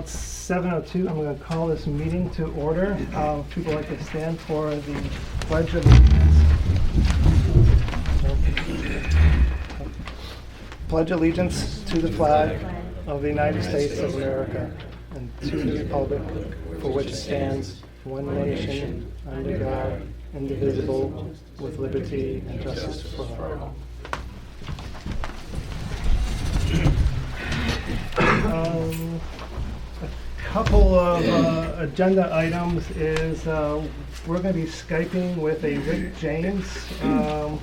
about 7:02. I'm going to call this meeting to order. If people like to stand for the Pledge of Allegiance. Pledge allegiance to the flag of the United States of America and to the republic for which it stands, one nation, under God, indivisible, with liberty and justice for all. A couple of agenda items is we're going to be Skyping with a Rick James. We'll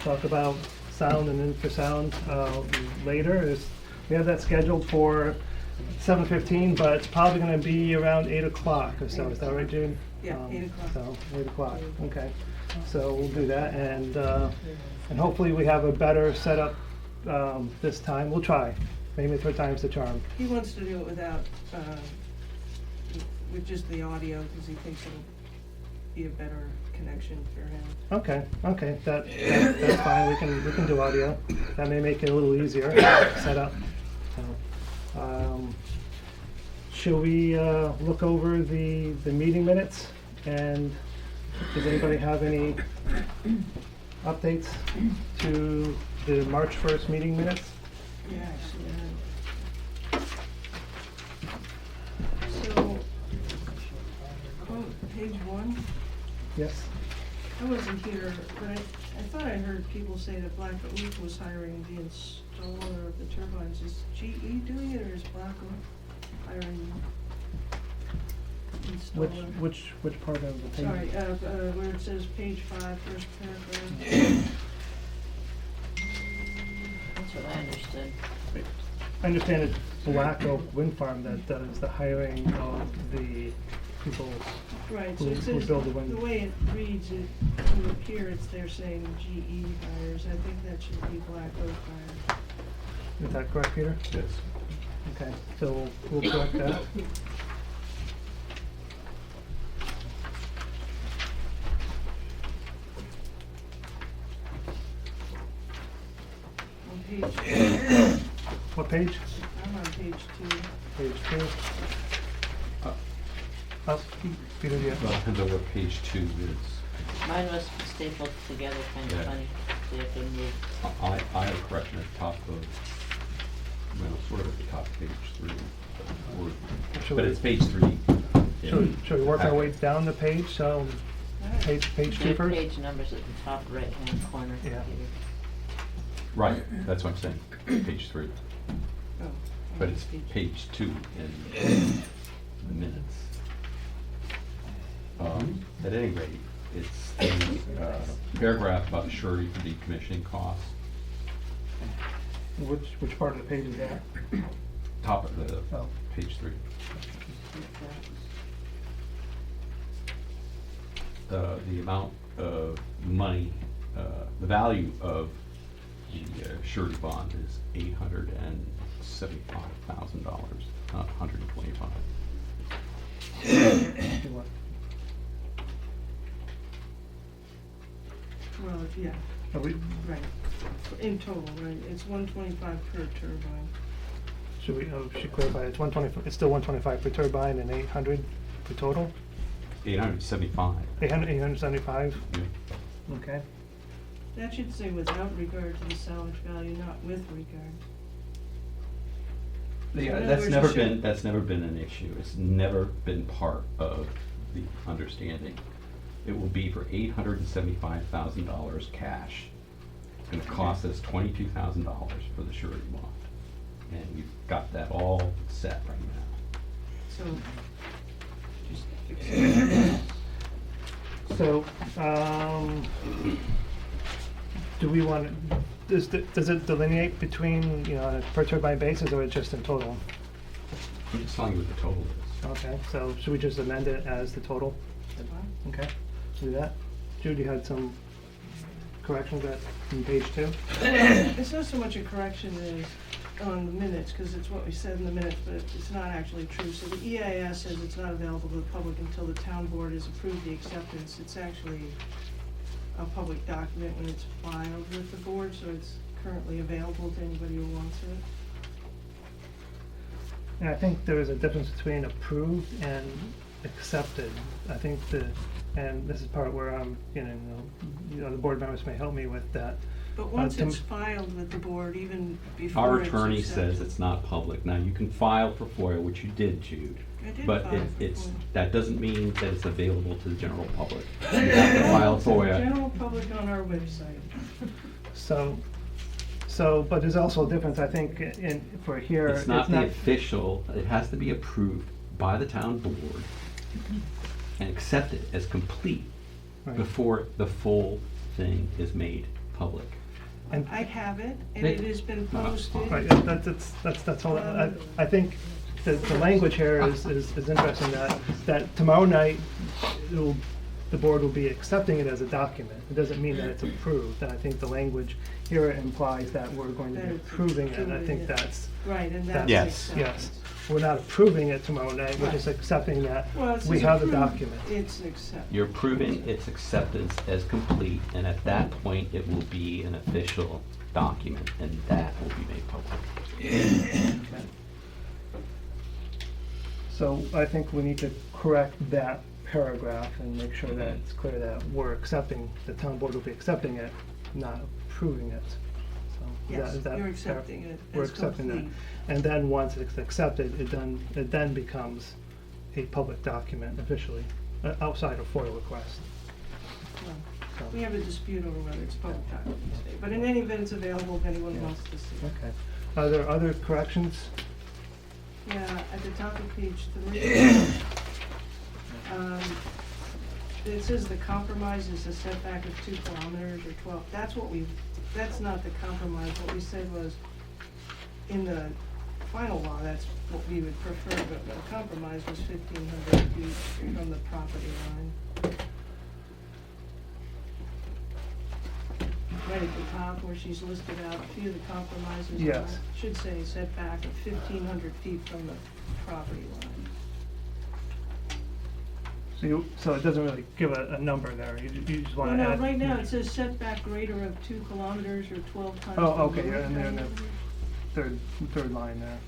talk about sound and infrasound later. We have that scheduled for 7:15, but it's probably going to be around 8 o'clock or so. Is that right, June? Yeah, 8 o'clock. So 8 o'clock. Okay. So we'll do that, and hopefully we have a better setup this time. We'll try. Maybe 3 times the charm. He wants to do it without, with just the audio, because he thinks it'll be a better connection for him. Okay, that's fine. We can do audio. That may make it a little easier set up. So, should we look over the meeting minutes? And does anybody have any updates to the March 1st meeting minutes? Yeah, actually. So, page 1. Yes. I wasn't here, but I thought I heard people say that Black Oak was hiring the installer of the turbines. Is GE doing it, or is Black Oak hiring the installer? Which part of the page? Sorry, where it says page 5, first paragraph. That's what I understood. I understand it's Black Oak Wind Farm that does the hiring of the people Right, so who it says, build the wind. the way it reads, it would appear it's they're saying GE hires. I think that should be Black Oak hires. Is that correct, Peter? Yes. Okay, so we'll correct that. On page, What page? I'm on page 2. Page 2. Peter, do you have? Well, depends on what page 2 is. Mine was stapled together, kind of Yeah. funny. So you have to move. I have a correction at the top of, well, sort of at the top of page 3. Should But we- it's page 3. Should we work our way down the page? So page 2 There are first? page numbers at the top right-hand corner. Yeah. Peter. Right, that's what I'm saying, page 3. Oh. But it's page 2 in the minutes. At any rate, it's the paragraph about surety for decommissioning costs. Which part of the page is that? Top of the Oh. page 3. The amount of money, the value of the surety bond is $875,000, not $125,000. Well, yeah, Are we, right. In total, right, it's 125 per turbine. should clarify, it's 120, it's still 125 per turbine and 800 per total? 875. 875? Yeah. Okay. That should say without regard to the salvage value, not with regard. Yeah, In other that's words, never you been, should- that's never been an issue. It's never been part of the understanding. It will be for $875,000 cash. It's gonna cost us $22,000 for the surety bond. And we've got that all set right now. So, just fix it. So, do we want, does it delineate between, you know, on a per turbine basis or just in total? I'm just telling you what the total is. Okay, so should we just amend it as the total? Okay, do that. Jude, you had some corrections in page 2? It's not so much a correction as on the minutes, because it's what we said in the minutes, but it's not actually true. So the EIS says it's not available to the public until the town board has approved the acceptance. It's actually a public document when it's filed with the board, so it's currently available to anybody who wants it. And I think there is a difference between approved and accepted. I think and this is part where I'm, the board members may help me with that. But once to- it's filed with the board, even before Our it's attorney accepted. says it's not public. Now, you can file for FOIA, which you did, Jude. I did But file for it's, FOIA. that doesn't mean that it's available to the general public. You have to file FOIA. General public on our website. But there's also a difference, I think, for here. It's not the official, it has to be approved by the town board and accepted as complete Right. before the full thing is made public. And- I have it, and it has been posted. Right, that's all, I think the language here is interesting, that tomorrow night, the board will be accepting it as a document. It doesn't mean that it's approved, and I think the language here implies that we're going to That be it's approving it, and I think approving it. that's, Right, and that- that's Yes. acceptance. yes. We're not approving it tomorrow night, we're just accepting that Well, it we says have the approved, document. It's accepted. You're proving its acceptance as complete, and at that point, it will be an official document, and that will be made public. So I think we need to correct that paragraph and make sure that it's clear that we're accepting, the town board will be accepting it, not approving it. So Yes, is that you're fair? accepting it We're as accepting that. complete. And then once it's accepted, it then becomes a public document officially, outside of FOIL request. Well, So, We have a dispute over whether it's public document today, but in any event, it's available if anyone Yeah. wants to see it. Okay. Are there other corrections? Yeah, at the top of page 3. It says the compromise is a setback of 2 kilometers or 12. That's not the compromise. What we said was, in the final law, that's what we would prefer, but the compromise was 1,500 feet from the property line. Right at the top where she's listed out a few of the compromises. Yes. Should say setback of 1,500 feet from the property line. So it doesn't really give a number there, you just wanna Well, add? no, right now it says setback greater of 2 kilometers or 12 times. Oh, the okay, road yeah, and then diameter. third line there.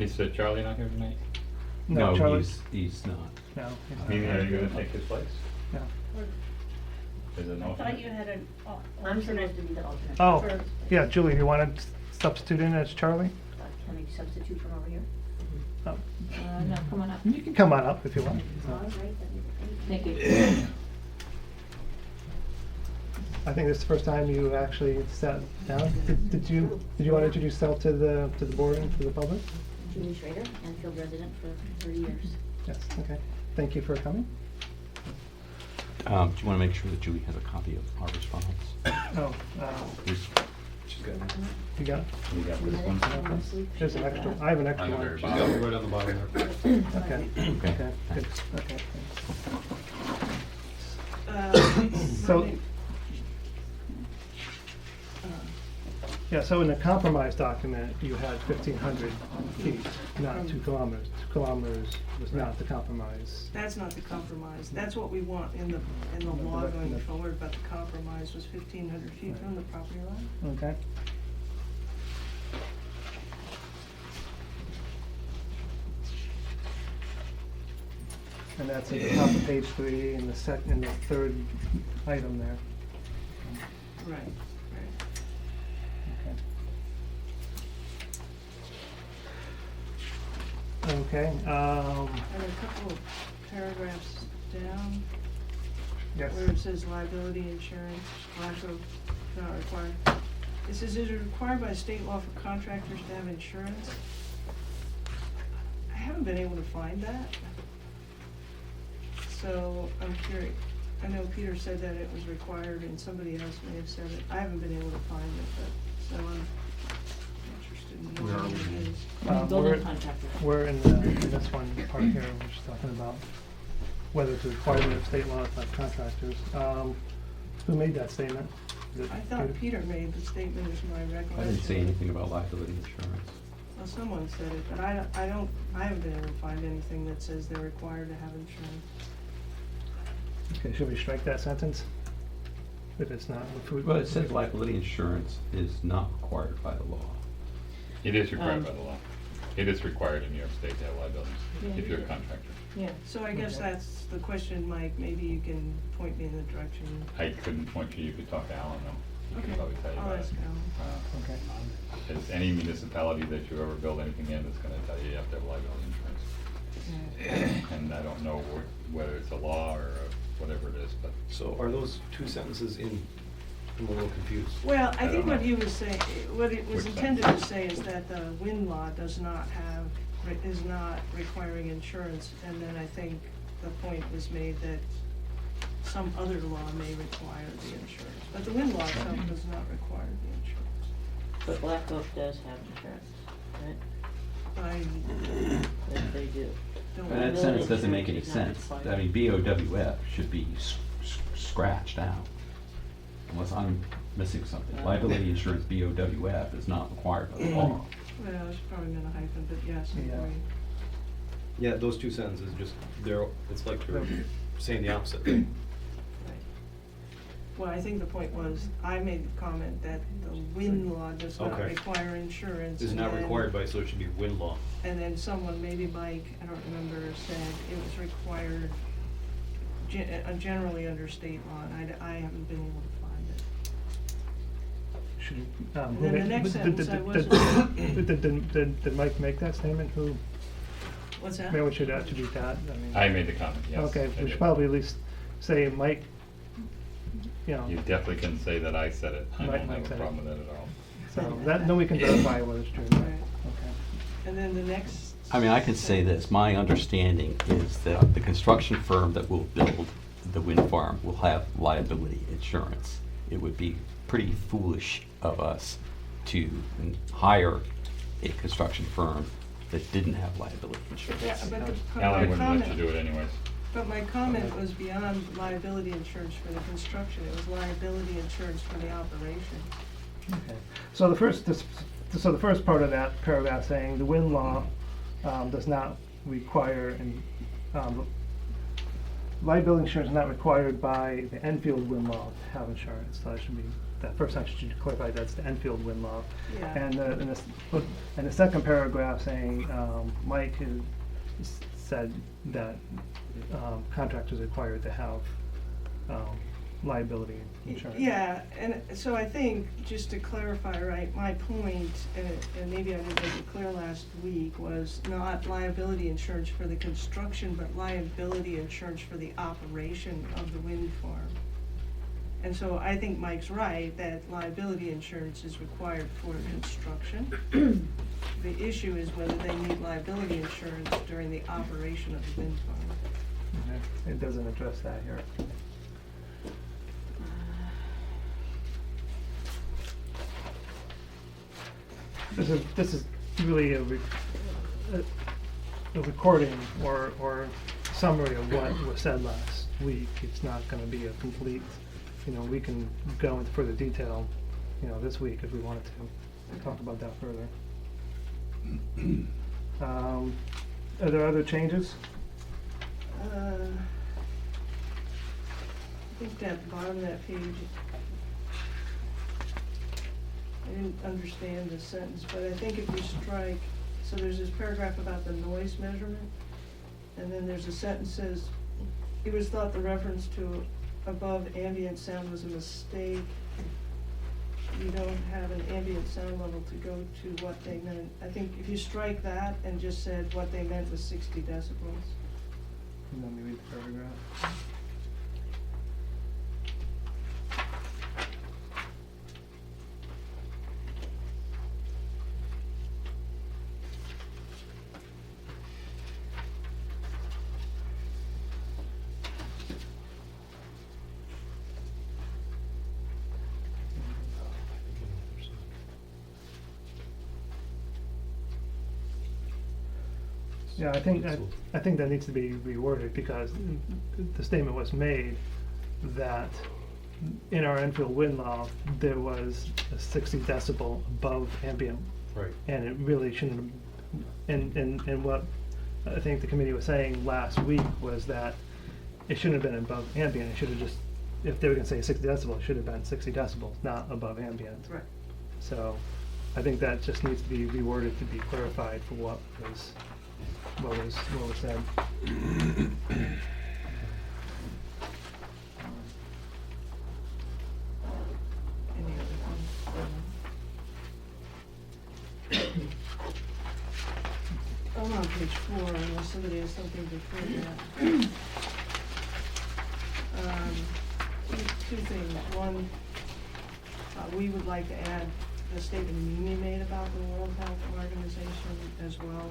Is Charlie not here tonight? No, No, Charlie, he's not. no. he's not. Mimi, are you gonna take his place? No. Is it an I thought alternate? you had an I'm supposed alternate. to be the alternate. Oh, For- yeah, Julie, you wanna substitute in as Charlie? Can I substitute from over here? Oh, No, come on up. you can come on up if you want. All right, then. Thank you. I think this is the first time you actually sat down. Did you want to introduce yourself to the board and to the public? Julie Schrader, Enfield resident for 30 years. Yes, okay. Thank you for coming. Do you want to make sure that Julie has a copy of our response? Oh, She's got it. you got, You got this one? Honestly. there's an extra, I have an extra On the one. very bottom. Right on the bottom there. Okay, Okay, okay, good, thanks. okay. So. So- Yeah, so in the compromise document, you had 1,500 feet, not 2 kilometers. 2 kilometers was not the compromise. That's not the compromise. That's what we want in the law going forward, but the compromise was 1,500 feet from the property line. Okay. And that's at the top of page 3 in the third item there. Right, right. Okay. Okay, And a couple of paragraphs down, yes. where it says liability insurance, lack of, not required. It says, is it required by state law for contractors to have insurance? I haven't been able to find that. So I'm curious. I know Peter said that it was required and somebody else may have said it. I haven't been able to find it, but, so I'm interested in Where are knowing we? what it is. Building contractor. We're in this one part here, we're just talking about whether it's a requirement of state law by contractors. Who made that statement? Is it I thought Peter made the statement, is my recollection. I didn't say anything about liability insurance. Well, someone said it, but I haven't been able to find anything that says they're required to have insurance. Okay, should we strike that sentence? If it's not. Well, it says liability insurance is not required by the law. It is required by the law. It is required in New York State to have liability, Yeah. if you're a contractor. Yeah. So I guess Okay. that's the question, Mike, maybe you can point me in the direction. I couldn't point you could talk to Alan, though. He could Okay, probably tell you I'll about it. ask Alan. Okay. It's any municipality that you ever build anything in is gonna tell you have to have liability insurance. And I don't know whether it's a law or whatever it is, but So are those two sentences in, I'm a little confused. Well, I I think don't what know. he was saying, what it was Which intended sentence? to say is that the wind law does not have, is not requiring insurance, and then I think the point was made that some other law may require the insurance, but the wind law itself does not require the insurance. But Black Oak does have insurance, right? I That they do. don't. But that know. sentence doesn't make any Insurance is sense. not I mean, BOWF should be scratched out. Unless I'm missing something. Liability insurance BOWF is not required by the law. Well, it's probably been a hyphen, but yes, I Yeah. agree. Yeah, those two sentences just, it's like they're saying the opposite. Right. Well, I think the point was, I made the comment that the wind law does not Okay. require insurance. Is and not then- required by, so it should be wind law. And then someone, maybe Mike, I don't remember, said it was required generally under state law, and I haven't been able to find it. Should, And who then the made- next did- sentence, did- I did- wasn't- Did Mike make that statement? Who, What's that? maybe we should attribute that, I mean. I made the comment, yes. Okay, I we did. should probably at least say Mike, you know, You definitely can say that I said it. I Mike- don't Mike have a said it. problem with that at all. so that, then we can verify whether it's true. Right. Okay. And then the next. I mean, I can say this, my understanding is that the construction firm that will build the wind farm will have liability insurance. It would be pretty foolish of us to hire a construction firm that didn't have liability Yeah, insurance. but Alan my wouldn't let you comment, do it anyways. but my comment was beyond liability insurance for the construction, it was liability insurance for the operation. Okay. So the first part of that paragraph saying the wind law does not require, liability insurance is not required by the Enfield wind law to have insurance. So that should be, that first section should clarify that's the Enfield wind law. Yeah. And the second paragraph saying, Mike has said that contractors are required to have liability insurance. Yeah, and so I think, just to clarify, right, my point, and maybe I didn't make it clear last week, was not liability insurance for the construction, but liability insurance for the operation of the wind farm. And so I think Mike's right, that liability insurance is required for construction. The issue is whether they need liability insurance during the operation of the wind farm. Okay. It doesn't address that here. This is really a recording or summary of what was said last week. It's not gonna be a complete, we can go into further detail, this week if we wanted to talk about that further. Are there other changes? I think at the bottom of that page, I didn't understand the sentence, but I think if you strike, so there's this paragraph about the noise measurement, and then there's a sentence says, it was thought the reference to above ambient sound was a mistake. You don't have an ambient sound level to go to what they meant. I think if you strike that and just said what they meant was 60 decibels. Let me read the paragraph. Yeah, I think that needs to be reworded because the statement was made that in our Enfield wind law, there was a 60 decibel above ambient. Right. And it really shouldn't have, and what I think the committee was saying last week was that it shouldn't have been above ambient. It should have just, if they were gonna say 60 decibels, it should have been 60 decibels, not above ambient. Right. So I think that just needs to be reworded to be clarified for what was said. Any other comments? I'm on page 4, unless somebody has something before that. Two things. One, we would like to add the statement Mimi made about the World Health Organization as well.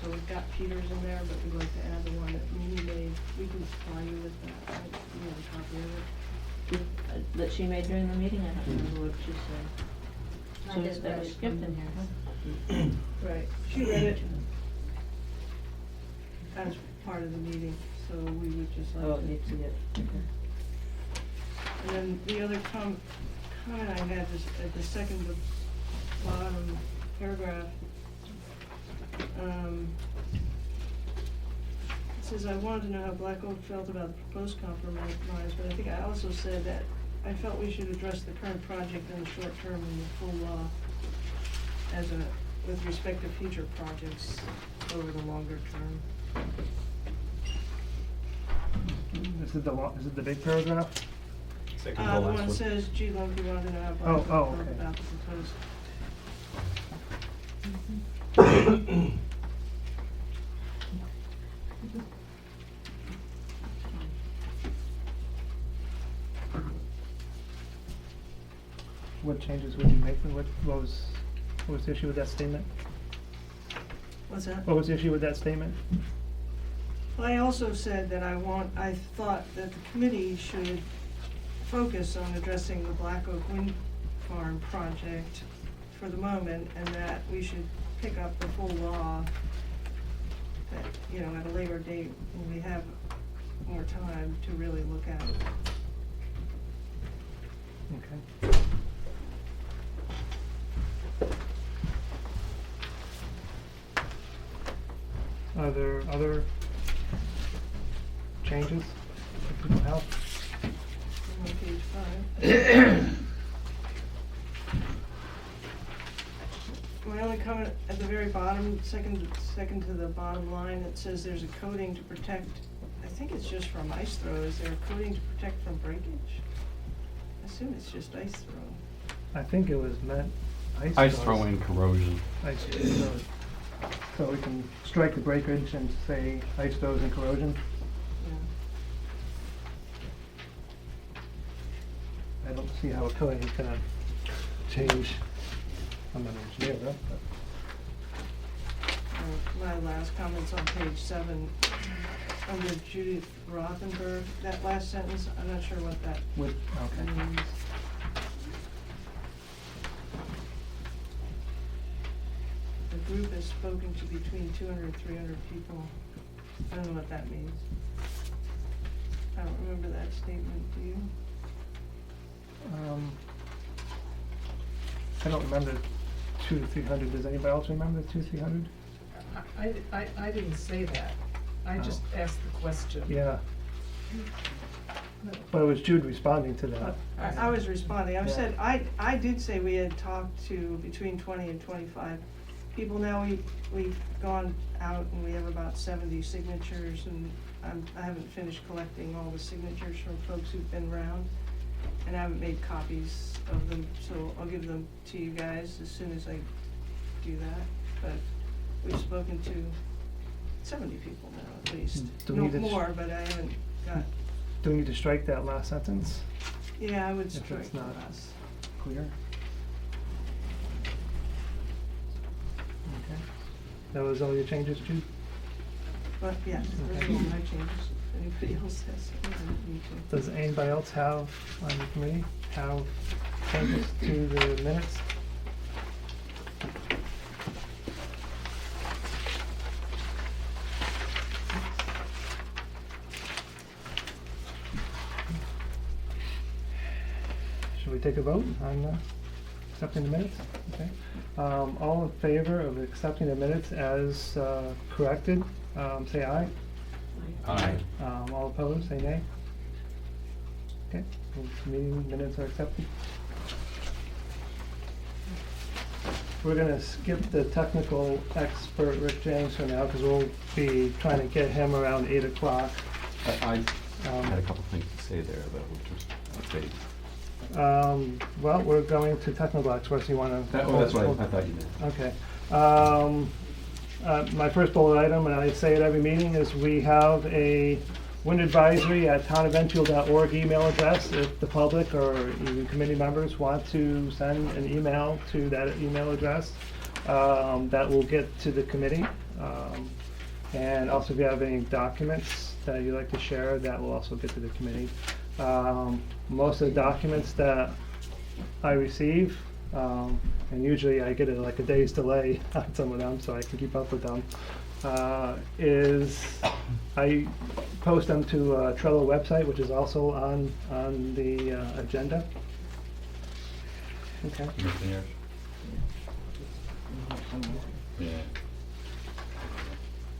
So we've got Peter's in there, but we'd like to add the one that Mimi made. We can supply you with that, right? You have a copy of it. That she made during the meeting, I don't remember what she said. I So did it's that read it. skipped in here, huh? Right, she read it as part of the meeting, so we would just like to. Oh, it needs to get, okay. And then the other comment I had is at the second to bottom paragraph. It says, I wanted to know how Black Oak felt about the proposed compromise, but I think I also said that I felt we should address the current project in the short term and the full law with respect to future projects over the longer term. Is it the big paragraph? Second to The last one one. says, G. Lumpy wanted to know how Black Oh, Oak felt okay. about the proposed. What changes would you make? What was the issue with that statement? What's that? What was the issue with that statement? Well, I also said that I thought that the committee should focus on addressing the Black Oak Wind Farm project for the moment, and that we should pick up the full law at, at a later date when we have more time to really look at it. Okay. Are there other changes that people have? I'm on page 5. My only comment at the very bottom, second to the bottom line, it says there's a coating to protect, I think it's just from ice throw. Is there a coating to protect from breakage? I assume it's just ice throw. I think it was meant ice. Ice throws. throwing corrosion. Ice throws. So we can strike the breakage and say ice throws and corrosion. Yeah. I don't see how a coating is gonna change. I'm not an engineer though, but. My last comment's on page 7, under Judith Rothenberg, that last sentence, I'm not sure what that With, okay. means. The group has spoken to between 200 and 300 people. I don't know what that means. I don't remember that statement, do you? I don't remember 200 to 300. Does anybody else remember 200 to 300? I didn't say that. I just asked the question. Yeah. But it was Jude responding to that. I was responding. I Yeah. said, I did say we had talked to between 20 and 25 people. Now we've gone out and we have about 70 signatures, and I haven't finished collecting all the signatures from folks who've been around, and I haven't made copies of them, so I'll give them to you guys as soon as I do that. But we've spoken to 70 people now, at least. Do we No need to more, but I haven't got, Do we need to strike that last sentence? yeah, I would If strike it's the not last. clear? Okay. That was all your changes, Jude? But yes, those Okay. are all my changes. Anybody else has, I don't need to. Does anybody else have, on the committee, have changes to the minutes? Should we take a vote on accepting the minutes? Okay. All in favor of accepting the minutes as corrected, say aye. Aye. All opposed, say nay. Okay, those meeting minutes are accepted. we're gonna skip the technical expert Rick James for now, because we'll be trying to get him around 8 o'clock. I had a couple things to say there, though, which was Well, we're going to technical experts, you wanna? that's what I thought you meant. Okay. My first bullet item, and I say it every meeting, is we have a wind advisory at townofenfield.org email address. If the public or even committee members want to send an email to that email address, that will get to the committee. And also if you have any documents that you'd like to share, that will also get to the committee. Most of the documents that I receive, and usually I get like a day's delay on some of them so I can keep up with them, is I post them to a Trello website, which is also on the agenda. Okay. Anything else? Yeah.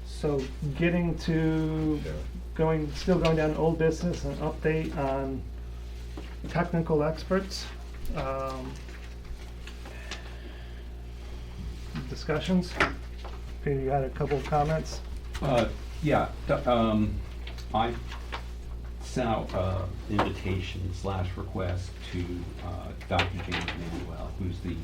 So getting to still going down old business, an update on technical experts. Discussions. Peter, you had a couple of comments. Yeah, I sent out invitation / request to Dr. James Manuel, who's the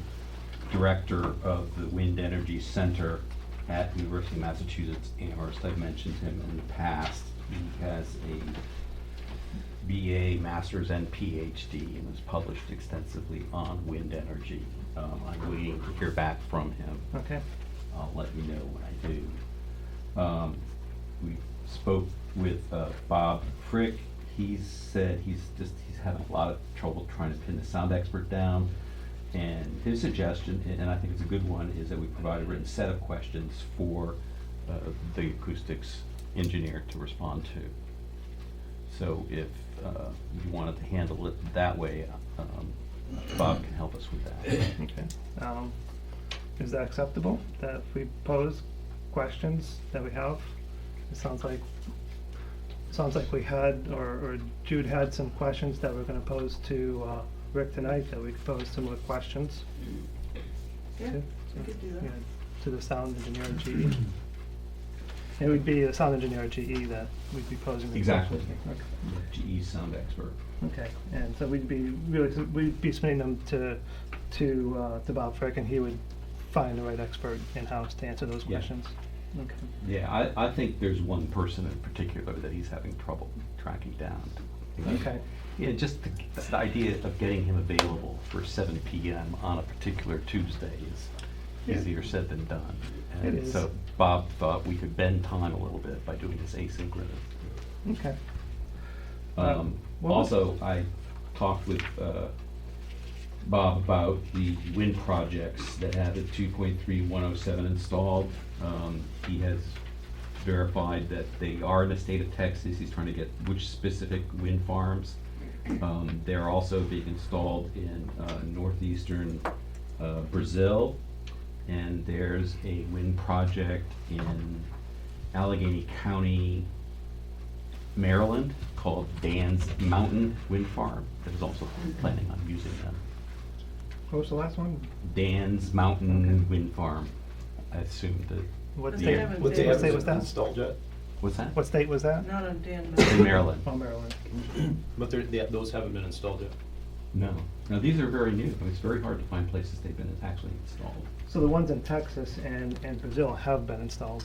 director of the Wind Energy Center at University of Massachusetts Amherst. I've mentioned him in the past. He has a BA, Master's, and PhD, and has published extensively on wind energy. I'm waiting to hear back from him. Okay. I'll let you know when I do. We spoke with Bob Frick. He said he's having a lot of trouble trying to pin the sound expert down. And his suggestion, and I think it's a good one, is that we provide a written set of questions for the acoustics engineer to respond to. So if you wanted to handle it that way, Bob can help us with that. Okay. Is that acceptable, that if we pose questions that we have? It sounds like we had, or Jude had some questions that we're gonna pose to Rick tonight, that we could pose similar questions. Yeah, to- we could do that. yeah, to the sound engineer at GE. It would be a sound engineer at GE that we'd be posing the Exactly. questions. Okay. GE sound expert. Okay, and so we'd be submitting them to Bob Frick, and he would find the right expert in-house to answer those Yeah. questions. Okay. Yeah, I think there's one person in particular that he's having trouble tracking down. Okay. Yeah, just the idea of getting him available for 7 p.m. on a particular Tuesday is Yeah. easier said than done. It And is. so Bob thought we could bend time a little bit by doing this asynchronous. Okay. What was- Also, I talked with Bob about the wind projects that have the 2.3107 installed. He has verified that they are in the state of Texas. He's trying to get which specific wind farms. They're also being installed in northeastern Brazil, and there's a wind project in Allegheny County, Maryland, called Dan's Mountain Wind Farm, that is also planning on using them. What was the last one? Dan's Mountain Wind Farm. I assume that. What But state? they haven't What been- What state was that? installed yet? What's that? What state was that? Not on Dan. In Maryland. Oh, Maryland. But those haven't been installed yet. No, these are very new. I mean, it's very hard to find places they've been actually installed. So the ones in Texas and Brazil have been installed.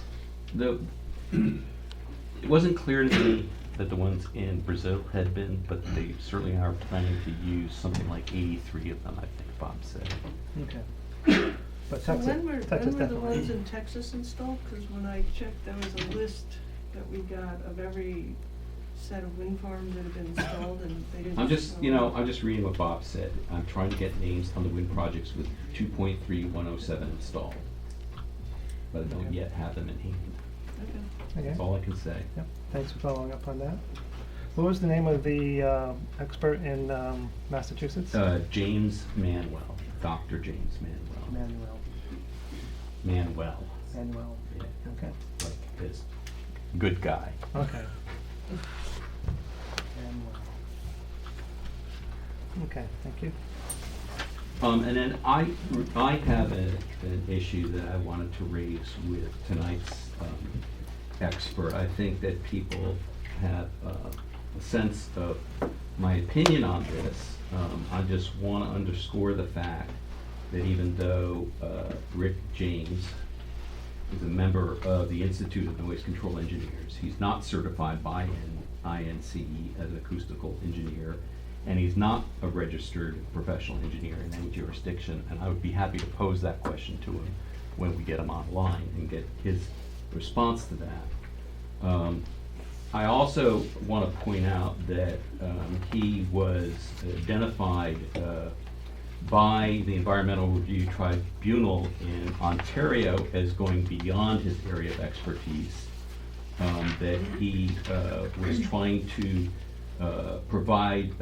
It wasn't clear to me that the ones in Brazil had been, but they certainly are planning to use something like 83 of them, I think Bob said. Okay. But So Texas, when were Texas the ones definitely. in Texas installed? Because when I checked, there was a list that we got of every set of wind farms that have been installed, and they didn't. I'm just reading what Bob said. I'm trying to get names on the wind projects with 2.3107 installed. But I don't Okay. yet have them in hand. Okay. Okay. That's all I can say. Yep, thanks for following up on that. What was the name of the expert in Massachusetts? James Manuel, Dr. James Manuel. Manuel, Manuel. yeah, Okay. like this good guy. Okay. Manuel. Okay, thank you. And then I have an issue that I wanted to raise with tonight's expert. I think that people have a sense of my opinion on this. I just want to underscore the fact that even though Rick James is a member of the Institute of Noise Control Engineers, he's not certified by INCE as an acoustical engineer, and he's not a registered professional engineer in any jurisdiction. And I would be happy to pose that question to him when we get him online and get his response to that. I also want to point out that he was identified by the Environmental Review Tribunal in Ontario as going beyond his area of expertise, that he was trying to provide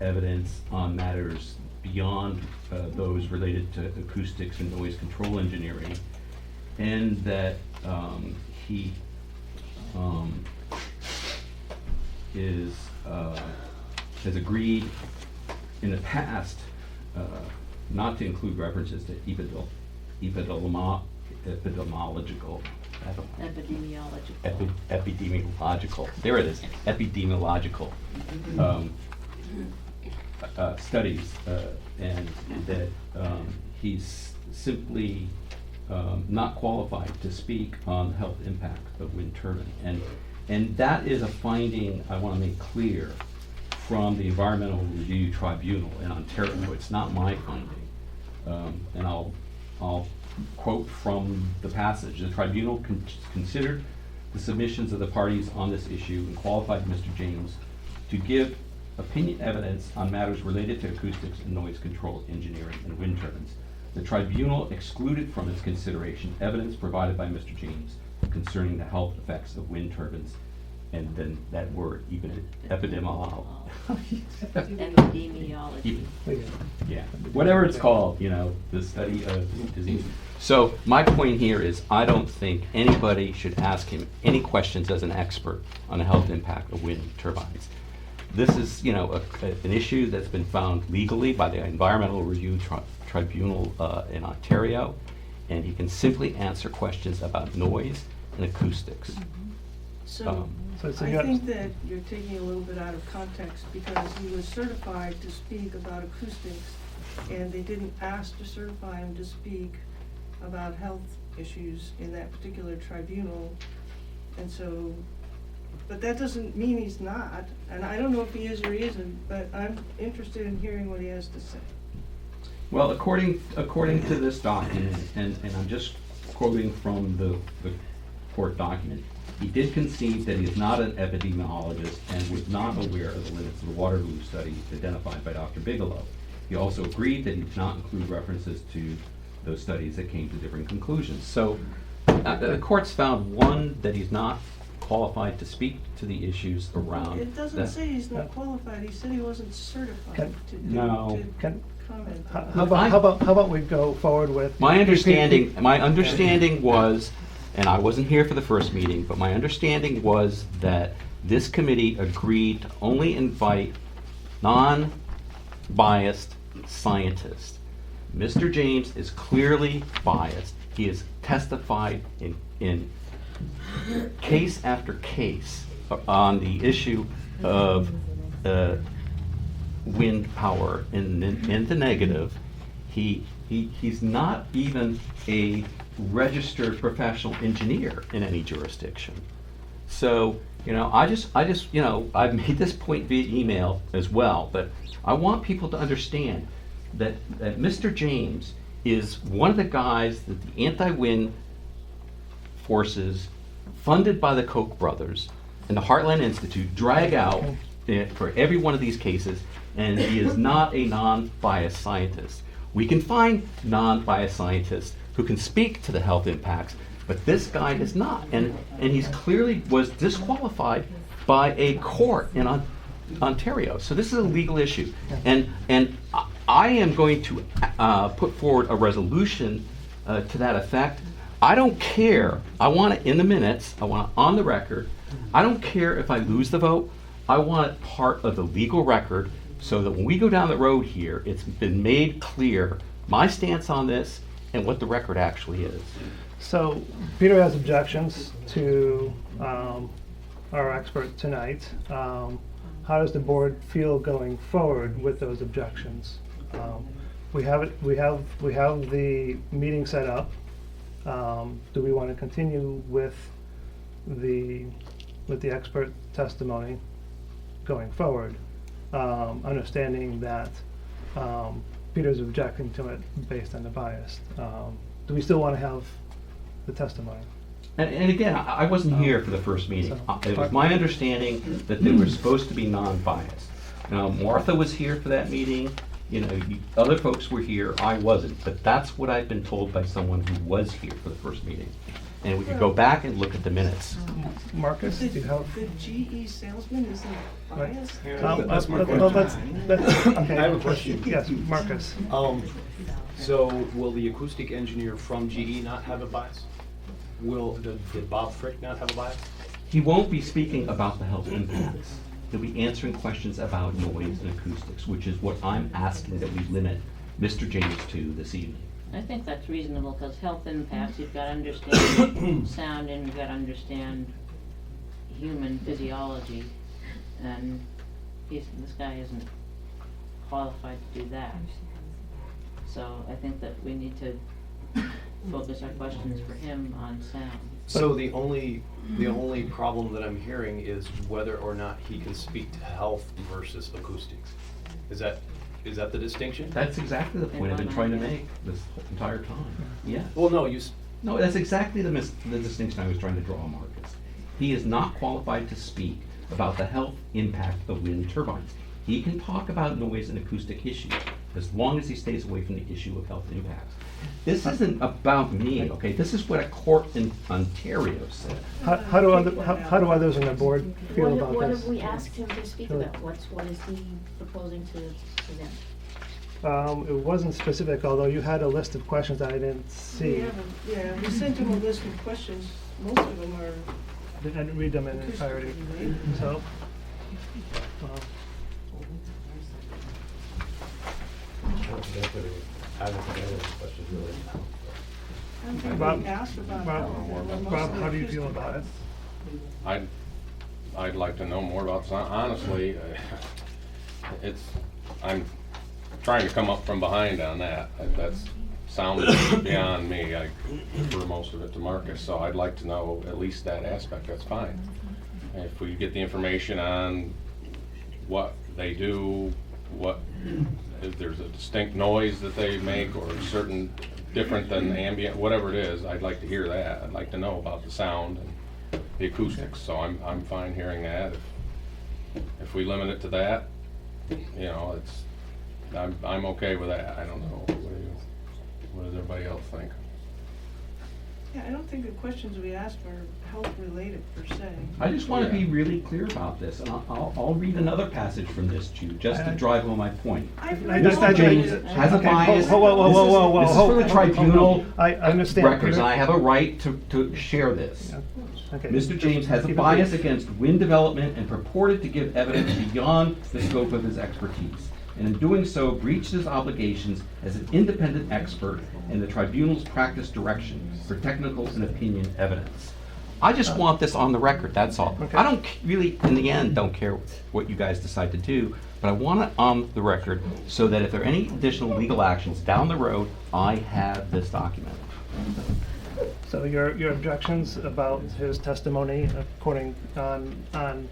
evidence on matters beyond those related to acoustics and noise control engineering, and that he has agreed in the past not to include references to epidemiological epidemiological, there it is, epidemiological studies, and that he's simply not qualified to speak on the health impact of wind turbine. And that is a finding I want to make clear from the Environmental Review Tribunal in Ontario. It's not my finding. And I'll quote from the passage. The tribunal considered the submissions of the parties on this issue and qualified Mr. James to give opinion evidence on matters related to acoustics and noise control engineering and wind turbines. The tribunal excluded from its consideration evidence provided by Mr. James concerning the health effects of wind turbines, and then that word, even epidemiology. Epidemiology. Yeah, whatever it's called, the study of disease. So my point here is I don't think anybody should ask him any questions as an expert on the health impact of wind turbines. This is, an issue that's been found legally by the Environmental Review Tribunal in Ontario, and he can simply answer questions about noise and acoustics. So So I you got- think that you're taking a little bit out of context, because he was certified to speak about acoustics, and they didn't ask to certify him to speak about health issues in that particular tribunal. And so, but that doesn't mean he's not, and I don't know if he is or he isn't, but I'm interested in hearing what he has to say. Well, according to this document, and I'm just quoting from the court document, he did concede that he is not an epidemiologist and was not aware of the limits of the Waterloo study identified by Dr. Bigelow. He also agreed that he did not include references to those studies that came to different conclusions. So the court's found, one, that he's not qualified to speak to the issues around. It doesn't that- say he's not qualified, he said he wasn't certified to No. Can- comment. How about we go forward with? My understanding was, and I wasn't here for the first meeting, but my understanding was that this committee agreed to only invite non-biased scientists. Mr. James is clearly biased. He has testified in case after case on the issue of wind power in the negative. He's not even a registered professional engineer in any jurisdiction. So, I've made this point via email as well, but I want people to understand that Mr. James is one of the guys that the anti-wind forces funded by the Koch brothers and the Heartland Institute drag out for every one of these cases, and he is not a non-biased scientist. We can find non-biased scientists who can speak to the health impacts, but this guy is not, and he's clearly was disqualified by a court in Ontario. So this is a legal issue, and I am going to put forward a resolution to that effect. I don't care. I want it in the minutes. I want it on the record. I don't care if I lose the vote. I want it part of the legal record so that when we go down the road here, it's been made clear my stance on this and what the record actually is. So Peter has objections to our expert tonight. How does the board feel going forward with those objections? We have the meeting set up. Do we want to continue with the expert testimony going forward? Understanding that Peter's objecting to it based on the bias. Do we still want to have the testimony? And again, I wasn't here for the first meeting. It was my understanding that they were supposed to be non-biased. Now, Martha was here for that meeting, other folks were here, I wasn't. But that's what I've been told by someone who was here for the first meeting. And we could go back and look at the minutes. Marcus, do you have? The GE salesman isn't Right. biased? Let's, okay. I have a question. Yes, Marcus. So will the acoustic engineer from GE not have a bias? Did Bob Frick not have a bias? He won't be speaking about the health impacts. He'll be answering questions about noise and acoustics, which is what I'm asking that we limit Mr. James to this evening. I think that's reasonable, because health impacts, you've got to understand sound and you've got to understand human physiology. And this guy isn't qualified to do that. So I think that we need to focus our questions for him on sound. So the only problem that I'm hearing is whether or not he can speak to health versus acoustics. Is that the distinction? That's exactly the point I've been trying to make this entire time. Yes. Well, no, No, that's exactly the distinction I was trying to draw, Marcus. He is not qualified to speak about the health impact of wind turbines. He can talk about noise and acoustic issues as long as he stays away from the issue of health impacts. This isn't about me, okay? This is what a court in Ontario said. How do others on the board feel about What this? have we asked him to speak Really? about? What is he proposing to present? It wasn't specific, although you had a list of questions that I didn't see. We sent him a list of questions, most of them are I didn't read them in entirety, acoustic related. so. I don't think Rob- we asked about Rob, health. They were Rob, mostly how do you feel acoustic. about it? I'd like to know more about sound. Honestly, I'm trying to come up from behind on that. That's sound beyond me. I refer most of it to Marcus, so I'd like to know at least that aspect. That's fine. If we get the information on what they do, if there's a distinct noise that they make or certain different than ambient, whatever it is, I'd like to hear that. I'd like to know about the sound and the acoustics, so I'm fine hearing that. If we limit it to that, I'm okay with that. I don't know, what does everybody else think? Yeah, I don't think the questions we asked were health related per se. I just want to be really clear about this, and I'll read another passage from this, Jude, just to drive home my point. I've I read just- all I of James it. has a Okay, bias. whoa, whoa, whoa, whoa, whoa, This is whoa, for the hold, tribunal I understand, records, and Peter. I have a right to share this. Yeah. Okay. Mr. James has a Keep it bias brief. against wind development and purported to give evidence beyond the scope of his expertise, and in doing so breached his obligations as an independent expert in the tribunal's practice direction for technical and opinion evidence. I just want this on the record, that's all. Okay. I don't really, in the end, don't care what you guys decide to do, but I want it on the record so that if there are any additional legal actions down the road, I have this document. So your objections about his testimony according on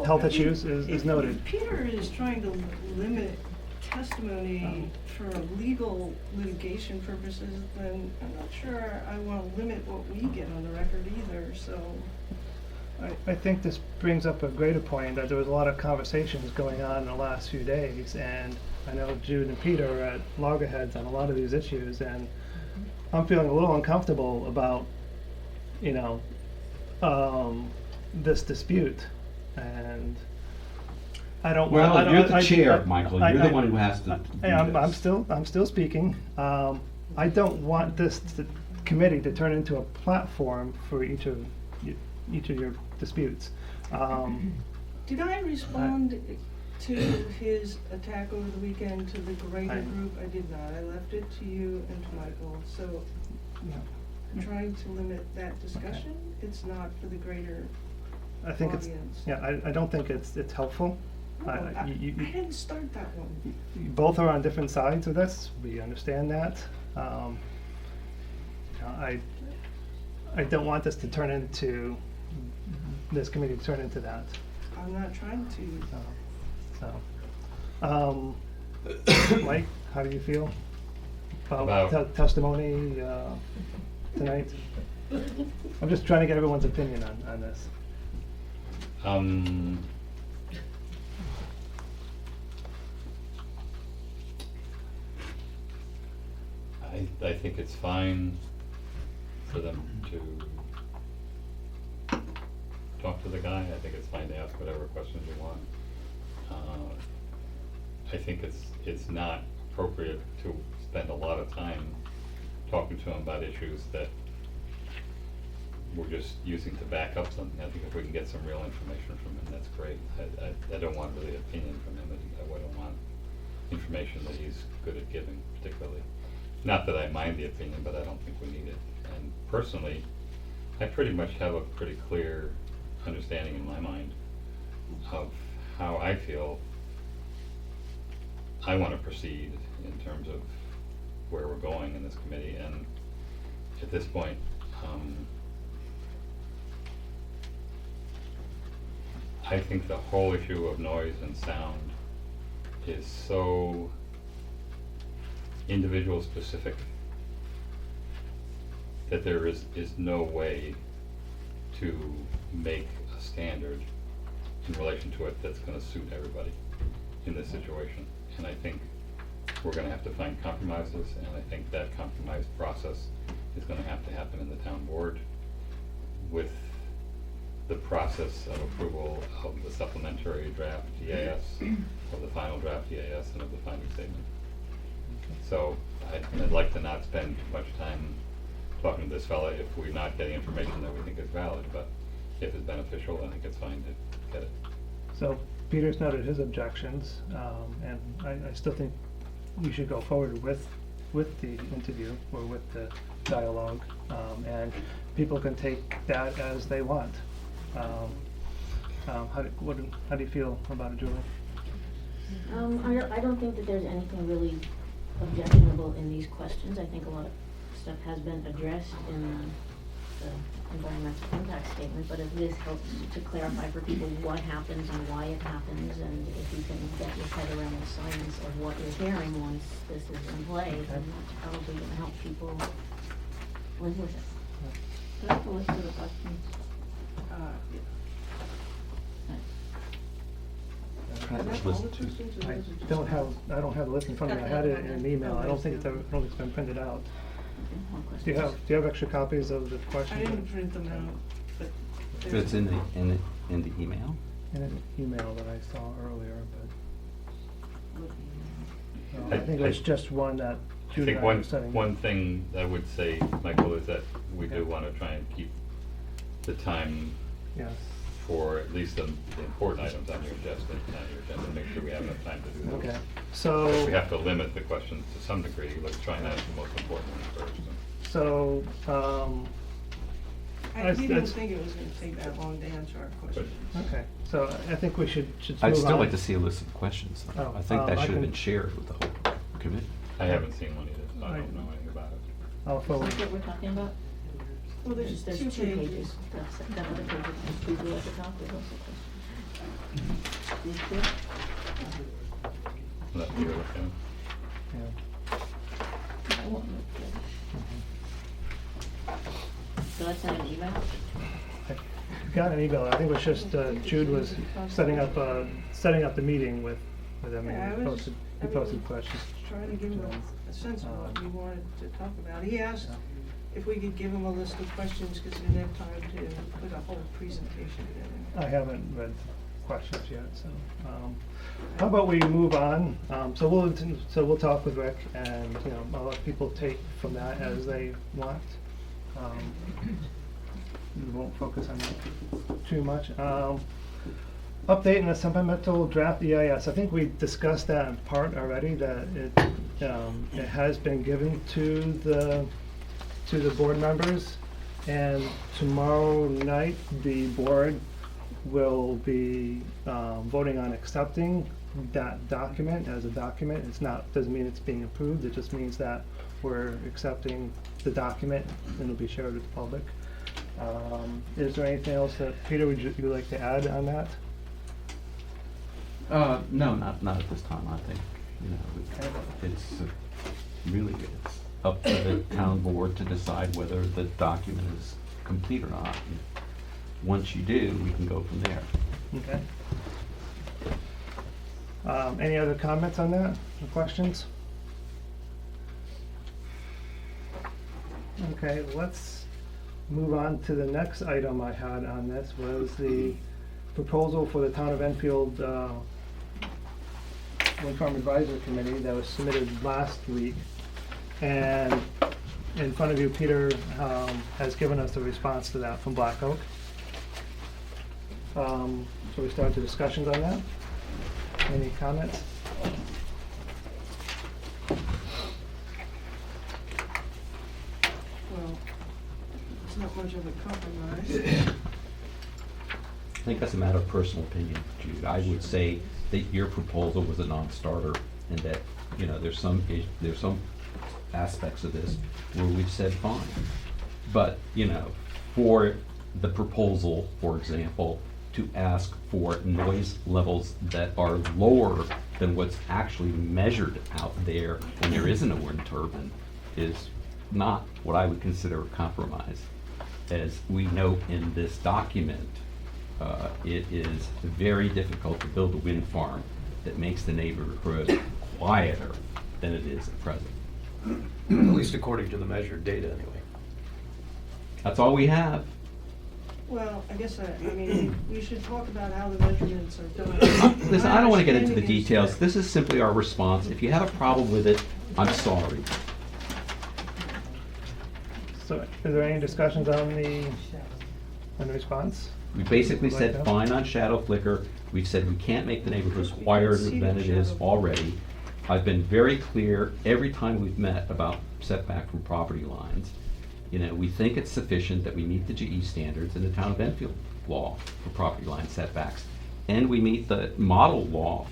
health issues is If noted. Peter is trying to limit testimony for legal litigation purposes, then I'm not sure I want to limit what we get on the record either, so. I think this brings up a greater point, that there was a lot of conversations going on in the last few days, and I know Jude and Peter are at loggerheads on a lot of these issues, and I'm feeling a little uncomfortable about, this dispute, and I don't want. Well, you're the chair, Michael, you're the one who has to do I'm this. I'm still speaking. I don't want this committee to turn into a platform for each of your disputes. Did I respond to his attack over the weekend to the greater group? I did not. I left it to you and to Michael, so Yeah. I'm trying to limit that discussion. It's not for the greater I think it's, audience. yeah, I don't think it's helpful. No, I You didn't start that one. you both are on different sides of this, we understand that. You know, I don't want this to turn into, this committee to turn into that. I'm not trying to. Mike, how do you feel About- testimony tonight? I'm just trying to get everyone's opinion on this. I think it's fine for them to talk to the guy. I think it's fine to ask whatever questions you want. I think it's not appropriate to spend a lot of time talking to him about issues that we're just using to back up something. I think if we can get some real information from him, that's great. I don't want really opinion from him. I don't want information that he's good at giving particularly. Not that I mind the opinion, but I don't think we need it. And personally, I pretty much have a pretty clear understanding in my mind of how I feel I want to proceed in terms of where we're going in this committee. And at this point, I think the whole issue of noise and sound is so individual specific that there is no way to make a standard in relation to it that's going to suit everybody in this situation. And I think we're going to have to find compromises, and I think that compromise process is going to have to happen in the town board with the process of approval of the supplementary draft EAS, of the final draft EAS, and of the finding statement. So I'd like to not spend too much time talking to this fella if we're not getting information that we think is valid, but if it's beneficial, I think it's fine to get it. So Peter's noted his objections, and I still think we should go forward with the interview or with the dialogue, and people can take that as they want. How do you feel about it, Julie? I don't think that there's anything really objectionable in these questions. I think a lot of stuff has been addressed in the environmental impact statement, but if this helps to clarify for people what happens and why it happens, and if you can get your head around the science of what you're hearing once this is in play, then that's probably gonna help people live with it. Do I have to list of the questions? Is that all the questions, or I is it just don't have the list in front of me. I had it in an email. I don't think it's been printed out. One Do you question. have extra copies of the questions? I didn't print them out, but. It's in the email? In an email that I saw earlier, but I think it I- was just one that I Judy think and I were setting. one thing I would say, Michael, is that we do want to try and keep the time Yes. for at least the important items on your agenda, make sure we have enough time to do those. Okay, If so, we have to limit the questions to some degree, let's try and ask the most important ones first. so, We didn't think it was gonna take that long to answer our questions. okay, so I think we should move I'd still on. like to see a list of questions. Oh, I think that I should have can- been shared with the whole committee. I haven't seen one either, so I don't know anything about it. I'll Is forward. this what we're talking about? Well, there's There's two two pages. pages, that other page with Google at the top, there's also questions. These two? Let me look at them. Yeah. I won't look good. So that's in an email? I got an email. I think it was just Jude was setting up the meeting with them, Yeah, and I was- he posted questions. Trying to give him a sense of what we wanted to talk about. He asked if we could give him a list of questions, because he didn't have time to put a whole presentation together. I haven't read the questions yet, so, how about we move on? So we'll talk with Rick, and, I'll let people take from that as they want. We won't focus on that too much. update in the supplemental draft EIS. I think we discussed that in part already, that it has been given to the board members. And tomorrow night, the board will be voting on accepting that document as a document. It's not, doesn't mean it's being approved, it just means that we're accepting the document and it'll be shared with the public. Is there anything else that, Peter, would you like to add on that? No, not at this time. I think, you know, it's really, it's up to the town board to decide whether the document is complete or not. And once you do, we can go from there. Okay. Any other comments on that, or questions? Okay, let's move on to the next item I had on this, was the proposal for the Town of Enfield Wind Farm Advisory Committee that was submitted last week. And in front of you, Peter has given us the response to that from Black Oak. So we start the discussions on that. Any comments? Well, it's not much of a compromise. I think that's a matter of personal opinion, Jude. I would say that your proposal was a non-starter, and that, you know, there's some aspects of this where we've said fine. But, you know, for the proposal, for example, to ask for noise levels that are lower than what's actually measured out there when there isn't a wind turbine is not what I would consider a compromise. As we note in this document, it is very difficult to build a wind farm that makes the neighborhood quieter than it is at present. At least according to the measured data, anyway. That's all we have. Well, I guess, I mean, we should talk about how the measurements are done. Listen, I don't want to get into the My understanding is details. that- This is simply our response. If you have a problem with it, I'm sorry. So, is there any discussions on the response? We basically Like said that? fine on shadow flicker. We've said we can't make the neighborhood quieter than it is already. I've been very clear every time we've met about setback from property lines. You know, we think it's sufficient that we meet the GE standards in the Town of Enfield law for property line setbacks. And we meet the model law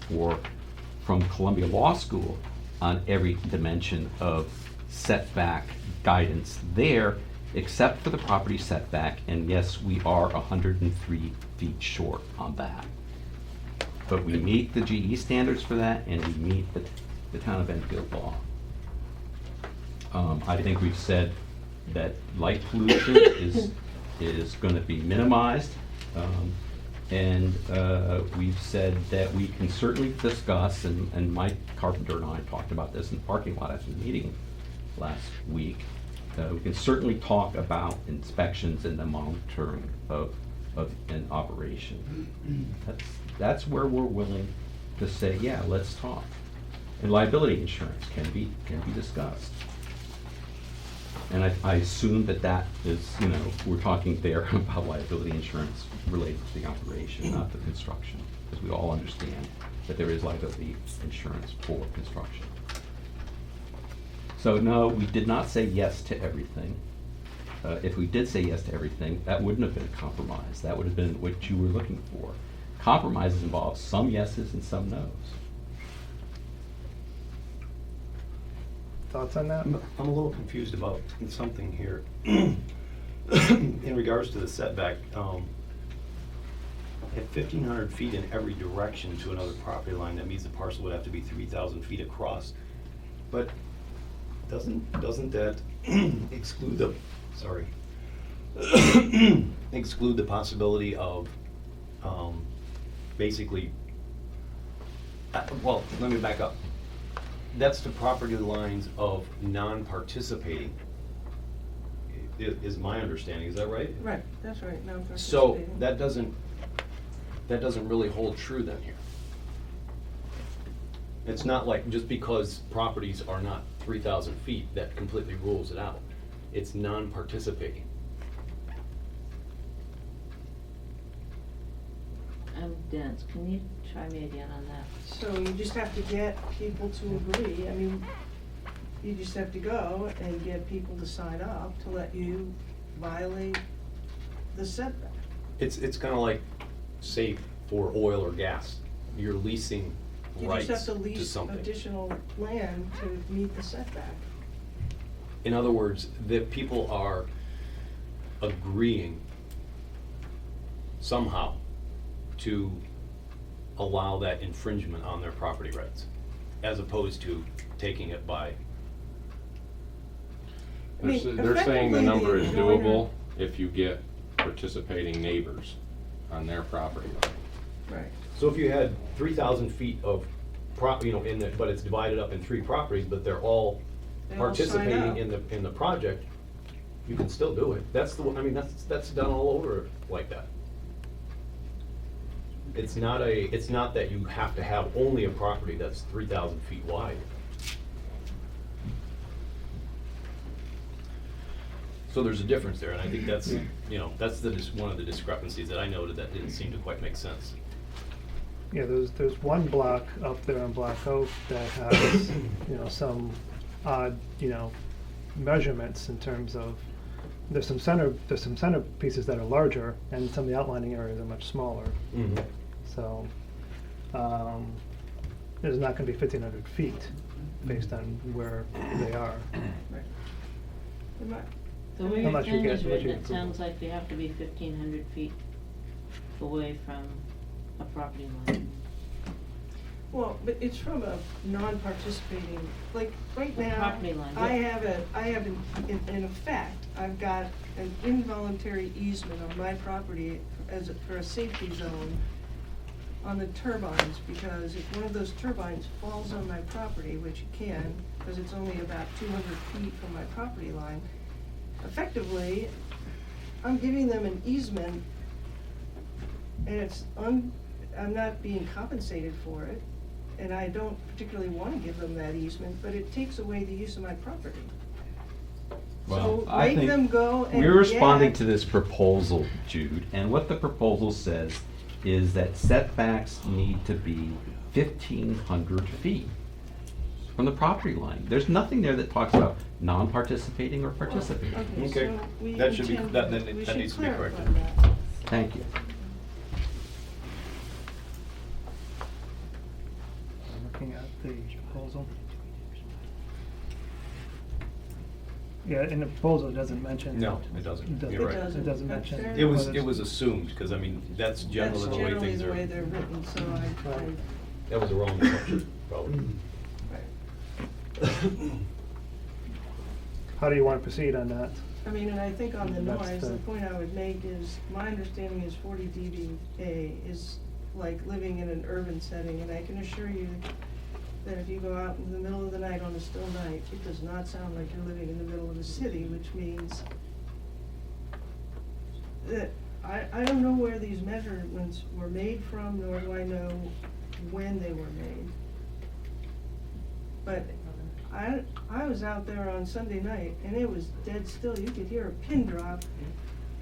from Columbia Law School on every dimension of setback guidance there, except for the property setback. And yes, we are 103 feet short on that. But we meet the GE standards for that, and we meet the Town of Enfield law. I think we've said that light pollution is going to be minimized. And we've said that we can certainly discuss, and Mike Carpenter and I talked about this in the parking lot after the meeting last week. We can certainly talk about inspections and the monitoring of an operation. That's where we're willing to say, yeah, let's talk. And liability insurance can be discussed. And I assume that is, you know, we're talking there about liability insurance related to the operation, not the construction, because we all understand that there is liability insurance for construction. So no, we did not say yes to everything. If we did say yes to everything, that wouldn't have been a compromise. That would have been what you were looking for. Compromises involve some yeses and some nos. Thoughts on that? I'm a little confused about something here. In regards to the setback, at 1,500 feet in every direction to another property line, that means the parcel would have to be 3,000 feet across. But doesn't that exclude the, exclude the possibility of, basically, well, let me back up. That's the property lines of non-participating, is my understanding, is that right? Right, that's right, no So participating. that doesn't really hold true then here. It's not like just because properties are not 3,000 feet, that completely rules it out. It's non-participating. I'm dense, can you try me again on that? So you just have to get people to agree, I mean, you just have to go and get people to sign up to let you violate the setback. It's kinda like, say, for oil or gas, you're leasing You rights just have to to lease something. additional land to meet the setback. In other words, that people are agreeing somehow to allow that infringement on their property rights, as opposed to taking it by, I mean, They're saying the effectively, number the is adjoiner- doable if you get participating neighbors on their property line. Right. so if you had 3,000 feet of in it, but it's divided up in 3 properties, but they're all They all sign participating up. in the project, you can still do it. That's that's done all over like that. It's not that you have to have only a property that's 3,000 feet wide. So there's a difference there, and I think that's, that's one of the discrepancies that I noted that didn't seem to quite make sense. Yeah, there's one block up there in Black Oak that has, some odd, measurements in terms of, there's some center pieces that are larger, and some of the outlining areas are much smaller. Mm-hmm. So, there's not gonna be 1,500 feet based on where they are. Right. Am I- The way your Unless you thing get is what written, you it approve. sounds like you have to be 1,500 feet away from a property line. Well, but it's from a non-participating, like, right now, Property line, I yeah. have in effect, I've got an involuntary easement on my property for a safety zone on the turbines, because if one of those turbines falls on my property, which it can, because it's only about 200 feet from my property line, effectively, I'm giving them an easement, and I'm not being compensated for it, and I don't particularly want to give them that easement, but it takes away the use of my property. Well, So I make think them go and we're responding get- to this proposal, Jude, and what the proposal says is that setbacks need to be 1,500 feet from the property line. There's nothing there that talks about non-participating or participating. Okay. So we That should be- intend- that we that should needs to be clarify corrected. that. Thank you. I'm looking at the proposal. Yeah, in the proposal, it doesn't mention. No, it doesn't. It You're right. doesn't. It doesn't That's mention. fair. It was, but it it's- was assumed, because that's generally That's the way generally things the are. way they're written, so I, That was a wrong assumption, probably. right. How do you want to proceed on that? I mean, and I think on the That's noise, the- the point I would make is, my understanding is 40 dBA is like living in an urban setting, and I can assure you that if you go out in the middle of the night on a still night, it does not sound like you're living in the middle of a city, which means that, I don't know where these measurements were made from, nor do I know when they were made. But I was out there on Sunday night, and it was dead still. You could hear a pin drop,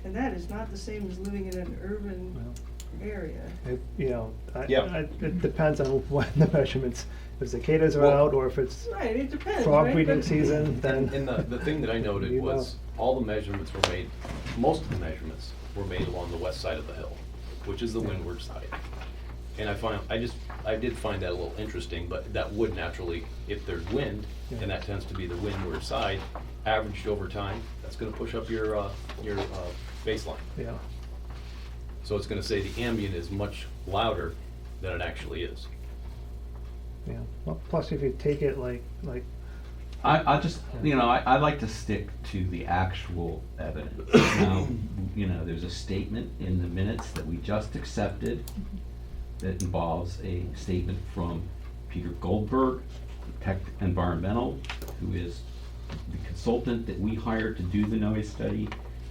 and that is not the same as living in an urban area. It, Yeah. it depends on when the measurements, if cicadas are Well- out, or if it's Right, it depends, frog right? breeding But- season, then. And the thing that I noted You was, know. all the measurements were made, most of the measurements were made along the west side of the hill, which is the windward side. And I did find that a little interesting, but that would naturally, if there's wind, and that tends to be the windward side, averaged over time, that's gonna push up your baseline. Yeah, So it's gonna say the ambient is much louder than it actually is. yeah. Well, plus if you take it like, I just, I like to stick to the actual evidence. Now, there's a statement in the minutes that we just accepted that involves a statement from Peter Goldberg, Tech Environmental, who is the consultant that we hired to do the noise study.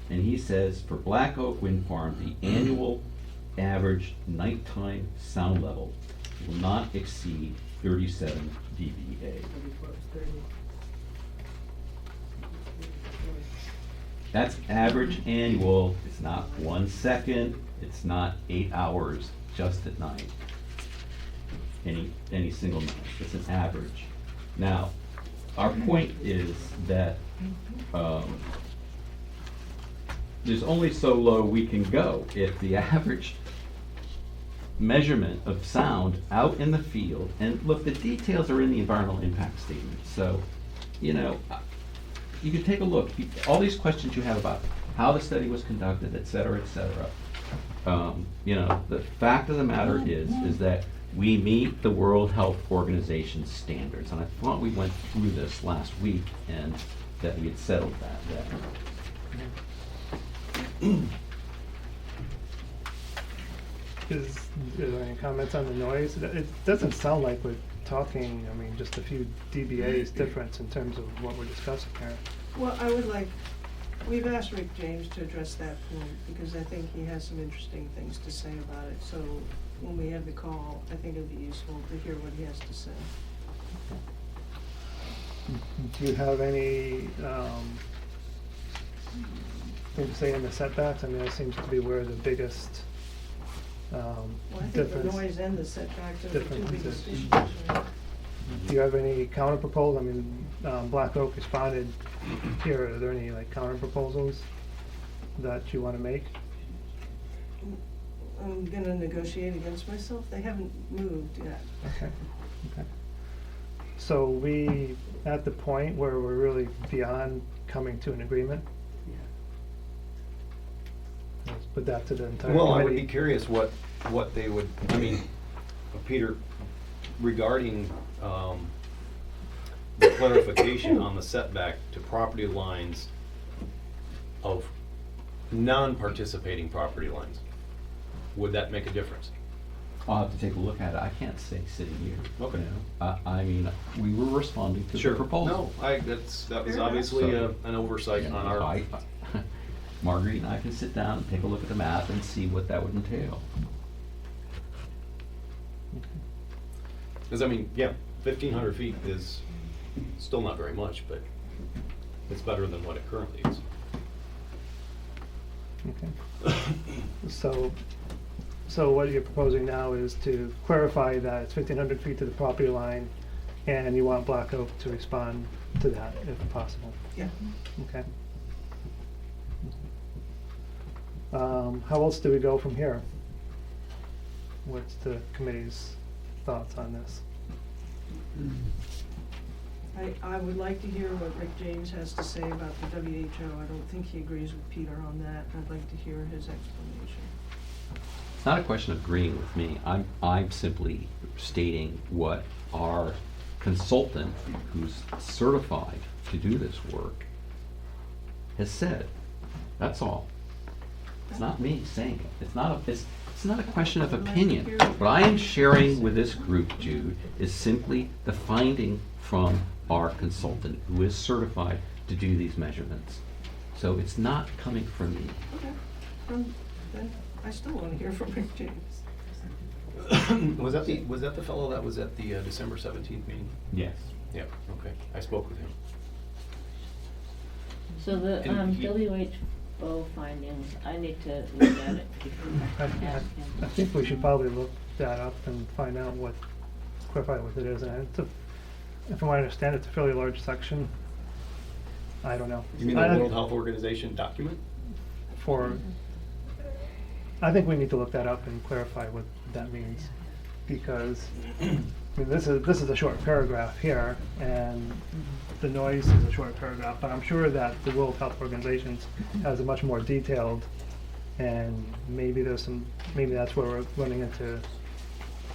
And he says, for Black Oak Wind Farm, the annual average nighttime sound level will not exceed 37 dBA. That's average annual. It's not 1 second. It's not 8 hours. just at night. Any single night, it's an average. Now, our point is that, there's only so low we can go. If the average measurement of sound out in the field, and look, the details are in the environmental impact statement, so, you know, you can take a look. All these questions you have about how the study was conducted, et cetera, you know, the fact of the matter is that we meet the World Health Organization standards, and I thought we went through this last week and that we had settled that then. Is there any comments on the noise? It doesn't sound like we're talking, I mean, just a few dBAs difference in terms of what we're discussing here. Well, we've asked Rick James to address that point, because I think he has some interesting things to say about it. So when we have the call, I think it'd be useful to hear what he has to say. Do you have any thing to say in the setbacks? I mean, that seems to be where the biggest Well, I think difference. the noise and the setbacks are the two differences. biggest issues, right? Do you have any counter proposal? I mean, Black Oak responded here. Are there any like counter proposals that you want to make? I'm gonna negotiate against myself. They haven't moved yet. Okay. Okay. So we at the point where we're really beyond coming to an agreement? Let's put that to the entire Well, I would committee. be curious what they would, I mean, Peter, regarding, the clarification on the setback to property lines of non-participating property lines, would that make a difference? I'll have to take a look at it. I can't say sitting here. Okay. You know? I mean, we were responding to the proposal. No, that was Fair enough. obviously So- an oversight on our. Marguerite and I can sit down and take a look at the map and see what that would entail. Because I mean, yeah, 1,500 feet is still not very much, but it's better than what it currently is. Okay. So what you're proposing now is to clarify that it's 1,500 feet to the property line, and you want Black Oak to respond to that if possible. Yeah. Okay. How else do we go from here? What's the committee's thoughts on this? I would like to hear what Rick James has to say about the WHO. I don't think he agrees with Peter on that. I'd like to hear his explanation. It's not a question of agreeing with me. I'm simply stating what our consultant, who's certified to do this work, has said. That's all. It's not me saying it. It's not a question of opinion. What I am sharing with this group, Jude, is simply the finding from our consultant, who is certified to do these measurements. So it's not coming from me. Okay. Then I still want to hear from Rick James. Was that the fellow that was at the December 17th meeting? Yes. Yeah, okay. I spoke with him. So the, And he- WHO findings, I need to look at it before I ask him. I think we should probably look that up and find out clarify what it is. And from what I understand, it's a fairly large section. I don't know. You mean the World Health Organization document? I think we need to look that up and clarify what that means, because I mean, this is a short paragraph here, and the noise is a short paragraph, but I'm sure that the World Health Organization has a much more detailed, and maybe that's where we're running into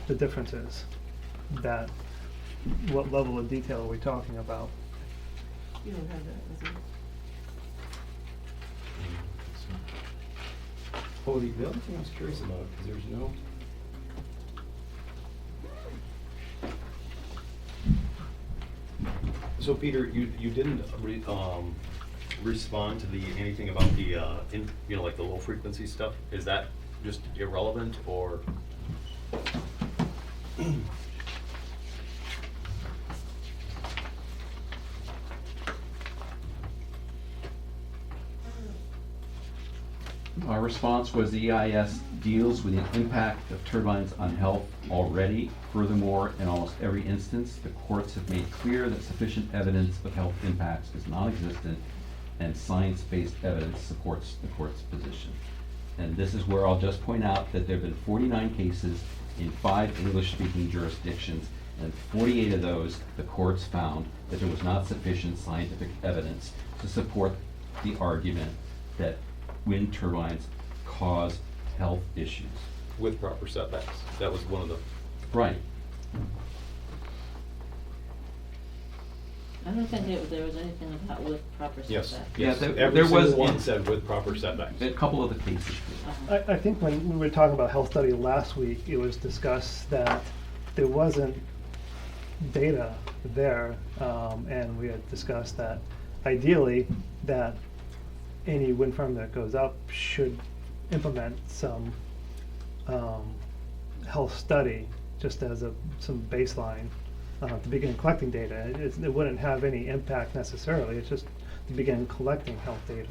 the differences. That what level of detail are we talking about? You don't have that with you. Oh, the other thing I was curious about, because there's no. So Peter, you didn't respond to anything about the like the low frequency stuff. Is that just irrelevant or? Our response was the EIS deals with the impact of turbines on health already. Furthermore, in almost every instance, the courts have made clear that sufficient evidence of health impacts is non-existent, and science-based evidence supports the court's position. And this is where I'll just point out that there have been 49 cases in 5 English-speaking jurisdictions, and 48 of those, the courts found that there was not sufficient scientific evidence to support the argument that wind turbines cause health issues. With proper setbacks. That was one of the, Right. I don't think there was anything about with proper yes, setbacks. Yeah, yes. there Every was single one in- said with proper setbacks. A couple of the cases. Uh-huh. I think when we were talking about health study last week, it was discussed that there wasn't data there, and we had discussed that ideally that any wind farm that goes up should implement some health study just as some baseline to begin collecting data. It wouldn't have any impact necessarily, it's just to begin collecting health data.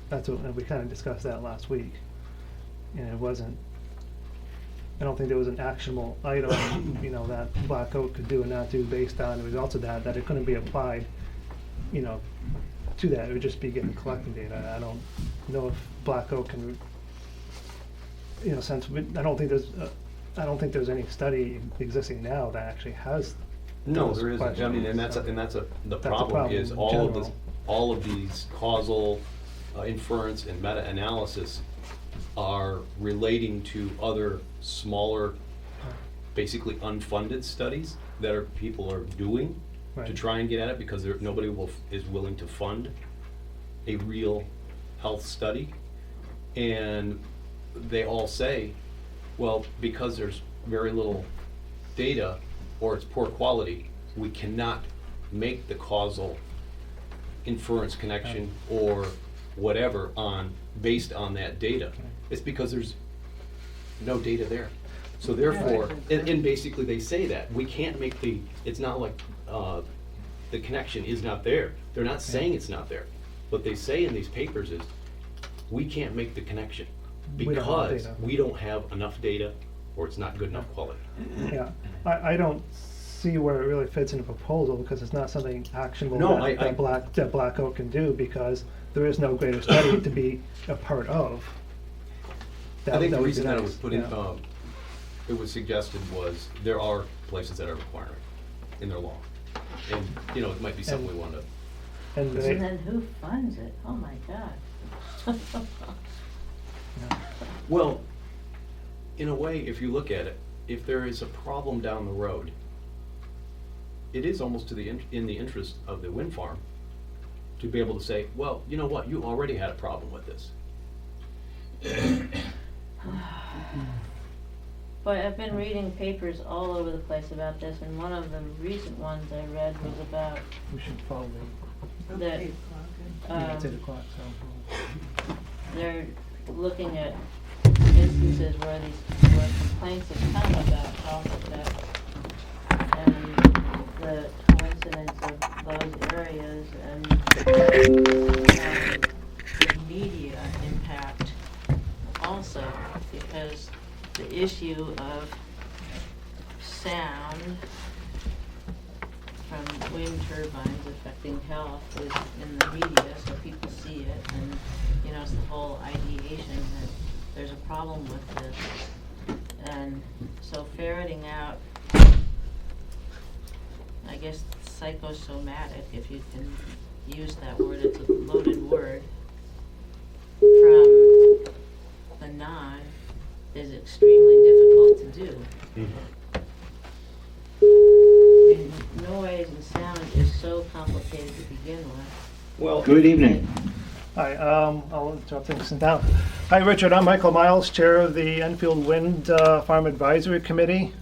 That's what, and we kind of discussed that last week. And it wasn't, I don't think there was an actionable item, that Black Oak could do and not do based on the results of that it couldn't be applied, to that. It would just be getting collecting data. I don't know if Black Oak can, since I don't think there's any study existing now that actually has. No, those there isn't. I mean, and questions, that's so the that's a problem is in all of general. all of these causal inference and meta-analysis are relating to other smaller, basically unfunded studies that people are doing to Right. try and get at it because nobody is willing to fund a real health study. And they all say, well, because there's very little data or it's poor quality, we cannot make the causal inference connection or whatever based on that data. It's because there's no data there. So therefore, and basically they say that we can't make it's not like the connection is not there. They're not saying it's not there. What they say in these papers is we can't make the connection We don't have because data. we don't have enough data or it's not good enough quality. Yeah, I don't see where it really fits in the proposal because it's not something actionable No, that Black Oak can do because there is no greater study to be a part of. I think the would be reason that it nice, was put in, yeah. it was suggested was there are places that are requiring it in their law. And, it might be something we want to, And And they, then who funds it? Oh my God. well, in a way, if you look at it, if there is a problem down the road, it is almost in the interest of the wind farm to be able to say, well, you know what, you already had a problem with this. But I've been reading papers all over the place about this, and one of the recent ones I read was about we should follow that 8 o'clock, yeah, it's 8 o'clock, so. they're looking at instances where complaints have come about health effects and the coincidence of those areas and the media impact also, because the issue of sound from wind turbines affecting health is in the media, so people see it, and, it's the whole ideation that there's a problem with this. And so ferreting out, I guess, psychosomatic, if you can use that word, it's a loaded word, from the non is extremely difficult to do. And noise and sound is so complicated to begin with. Well, Good evening. Hi, I'll interrupt things now. Hi, Richard, I'm Michael Miles, Chair of the Enfield Wind Farm Advisory Committee.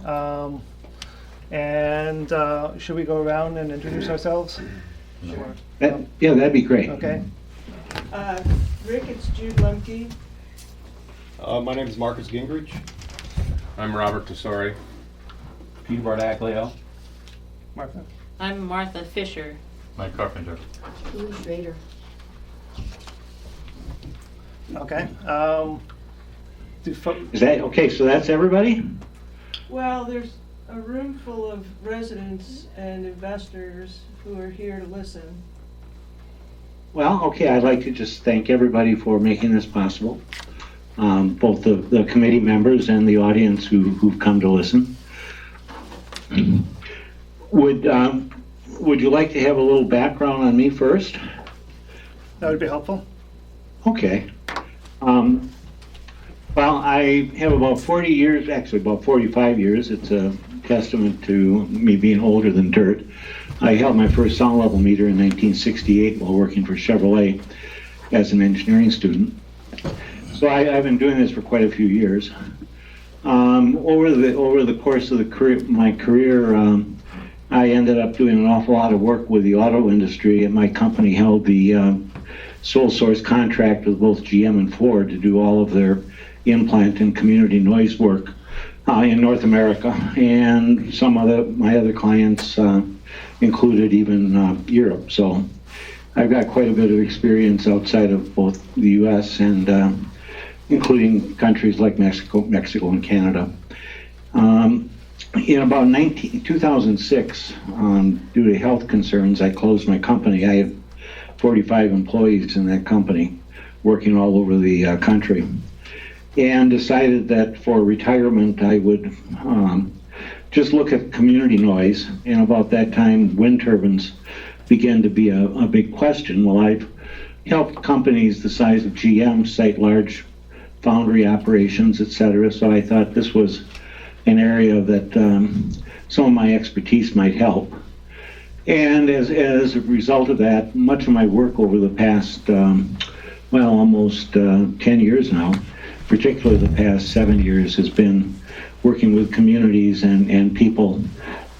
And should we go around and introduce ourselves? Sure. Yeah, that'd be great. Okay, Rick, it's Jude Lemke. my name is Marcus Gingrich. I'm Robert Tesori. Peter Bardaglio. Martha? I'm Martha Fisher. Mike Carpenter. Who's Raider? Okay. Is that, okay, so that's everybody? Well, there's a room full of residents and investors who are here to listen. Well, okay, I'd like to just thank everybody for making this possible. Both the committee members and the audience who've come to listen. Would you like to have a little background on me first? That would be helpful. Okay. Well, I have about 40 years, actually about 45 years. It's a testament to me being older than dirt. I held my first sound level meter in 1968 while working for Chevrolet as an engineering student. So I've been doing this for quite a few years. Over the course of my career, I ended up doing an awful lot of work with the auto industry, and my company held the sole source contract with both GM and Ford to do all of their implant and community noise work in North America, and my other clients included even Europe. So I've got quite a bit of experience outside of both the U.S. and including countries like Mexico and Canada. In about 2006, due to health concerns, I closed my company. I had 45 employees in that company working all over the country, and decided that for retirement I would just look at community noise. And about that time, wind turbines began to be a big question. Well, I've helped companies the size of GM site large foundry operations, etc. So I thought this was an area that some of my expertise might help. And as a result of that, much of my work over the past, almost 10 years now, particularly the past 7 years, has been working with communities and people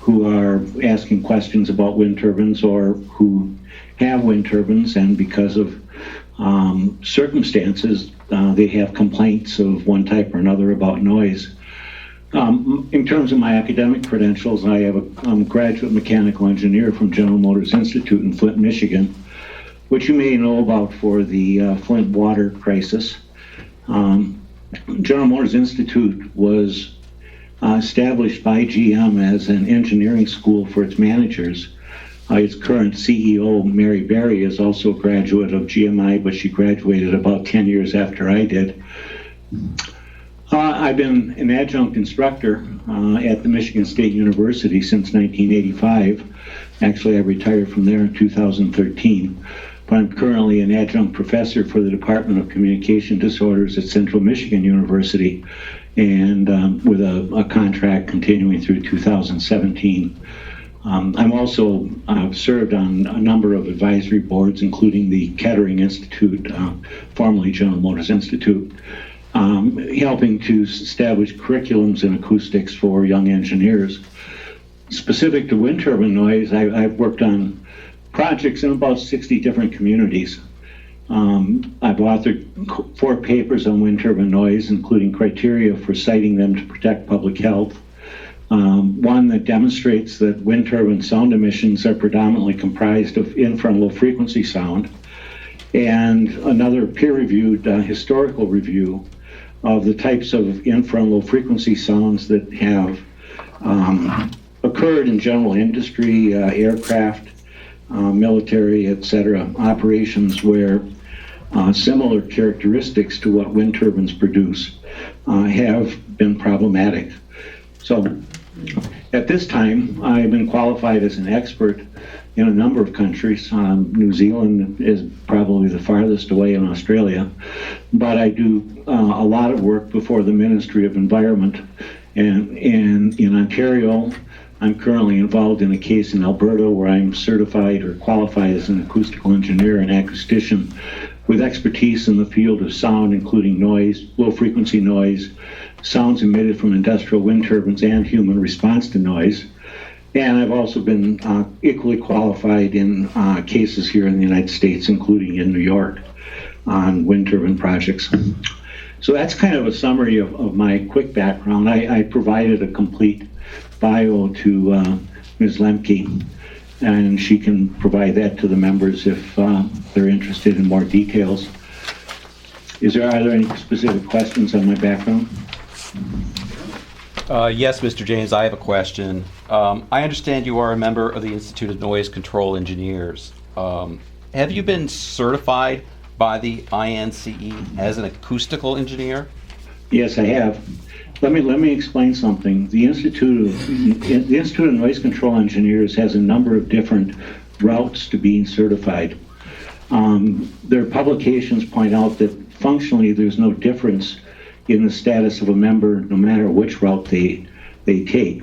who are asking questions about wind turbines or who have wind turbines, and because of circumstances, they have complaints of one type or another about noise. In terms of my academic credentials, I'm a graduate mechanical engineer from General Motors Institute in Flint, Michigan, which you may know about for the Flint water crisis. General Motors Institute was established by GM as an engineering school for its managers. Its current CEO, Mary Berry, is also a graduate of GMI, but she graduated about 10 years after I did. I've been an adjunct instructor at the Michigan State University since 1985. Actually, I retired from there in 2013. But I'm currently an adjunct professor for the Department of Communication Disorders at Central Michigan University, and with a contract continuing through 2017. I'm also served on a number of advisory boards, including the Kettering Institute, formerly General Motors Institute, helping to establish curriculums in acoustics for young engineers. Specific to wind turbine noise, I've worked on projects in about 60 different communities. I've authored 4 papers on wind turbine noise, including criteria for citing them to protect public health. One that demonstrates that wind turbine sound emissions are predominantly comprised of infra and low frequency sound, and another peer-reviewed historical review of the types of infra and low frequency sounds that have occurred in general industry, aircraft, military, etc., operations where similar characteristics to what wind turbines produce have been problematic. So at this time, I've been qualified as an expert in a number of countries. New Zealand is probably the farthest away in Australia, but I do a lot of work before the Ministry of Environment. And in Ontario, I'm currently involved in a case in Alberta where I'm certified or qualified as an acoustical engineer and acoustician with expertise in the field of sound, including noise, low frequency noise, sounds emitted from industrial wind turbines, and human response to noise. And I've also been equally qualified in cases here in the United States, including in New York, on wind turbine projects. So that's kind of a summary of my quick background. I provided a complete bio to Ms. Lemke, and she can provide that to the members if they're interested in more details. Are there any specific questions on my background? Yes, Mr. James, I have a question. I understand you are a member of the Institute of Noise Control Engineers. Have you been certified by the INCE as an acoustical engineer? Yes, I have. Let me explain something. The Institute of Noise Control Engineers has a number of different routes to being certified. Their publications point out that functionally there's no difference in the status of a member no matter which route they take.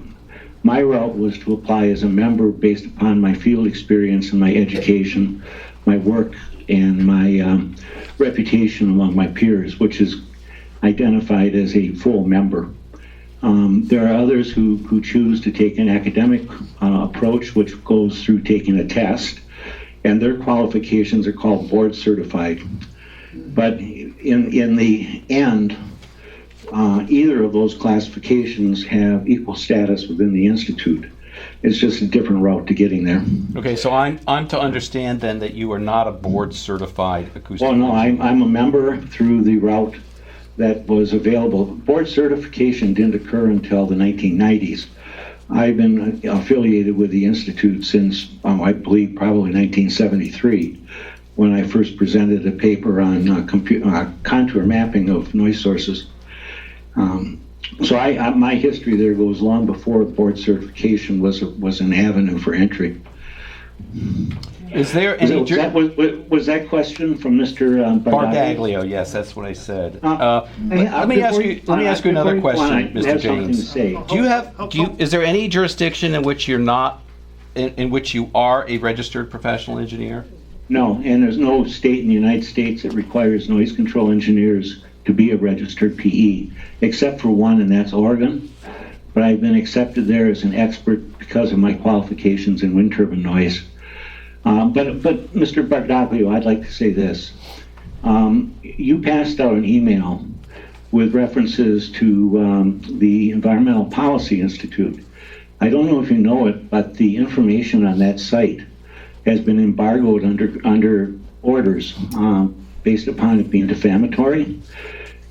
My route was to apply as a member based upon my field experience and my education, my work, and my reputation among my peers, which is identified as a full member. There are others who choose to take an academic approach, which goes through taking a test, and their qualifications are called board certified. But in the end, either of those classifications have equal status within the Institute. It's just a different route to getting there. Okay, so I'm to understand then that you are not a board certified acoustic Well, no, engineer. I'm a member through the route that was available. Board certification didn't occur until the 1990s. I've been affiliated with the Institute since, I believe, probably 1973, when I first presented a paper on contour mapping of noise sources. So my history there goes long before board certification was an avenue for entry. Is there any... Was that question from Mr. Bardaglio? Bardaglio, yes, that's what I said. Hey, Let me ask you another before you go on, question, I Mr. have something to James. say. Is there any jurisdiction in which you're not, in which you are a registered professional engineer? No, and there's no state in the United States that requires noise control engineers to be a registered PE, except for one, and that's Oregon. But I've been accepted there as an expert because of my qualifications in wind turbine noise. But Mr. Bardaglio, I'd like to say this. You passed out an email with references to the Environmental Policy Institute. I don't know if you know it, but the information on that site has been embargoed under orders based upon it being defamatory.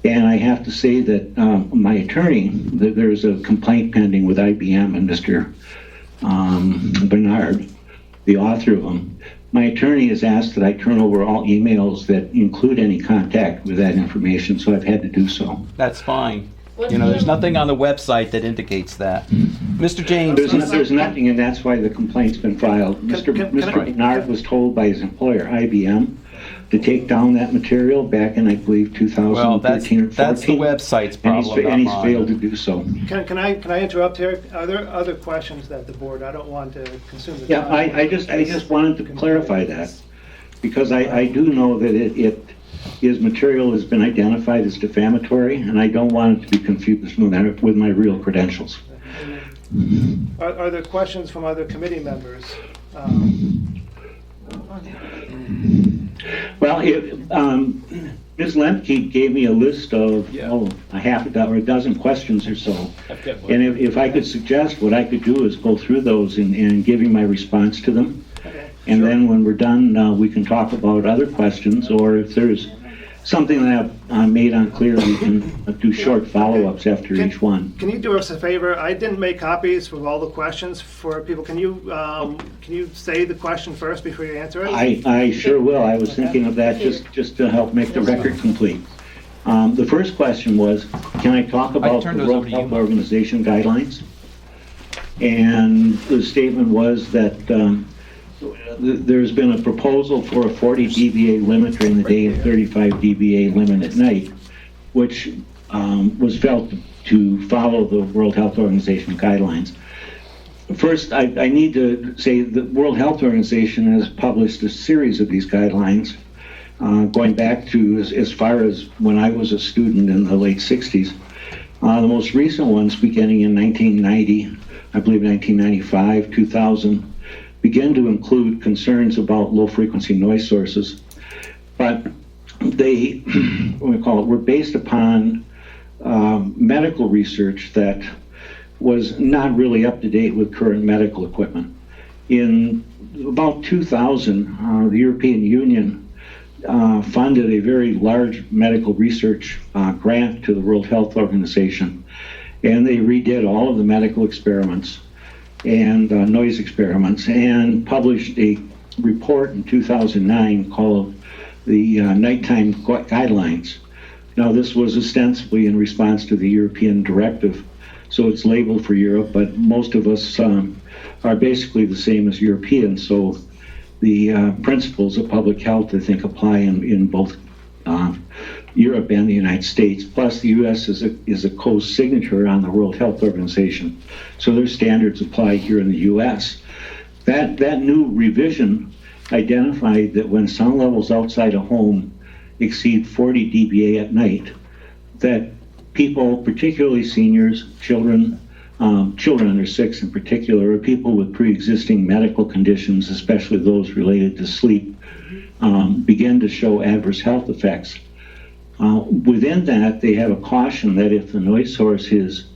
And I have to say that my attorney, there's a complaint pending with IBM and Mr. Bernard, the author of them. My attorney has asked that I turn over all emails that include any contact with that information, so I've had to do so. That's fine. You know, there's nothing on the website that indicates that. Mr. James... There's nothing, and that's why the complaint's been filed. Mr. Bernard was told by his employer, IBM, to take down that material back in, I believe, 2013 or 14. That's the website's problem, and he's not failed to mine. do so. Can I interrupt here? Are there other questions that the board, I don't want to consume the Yeah, time. I just wanted to clarify that, because I do know that his material has been identified as defamatory, and I don't want it to be confused with my real credentials. Are there questions from other committee members? Well, Ms. Lemke gave me a list of a half a dozen or a dozen questions or so. And if I could suggest, what I could do is go through those and give you my response to them. Okay, And sure. then when we're done, we can talk about other questions, or if there's something that I've made unclear, we can do short follow-ups after each one. Can you do us a favor? I didn't make copies of all the questions for people. Can you say the question first before you answer it? I sure will. I was thinking of that just to help make the record complete. The first question was, can I talk about the turned those World over to you, Health Mark. Organization guidelines? And the statement was that there's been a proposal for a 40 dBA limit during the day and 35 dBA limit at night, which was felt to follow the World Health Organization guidelines. First, I need to say the World Health Organization has published a series of these guidelines going back to as far as when I was a student in the late 60s. The most recent ones, beginning in 1990, I believe 1995, 2000, began to include concerns about low-frequency noise sources, but they, were based upon medical research that was not really up to date with current medical equipment. In about 2000, the European Union funded a very large medical research grant to the World Health Organization, and they redid all of the medical experiments and noise experiments, and published a report in 2009 called the Nighttime Guidelines. Now, this was ostensibly in response to the European directive, so it's labeled for Europe, but most of us are basically the same as Europeans, so the principles of public health, I think, apply in both Europe and the United States. Plus, the U.S. is a co-signature on the World Health Organization, so their standards apply here in the U.S. That new revision identified that when sound levels outside a home exceed 40 dBA at night, that people, particularly seniors, children under 6 in particular, or people with pre-existing medical conditions, especially those related to sleep, begin to show adverse health effects. Within that, they have a caution that if the noise source is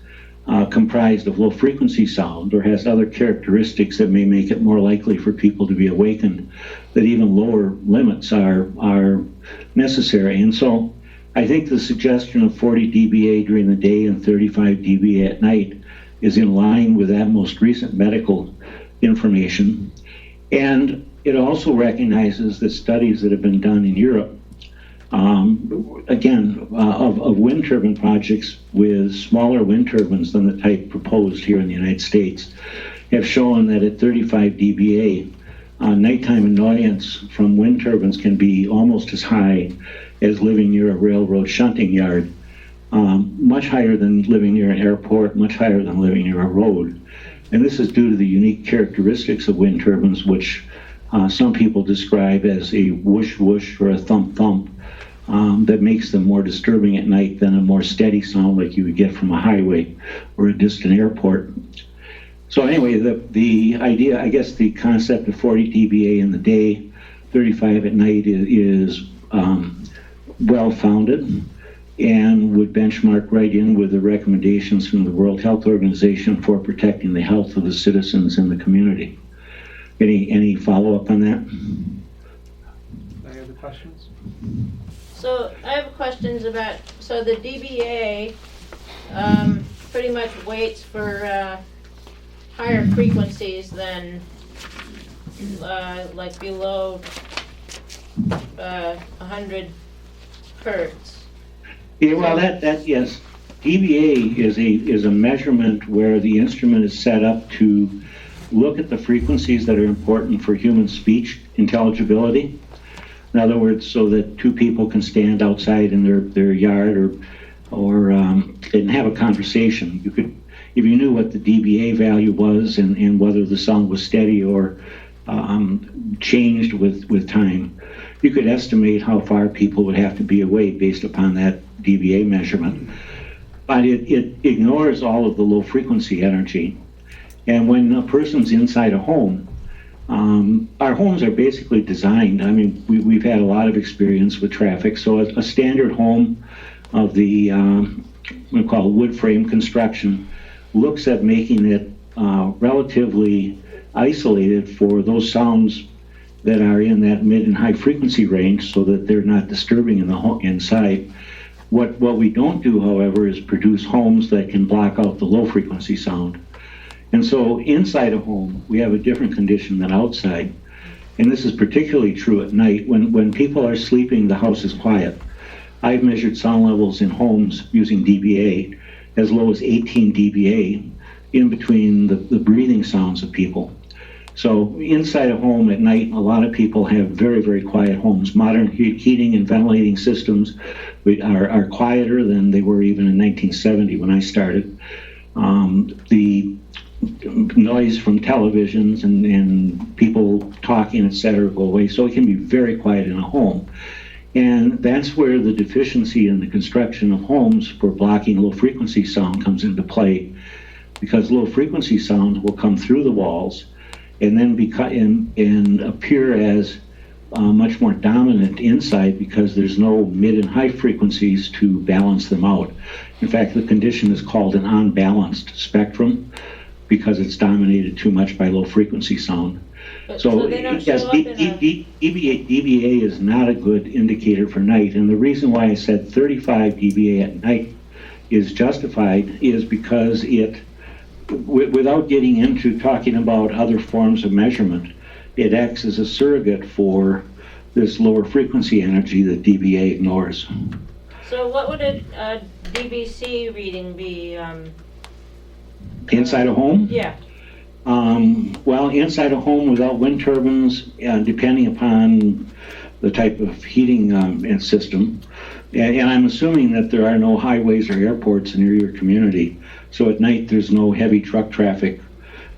comprised of low-frequency sound or has other characteristics that may make it more likely for people to be awakened, that even lower limits are necessary. And so I think the suggestion of 40 dBA during the day and 35 dBA at night is in line with that most recent medical information. And it also recognizes that studies that have been done in Europe, of wind turbine projects with smaller wind turbines than the type proposed here in the United States, have shown that at 35 dBA, nighttime annoyance from wind turbines can be almost as high as living near a railroad shunting yard, much higher than living near an airport, much higher than living near a road. And this is due to the unique characteristics of wind turbines, which some people describe as a whoosh whoosh or a thump thump, that makes them more disturbing at night than a more steady sound like you would get from a highway or a distant airport. So anyway, the idea, I guess the concept of 40 dBA in the day, 35 at night is well-founded and would benchmark right in with the recommendations from the World Health Organization for protecting the health of the citizens in the community. Any follow-up on that? Any other questions? So I have questions about, so the DBA pretty much waits for higher frequencies than like below 100 hertz. Yeah, well, that yes, dBA is a measurement where the instrument is set up to look at the frequencies that are important for human speech intelligibility. In other words, so that two people can stand outside in their yard or and have a conversation. You could, if you knew what the dBA value was and whether the sound was steady or changed with time, you could estimate how far people would have to be away based upon that dBA measurement. But it ignores all of the low frequency energy. And when a person's inside a home, our homes are basically designed, I mean, we've had a lot of experience with traffic, so a standard home of the, we call it wood frame construction, looks at making it relatively isolated for those sounds that are in that mid and high frequency range so that they're not disturbing in the inside. What we don't do, however, is produce homes that can block out the low frequency sound. And so inside a home, we have a different condition than outside. And this is particularly true at night. When people are sleeping, the house is quiet. I've measured sound levels in homes using dBA as low as 18 dBA in between the breathing sounds of people. So inside a home at night, a lot of people have very, very quiet homes. Modern heating and ventilating systems are quieter than they were even in 1970 when I started. The noise from televisions and people talking, etc., go away. So it can be very quiet in a home. And that's where the deficiency in the construction of homes for blocking low frequency sound comes into play, because low frequency sound will come through the walls and then appear as much more dominant inside because there's no mid and high frequencies to balance them out. In fact, the condition is called an unbalanced spectrum, because it's dominated too much by low frequency sound. So they don't yes, show up in a, dBA is not a good indicator for night, and the reason why I said 35 dBA at night is justified is because it, without getting into talking about other forms of measurement, it acts as a surrogate for this lower frequency energy that dBA ignores. so what would a DBC reading be? Inside a home? Yeah, Well, inside a home without wind turbines, depending upon the type of heating system, and I'm assuming that there are no highways or airports near your community, so at night there's no heavy truck traffic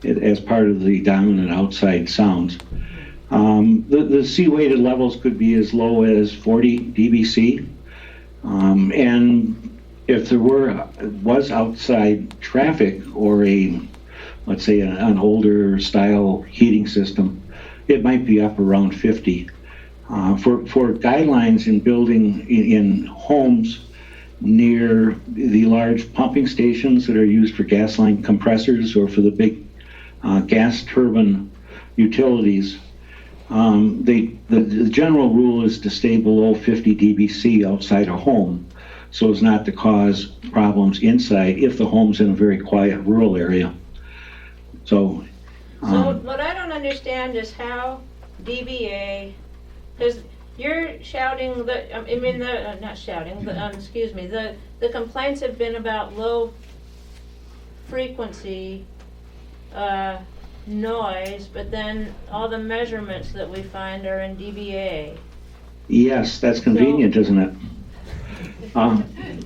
as part of the dominant outside sounds. The C-weighted levels could be as low as 40 dBc, and if there was outside traffic or let's say an older style heating system, it might be up around 50. For guidelines in building in homes near the large pumping stations that are used for gas line compressors or for the big gas turbine utilities, the general rule is to stay below 50 dBc outside a home, so as not to cause problems inside if the home's in a very quiet rural area. So what I don't understand is how DBA, because you're shouting not shouting, but excuse me, the complaints have been about low frequency noise, but then all the measurements that we find are in dBA. yes, that's convenient, isn't it?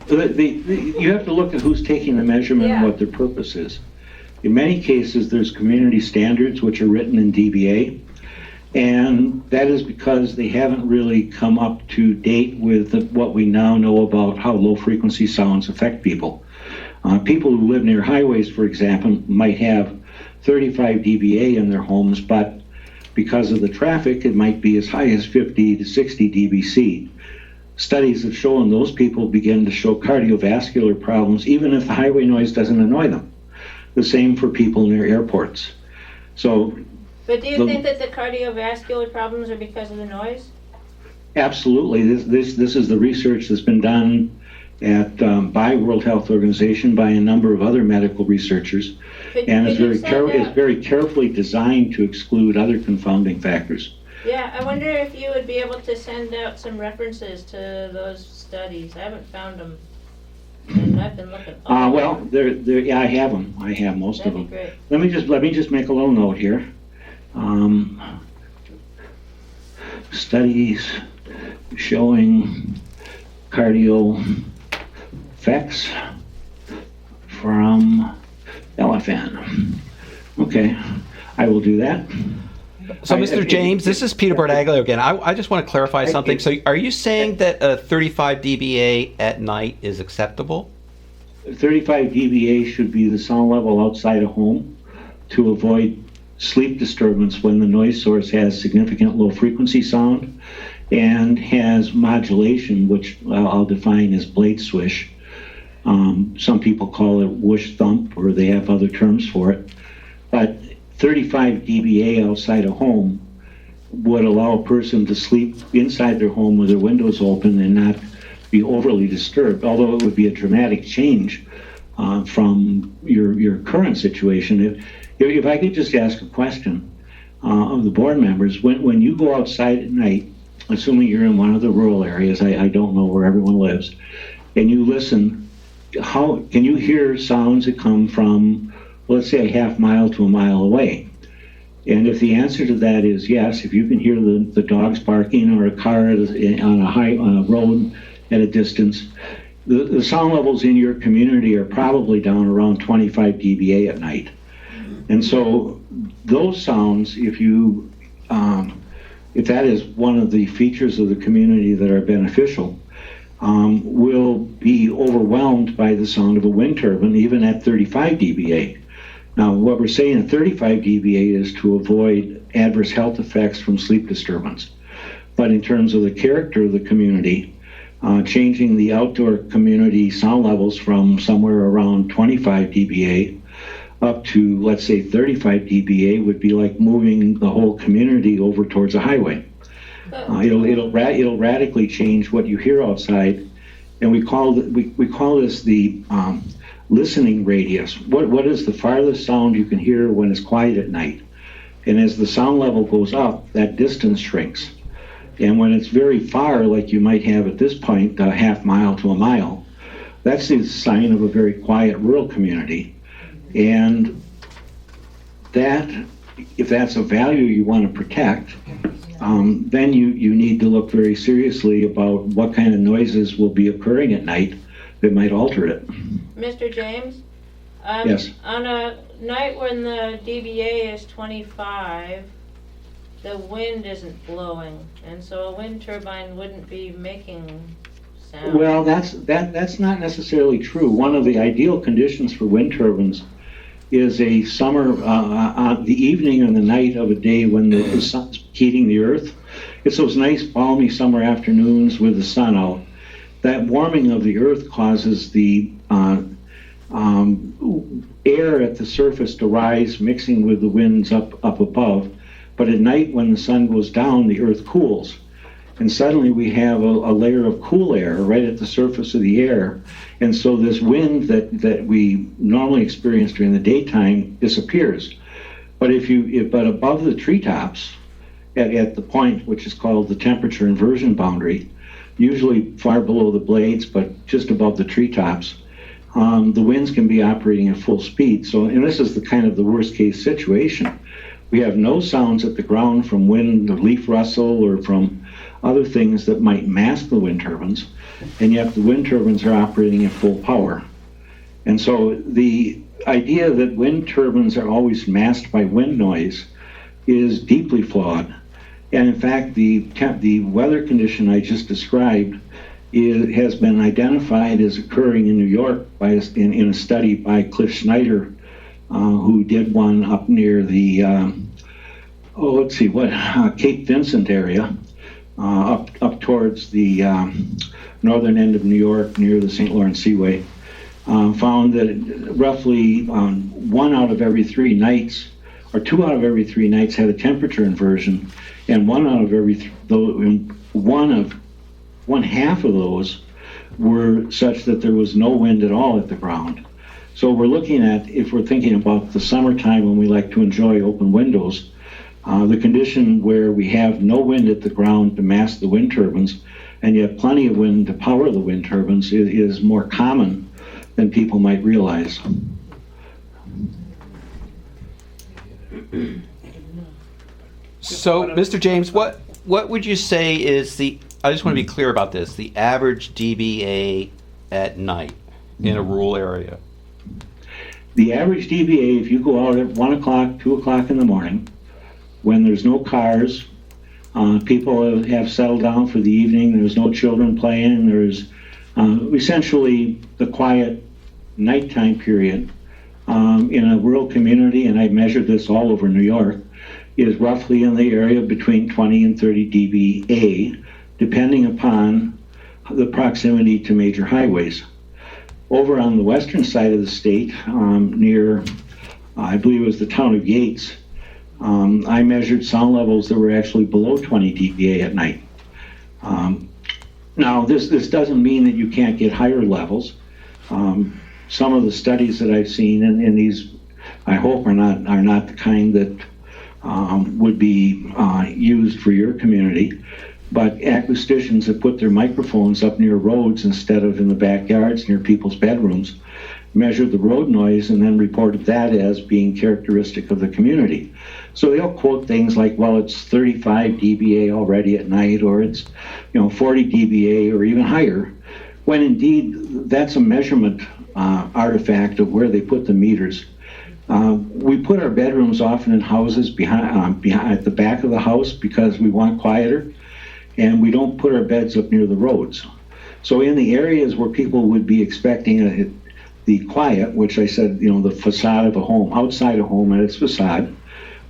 You have to look at who's taking the measurement and Yeah. what their purpose is. In many cases, there's community standards which are written in dBA, and that is because they haven't really come up to date with what we now know about how low frequency sounds affect people. People who live near highways, for example, might have 35 dBA in their homes, but because of the traffic, it might be as high as 50 to 60 dBc. Studies have shown those people begin to show cardiovascular problems even if the highway noise doesn't annoy them. The same for people near airports. So, But do you think that the cardiovascular problems are because of the noise? absolutely, this is the research that's been done by World Health Organization, by a number of other medical researchers, and it's very carefully designed to exclude other confounding factors. Yeah, I wonder if you would be able to send out some references to those studies. I haven't found them, and I've been looking. Well, yeah, I have them. I have most of That'd them. be great. Let me just make a little note here. Studies showing cardio effects from LFN. Okay, I will do that. So, Mr. James, this is Peter Bardaglio again. I just want to clarify something. So, are you saying that 35 dBA at night is acceptable? 35 dBA should be the sound level outside a home to avoid sleep disturbance when the noise source has significant low frequency sound and has modulation, which I'll define as blade swish. Some people call it whoosh thump, or they have other terms for it. But 35 dBA outside a home would allow a person to sleep inside their home with their windows open and not be overly disturbed, although it would be a dramatic change from your current situation. If I could just ask a question of the board members, when you go outside at night, assuming you're in one of the rural areas, I don't know where everyone lives, and you listen, how can you hear sounds that come from, let's say, a half mile to a mile away? And if the answer to that is yes, if you can hear the dogs barking or a car on a road at a distance, the sound levels in your community are probably down around 25 dBA at night. And so those sounds, if that is one of the features of the community that are beneficial, will be overwhelmed by the sound of a wind turbine, even at 35 dBA. Now, what we're saying at 35 dBA is to avoid adverse health effects from sleep disturbance. But in terms of the character of the community, changing the outdoor community sound levels from somewhere around 25 dBA up to, let's say, 35 dBA would be like moving the whole community over towards a highway. It'll radically change what you hear outside, and we call this the listening radius. What is the farthest sound you can hear when it's quiet at night? And as the sound level goes up, that distance shrinks. And when it's very far, like you might have at this point, a half mile to a mile, that's the sign of a very quiet rural community. And that, if that's a value you want to protect, then you need to look very seriously about what kind of noises will be occurring at night that might alter it. Mr. James? Yes. On a night when the dBA is 25, the wind isn't blowing, and so a wind turbine wouldn't be making sound. Well, that's not necessarily true. One of the ideal conditions for wind turbines is a summer, the evening and the night of a day when the sun's heating the earth. It's those nice balmy summer afternoons with the sun out. That warming of the earth causes the air at the surface to rise, mixing with the winds up above. But at night, when the sun goes down, the earth cools. And suddenly we have a layer of cool air right at the surface of the air. And so this wind that we normally experience during the daytime disappears. But but above the treetops, at the point which is called the temperature inversion boundary, usually far below the blades, but just above the treetops, the winds can be operating at full speed. So, and this is the kind of the worst case situation. We have no sounds at the ground from wind or leaf rustle or from other things that might mask the wind turbines, and yet the wind turbines are operating at full power. And so the idea that wind turbines are always masked by wind noise is deeply flawed. And in fact, the weather condition I just described has been identified as occurring in New York in a study by Cliff Schneider, who did one up near the Cape Vincent area, up towards the northern end of New York near the St. Lawrence Seaway. Found that roughly 1 out of every 3 nights, or 2 out of every 3 nights, had a temperature inversion, and 1 out of every one half of those were such that there was no wind at all at the ground. So we're looking at, if we're thinking about the summertime when we like to enjoy open windows, the condition where we have no wind at the ground to mask the wind turbines, and yet plenty of wind to power the wind turbines is more common than people might realize. So, Mr. James, what would you say is I just want to be clear about this, the average dBA at night in a rural area? The average dBA, if you go out at 1 o'clock, 2 o'clock in the morning, when there's no cars, people have settled down for the evening, there's no children playing, there's essentially the quiet nighttime period in a rural community, and I measured this all over New York, is roughly in the area between 20 and 30 dBA, depending upon the proximity to major highways. Over on the western side of the state, near, I believe it was the town of Yates, I measured sound levels that were actually below 20 dBA at night. Now, this doesn't mean that you can't get higher levels. Some of the studies that I've seen, and these, I hope, are not the kind that would be used for your community, but acousticians have put their microphones up near roads instead of in the backyards near people's bedrooms, measured the road noise, and then reported that as being characteristic of the community. So they'll quote things like, well, it's 35 dBA already at night, or it's 40 dBA or even higher, when indeed that's a measurement artifact of where they put the meters. We put our bedrooms often in houses behind at the back of the house because we want quieter, and we don't put our beds up near the roads. So in the areas where people would be expecting the quiet, which I said, the facade of a home, outside a home at its facade,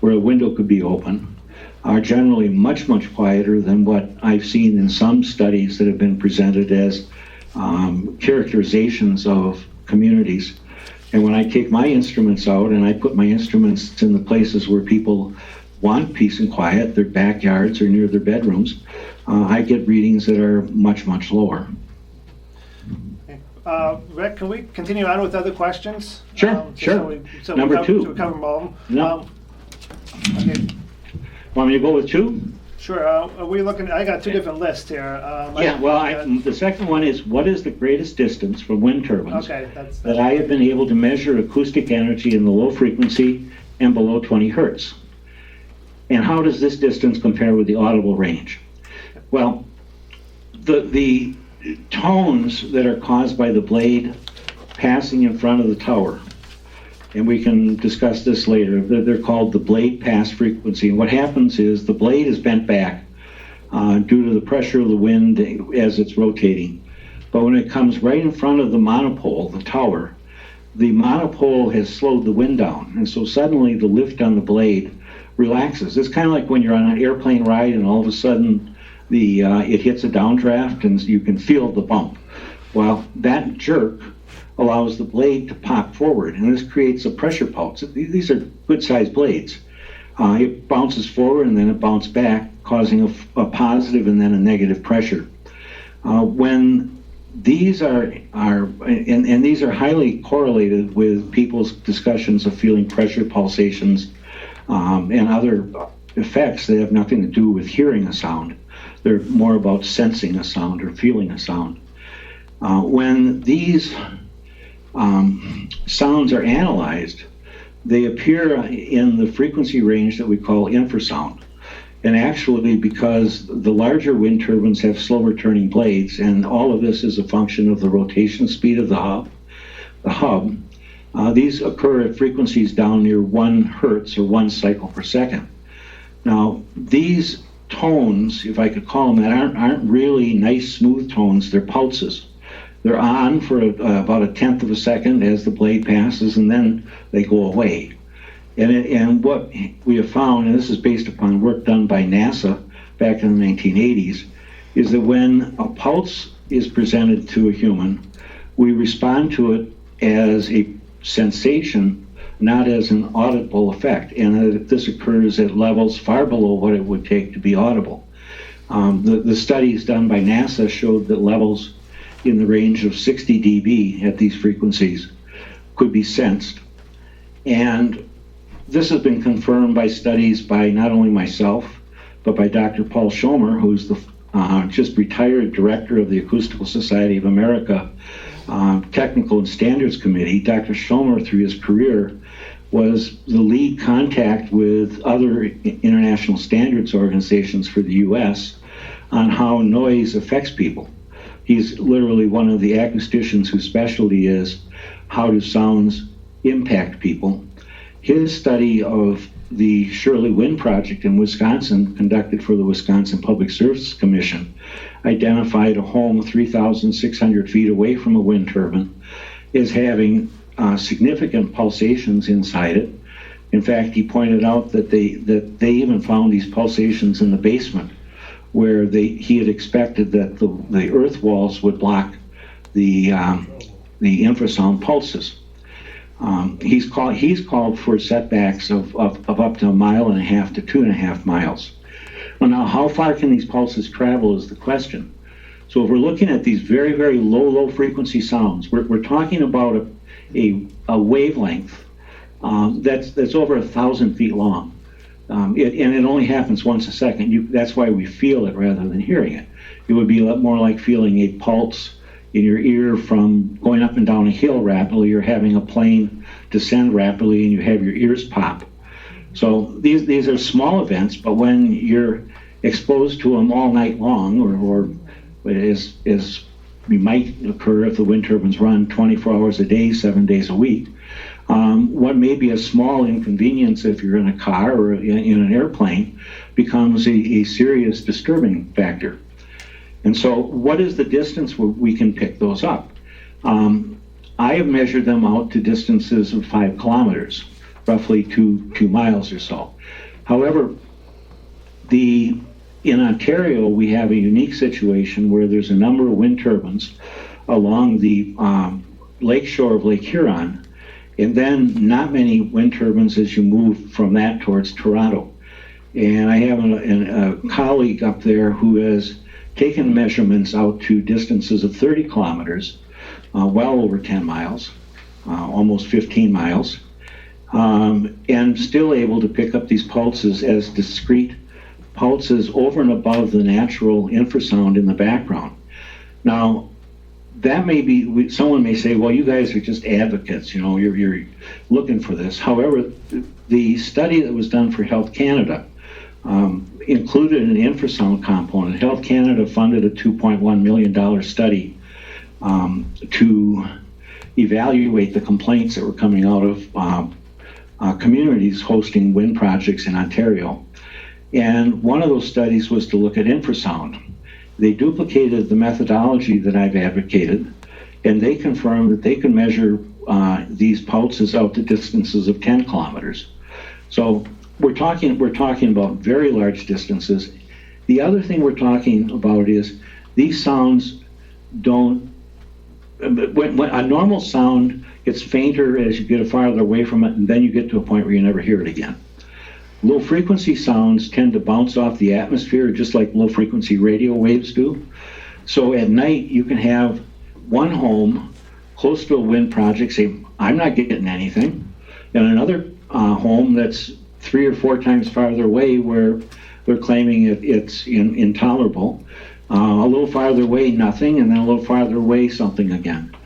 where a window could be open, are generally much, much quieter than what I've seen in some studies that have been presented as characterizations of communities. And when I take my instruments out and I put my instruments in the places where people want peace and quiet, their backyards or near their bedrooms, I get readings that are much, much lower. Rick, can we continue on with other questions? Sure, sure. Number two. So we cover them all. No. Okay, Want me to go with two? sure. Are we looking, I got two different lists here. Yeah, well, the second one is, what is the greatest distance from wind turbines Okay, that's, that I have been able to measure acoustic energy in the low frequency and below 20 hertz? And how does this distance compare with the audible range? Well, the tones that are caused by the blade passing in front of the tower, and we can discuss this later, they're called the blade pass frequency. And what happens is the blade is bent back due to the pressure of the wind as it's rotating. But when it comes right in front of the monopole, the tower, the monopole has slowed the wind down. And so suddenly the lift on the blade relaxes. It's kind of like when you're on an airplane ride and all of a sudden it hits a downdraft and you can feel the bump. Well, that jerk allows the blade to pop forward, and this creates a pressure pulse. These are good-sized blades. It bounces forward and then it bounces back, causing a positive and then a negative pressure. When these are these are highly correlated with people's discussions of feeling pressure pulsations and other effects that have nothing to do with hearing a sound. They're more about sensing a sound or feeling a sound. When these sounds are analyzed, they appear in the frequency range that we call infrasound. And actually, because the larger wind turbines have slower turning blades, and all of this is a function of the rotation speed of the hub, these occur at frequencies down near 1 hertz or 1 cycle per second. Now, these tones, if I could call them that, aren't really nice smooth tones, they're pulses. They're on for about 1/10 of a second as the blade passes, and then they go away. And what we have found, and this is based upon work done by NASA back in the 1980s, is that when a pulse is presented to a human, we respond to it as a sensation, not as an audible effect. And this occurs at levels far below what it would take to be audible. The studies done by NASA showed that levels in the range of 60 dB at these frequencies could be sensed. And this has been confirmed by studies by not only myself, but by Dr. Paul Schomer, who's the just retired director of the Acoustical Society of America Technical and Standards Committee. Dr. Schomer, through his career, was the lead contact with other international standards organizations for the US on how noise affects people. He's literally one of the acousticians whose specialty is how do sounds impact people. His study of the Shirley Wind Project in Wisconsin, conducted for the Wisconsin Public Service Commission, identified a home 3,600 feet away from a wind turbine as having significant pulsations inside it. In fact, he pointed out that they even found these pulsations in the basement, where he had expected that the earth walls would block the infrasound pulses. He's called for setbacks of up to 1.5 miles to 2.5 miles. Well, now, how far can these pulses travel is the question. So if we're looking at these very, very low frequency sounds, we're talking about a wavelength that's over 1,000 feet long. And it only happens once a second. That's why we feel it rather than hearing it. It would be a lot more like feeling a pulse in your ear from going up and down a hill rapidly, or having a plane descend rapidly and you have your ears pop. So these are small events, but when you're exposed to them all night long, or as might occur if the wind turbines run 24 hours a day, 7 days a week, what may be a small inconvenience if you're in a car or in an airplane becomes a serious disturbing factor. And so what is the distance where we can pick those up? I have measured them out to distances of 5 kilometers, roughly 2 miles or so. However, in Ontario, we have a unique situation where there's a number of wind turbines along the lake shore of Lake Huron, and then not many wind turbines as you move from that towards Toronto. And I have a colleague up there who has taken measurements out to distances of 30 kilometers, well over 10 miles, almost 15 miles, and still able to pick up these pulses as discrete pulses over and above the natural infrasound in the background. Now, that may be, someone may say, well, you guys are just advocates, you know, you're looking for this. However, the study that was done for Health Canada included an infrasound component. Health Canada funded a $2.1 million study to evaluate the complaints that were coming out of communities hosting wind projects in Ontario. And one of those studies was to look at infrasound. They duplicated the methodology that I've advocated, and they confirmed that they can measure these pulses out to distances of 10 kilometers. So we're talking about very large distances. The other thing we're talking about is these sounds don't, when a normal sound gets fainter as you get farther away from it, and then you get to a point where you never hear it again. Low frequency sounds tend to bounce off the atmosphere just like low frequency radio waves do. So at night you can have one home close to a wind project say, I'm not getting anything, and another home that's 3 or 4 times farther away where they're claiming it's intolerable. A little farther away, nothing, and then a little farther away, something again.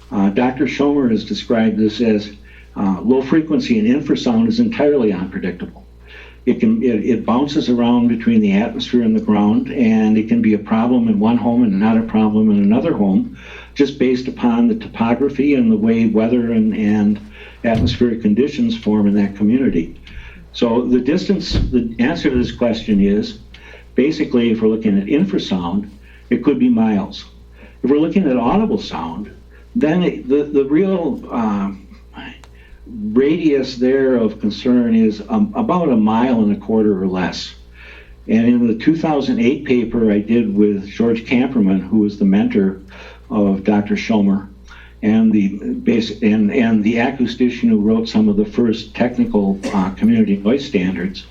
Dr. Schomer has described this as low frequency and infrasound is entirely unpredictable. It bounces around between the atmosphere and the ground, and it can be a problem in one home and not a problem in another home, just based upon the topography and the way weather and atmospheric conditions form in that community. So the answer to this question is, basically, if we're looking at infrasound, it could be miles. If we're looking at audible sound, then the real radius there of concern is about 1.25 miles or less. And in the 2008 paper I did with George Camperman, who was the mentor of Dr. Schomer, and the acoustician who wrote some of the first technical community noise standards,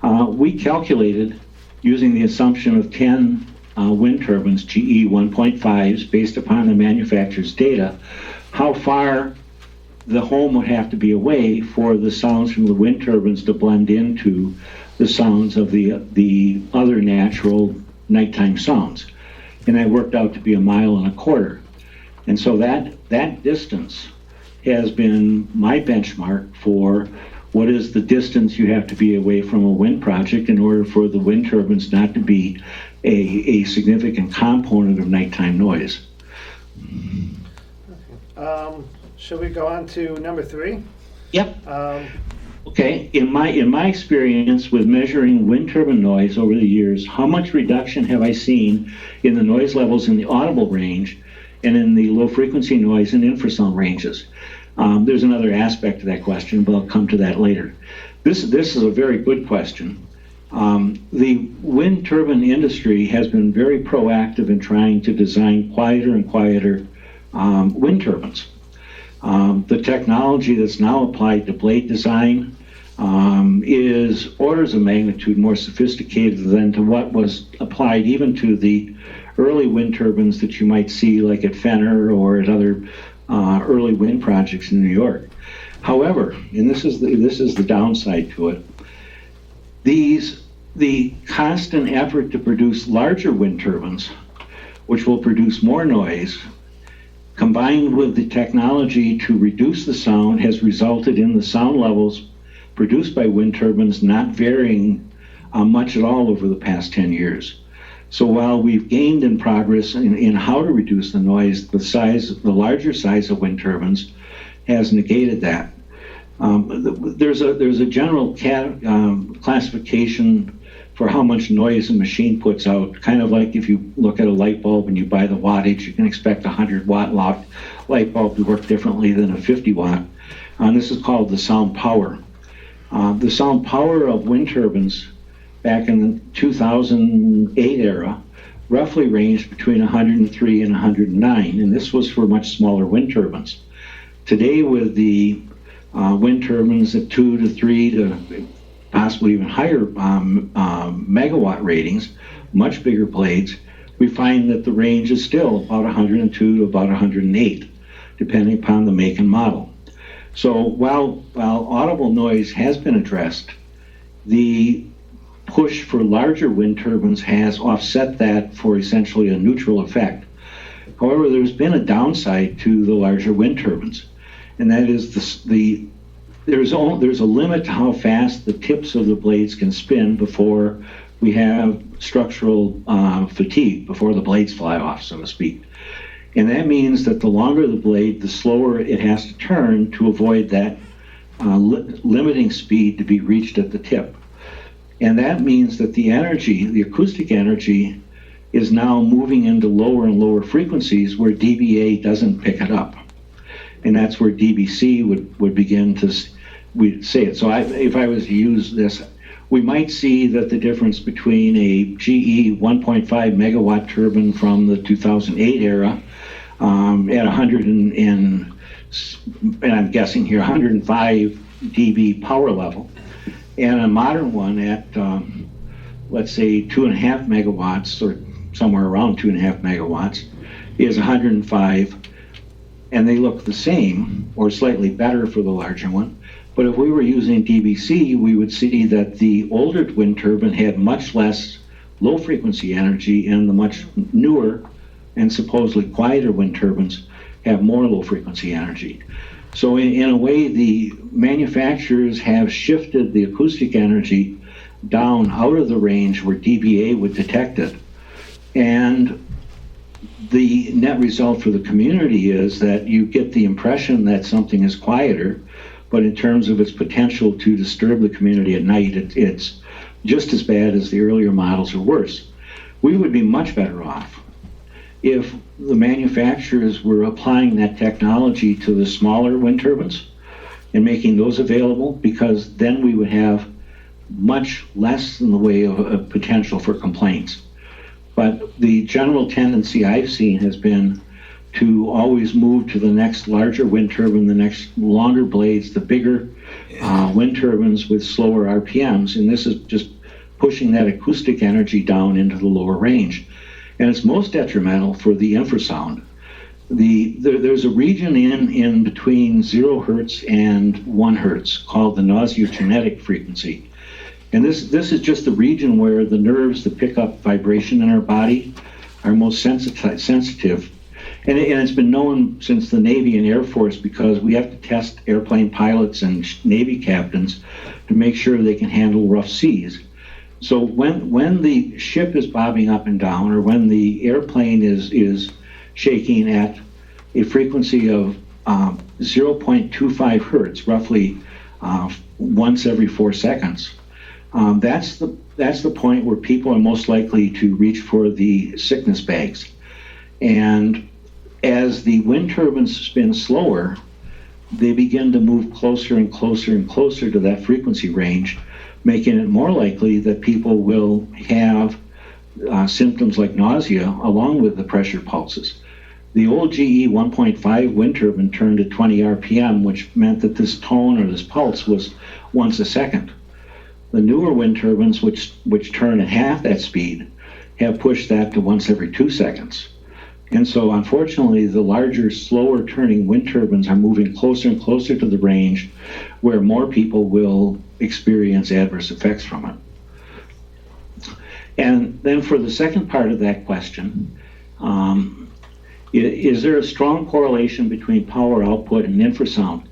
we calculated using the assumption of 10 wind turbines, GE 1.5s, based upon the manufacturer's data, how far the home would have to be away for the sounds from the wind turbines to blend into the sounds of the other natural nighttime sounds. And that worked out to be 1.25 miles. And so that distance has been my benchmark for what is the distance you have to be away from a wind project in order for the wind turbines not to be a significant component of nighttime noise. Should we go on to number 3? Yep. Okay. In my experience with measuring wind turbine noise over the years, how much reduction have I seen in the noise levels in the audible range and in the low frequency noise and infrasound ranges? There's another aspect to that question, but I'll come to that later. This is a very good question. The wind turbine industry has been very proactive in trying to design quieter and quieter wind turbines. The technology that's now applied to blade design is orders of magnitude more sophisticated than to what was applied even to the early wind turbines that you might see like at Fenner or at other early wind projects in New York. However, and this is the downside to it, the constant effort to produce larger wind turbines, which will produce more noise, combined with the technology to reduce the sound, has resulted in the sound levels produced by wind turbines not varying much at all over the past 10 years. So while we've gained in progress in how to reduce the noise, the larger size of wind turbines has negated that. There's a general classification for how much noise a machine puts out, kind of like if you look at a light bulb and you buy the wattage, you can expect a 100-watt light bulb to work differently than a 50-watt. This is called the sound power. The sound power of wind turbines back in the 2008 era roughly ranged between 103 and 109, and this was for much smaller wind turbines. Today, with the wind turbines at 2 to 3 to possibly even higher megawatt ratings, much bigger blades, we find that the range is still about 102 to about 108, depending upon the make and model. So while audible noise has been addressed, the push for larger wind turbines has offset that for essentially a neutral effect. However, there's been a downside to the larger wind turbines, and that is there's a limit to how fast the tips of the blades can spin before we have structural fatigue, before the blades fly off, so to speak. And that means that the longer the blade, the slower it has to turn to avoid that limiting speed to be reached at the tip. And that means that the energy, the acoustic energy, is now moving into lower and lower frequencies where dBA doesn't pick it up. And that's where dBc would begin to say it. So if I was to use this, we might see that the difference between a GE 1.5 megawatt turbine from the 2008 era at 100 and I'm guessing here 105 dB power level, and a modern one at let's say 2.5 megawatts or somewhere around 2.5 megawatts is 105, and they look the same or slightly better for the larger one. But if we were using dBc, we would see that the older wind turbine had much less low frequency energy, and the much newer and supposedly quieter wind turbines have more low frequency energy. So in a way, the manufacturers have shifted the acoustic energy down out of the range where dBA would detect it. And the net result for the community is that you get the impression that something is quieter, but in terms of its potential to disturb the community at night, it's just as bad as the earlier models or worse. We would be much better off if the manufacturers were applying that technology to the smaller wind turbines and making those available, because then we would have much less in the way of potential for complaints. But the general tendency I've seen has been to always move to the next larger wind turbine, the next longer blades, the bigger wind turbines with slower RPMs, and this is just pushing that acoustic energy down into the lower range. And it's most detrimental for the infrasound. There's a region in between 0 hertz and 1 hertz called the nauseogenetic frequency. And this is just the region where the nerves that pick up vibration in our body are most sensitive. And it's been known since the Navy and Air Force, because we have to test airplane pilots and Navy captains to make sure they can handle rough seas. So when the ship is bobbing up and down, or when the airplane is shaking at a frequency of 0.25 hertz, roughly once every 4 seconds, that's the point where people are most likely to reach for the sickness bags. And as the wind turbines spin slower, they begin to move closer and closer and closer to that frequency range, making it more likely that people will have symptoms like nausea along with the pressure pulses. The old GE 1.5 wind turbine turned at 20 RPM, which meant that this tone or this pulse was once a second. The newer wind turbines, which turn at half that speed, have pushed that to once every 2 seconds. And so unfortunately, the larger, slower turning wind turbines are moving closer and closer to the range where more people will experience adverse effects from it. And then for the second part of that question, is there a strong correlation between power output and infrasound?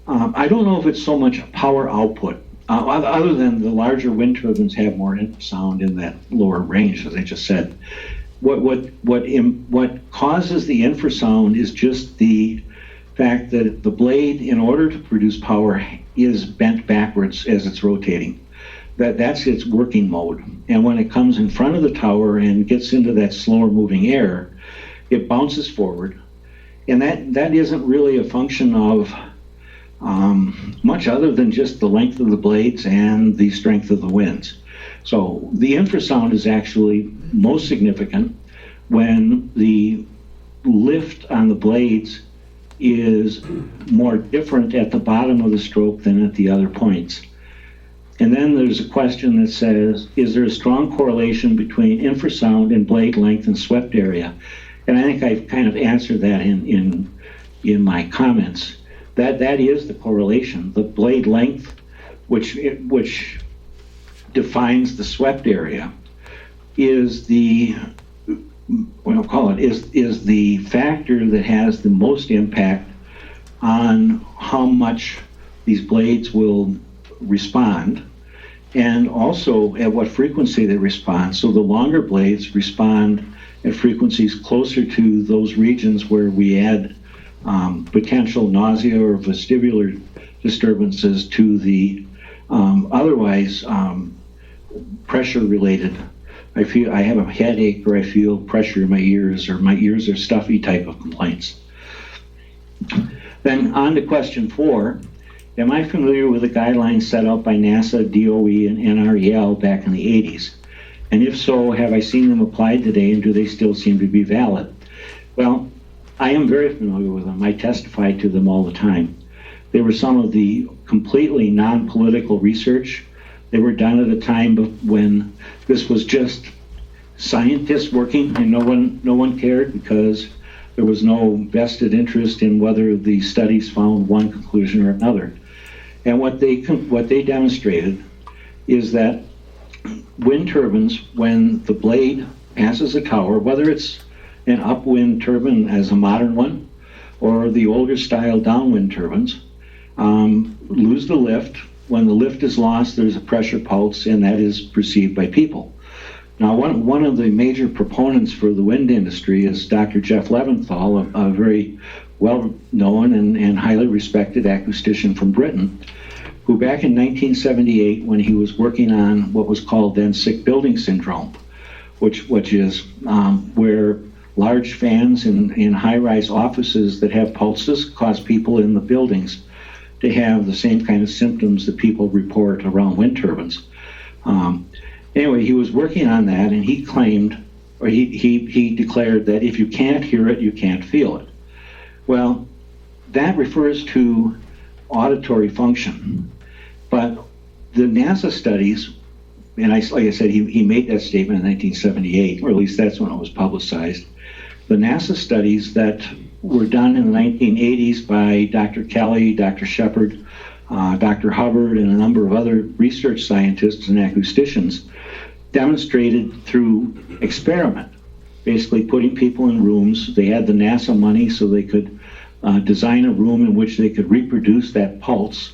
I don't know if it's so much power output, other than the larger wind turbines have more infrasound in that lower range, as I just said. What causes the infrasound is just the fact that the blade, in order to produce power, is bent backwards as it's rotating. That's its working mode. And when it comes in front of the tower and gets into that slower moving air, it bounces forward. And that isn't really a function of much other than just the length of the blades and the strength of the winds. So the infrasound is actually most significant when the lift on the blades is more different at the bottom of the stroke than at the other points. And then there's a question that says, is there a strong correlation between infrasound and blade length and swept area? And I think I've kind of answered that in my comments. That is the correlation. The blade length, which defines the swept area, is the is the factor that has the most impact on how much these blades will respond, and also at what frequency they respond. So the longer blades respond at frequencies closer to those regions where we add potential nausea or vestibular disturbances to the otherwise pressure related. I have a headache, or I feel pressure in my ears, or my ears are stuffy type of complaints. Then on to question 4. Am I familiar with the guidelines set out by NASA, DOE, and NREL back in the 80s? And if so, have I seen them applied today, and do they still seem to be valid? Well, I am very familiar with them. I testify to them all the time. They were some of the completely non-political research. They were done at a time when this was just scientists working, and no one cared, because there was no vested interest in whether the studies found one conclusion or another. And what they demonstrated is that wind turbines, when the blade passes a tower, whether it's an upwind turbine as a modern one, or the older style downwind turbines, lose the lift. When the lift is lost, there's a pressure pulse, and that is perceived by people. Now, one of the major proponents for the wind industry is Dr. Jeff Leventhal, a very well-known and highly respected acoustician from Britain, who back in 1978, when he was working on what was called then sick building syndrome, which is where large fans in high-rise offices that have pulses cause people in the buildings to have the same kind of symptoms that people report around wind turbines. Anyway, he was working on that, and he claimed, or he declared that if you can't hear it, you can't feel it. Well, that refers to auditory function. But the NASA studies, and like I said, he made that statement in 1978, or at least that's when it was publicized. The NASA studies that were done in the 1980s by Dr. Kelly, Dr. Shepard, Dr. Hubbard, and a number of other research scientists and acousticians demonstrated through experiment, basically putting people in rooms. They had the NASA money, so they could design a room in which they could reproduce that pulse,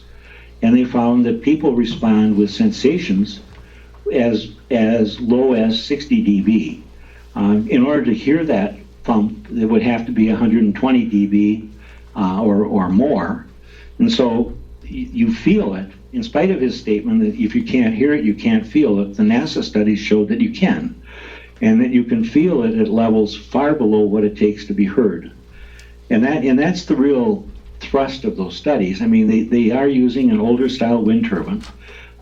and they found that people respond with sensations as low as 60 dB. In order to hear that thump, it would have to be 120 dB or more, and so you feel it. In spite of his statement that if you can't hear it, you can't feel it, the NASA studies showed that you can, and that you can feel it at levels far below what it takes to be heard. And that's the real thrust of those studies. I mean, they are using an older style wind turbine,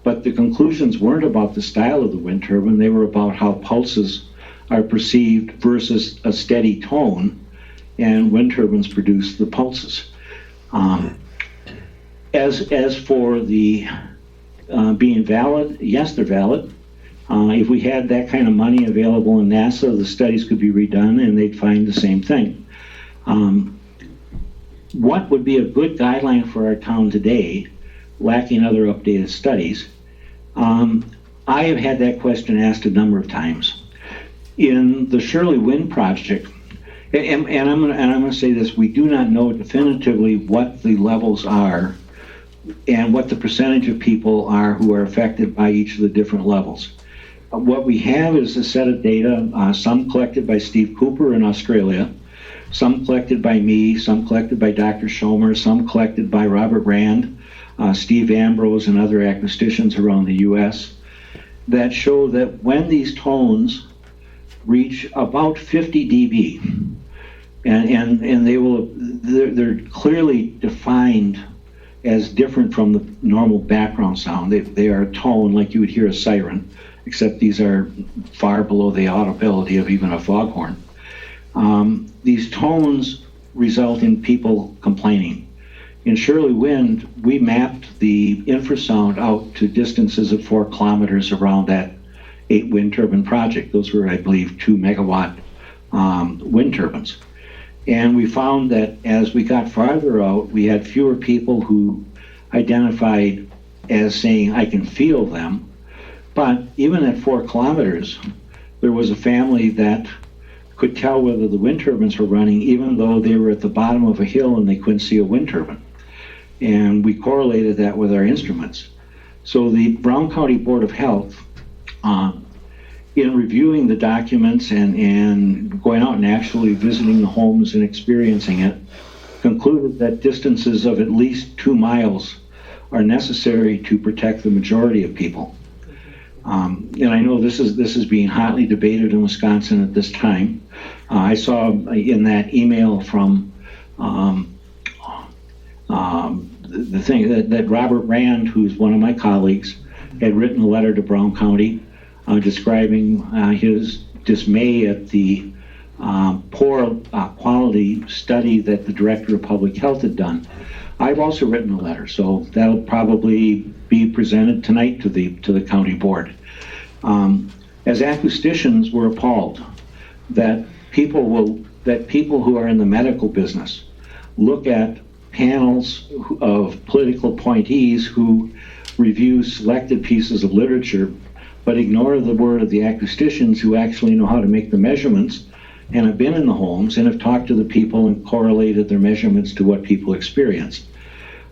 but the conclusions weren't about the style of the wind turbine, they were about how pulses are perceived versus a steady tone, and wind turbines produce the pulses. As for the being valid, yes, they're valid. If we had that kind of money available in NASA, the studies could be redone and they'd find the same thing. What would be a good guideline for our town today, lacking other updated studies? I have had that question asked a number of times. In the Shirley Wind project, and I'm going to say this, we do not know definitively what the levels are and what the percentage of people are who are affected by each of the different levels. What we have is a set of data, some collected by Steve Cooper in Australia, some collected by me, some collected by Dr. Schomer, some collected by Robert Rand, Steve Ambrose, and other acousticians around the US, that show that when these tones reach about 50 dB, and they're clearly defined as different from the normal background sound. They are a tone like you would hear a siren, except these are far below the audibility of even a foghorn. These tones result in people complaining. In Shirley Wind, we mapped the infrasound out to distances of 4 kilometers around that 8 wind turbine project. Those were, I believe, 2 megawatt wind turbines. And we found that as we got farther out, we had fewer people who identified as saying, I can feel them. But even at 4 kilometers, there was a family that could tell whether the wind turbines were running, even though they were at the bottom of a hill and they couldn't see a wind turbine. And we correlated that with our instruments. So the Brown County Board of Health, in reviewing the documents and going out and actually visiting the homes and experiencing it, concluded that distances of at least 2 miles are necessary to protect the majority of people. And I know this is being hotly debated in Wisconsin at this time. I saw in that email from the thing that Robert Rand, who's one of my colleagues, had written a letter to Brown County describing his dismay at the poor quality study that the Director of Public Health had done. I've also written a letter, so that'll probably be presented tonight to the county board. As acousticians, we're appalled that people who are in the medical business look at panels of political appointees who review selected pieces of literature, but ignore the word of the acousticians who actually know how to make the measurements and have been in the homes and have talked to the people and correlated their measurements to what people experience.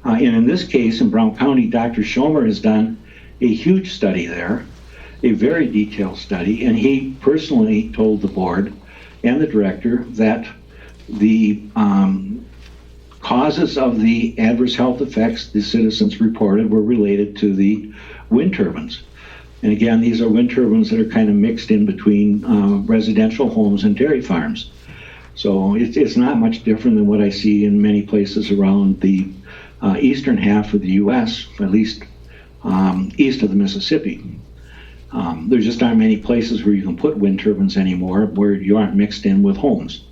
And in this case, in Brown County, Dr. Schomer has done a huge study there, a very detailed study, and he personally told the board and the director that the causes of the adverse health effects the citizens reported were related to the wind turbines. And again, these are wind turbines that are kind of mixed in between residential homes and dairy farms. So it's not much different than what I see in many places around the eastern half of the U.S., at least east of the Mississippi. There just aren't many places where you can put wind turbines anymore where you aren't mixed in with homes.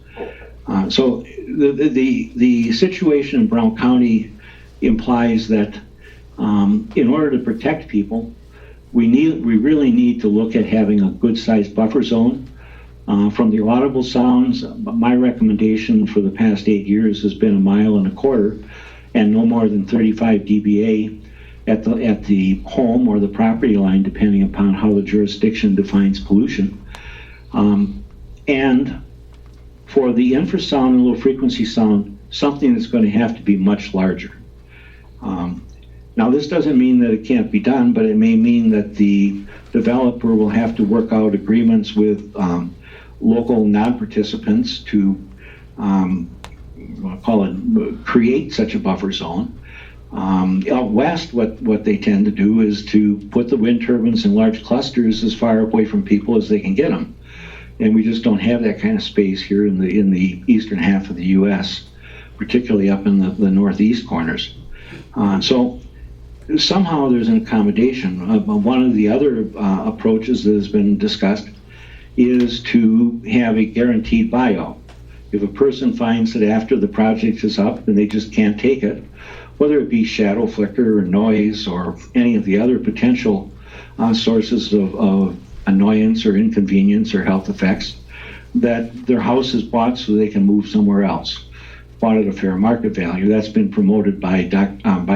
So the situation in Brown County implies that in order to protect people, we really need to look at having a good-sized buffer zone. From the audible sounds, my recommendation for the past 8 years has been 1.25 miles and no more than 35 dBA at the home or the property line, depending upon how the jurisdiction defines pollution. And for the infrasound and low frequency sound, something that's going to have to be much larger. Now, this doesn't mean that it can't be done, but it may mean that the developer will have to work out agreements with local non-participants to create such a buffer zone. Out west, what they tend to do is to put the wind turbines in large clusters as far away from people as they can get them. And we just don't have that kind of space here in the eastern half of the U.S., particularly up in the northeast corners. So somehow there's an accommodation. One of the other approaches that has been discussed is to have a guaranteed buyout. If a person finds that after the project is up and they just can't take it, whether it be shadow flicker or noise or any of the other potential sources of annoyance or inconvenience or health effects, that their house is bought so they can move somewhere else, bought at a fair market value. That's been promoted by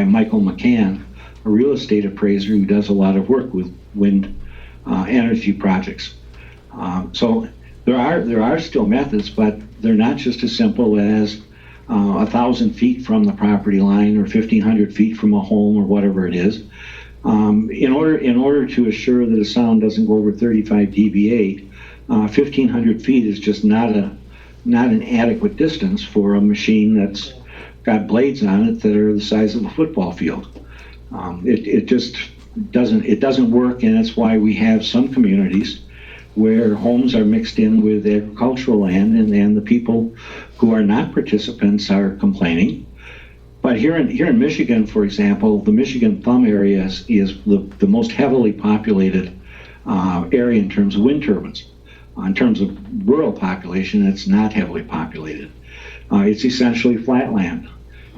Michael McCann, a real estate appraiser who does a lot of work with wind energy projects. So there are still methods, but they're not just as simple as 1,000 feet from the property line or 1,500 feet from a home or whatever it is. In order to assure that a sound doesn't go over 35 dBA, 1,500 feet is just not an adequate distance for a machine that's got blades on it that are the size of a football field. It just doesn't work, and that's why we have some communities where homes are mixed in with agricultural land, and the people who are not participants are complaining. But here in Michigan, for example, the Michigan Thumb area is the most heavily populated area in terms of wind turbines. In terms of rural population, it's not heavily populated. It's essentially flat land.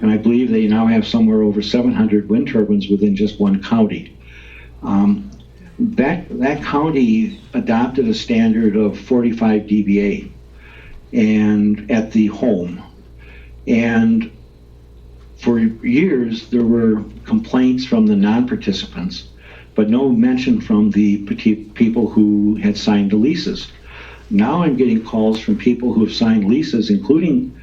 And I believe they now have somewhere over 700 wind turbines within just one county. That county adopted a standard of 45 dBA and at the home. And for years, there were complaints from the non-participants, but no mention from the people who had signed the leases. Now I'm getting calls from people who have signed leases, including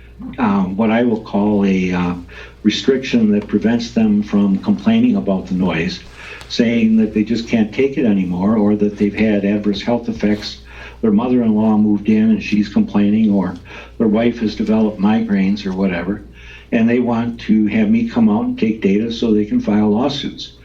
what I will call a restriction that prevents them from complaining about the noise, saying that they just can't take it anymore, or that they've had adverse health effects. Their mother-in-law moved in and she's complaining, or their wife has developed migraines or whatever, and they want to have me come out and take data so they can file lawsuits.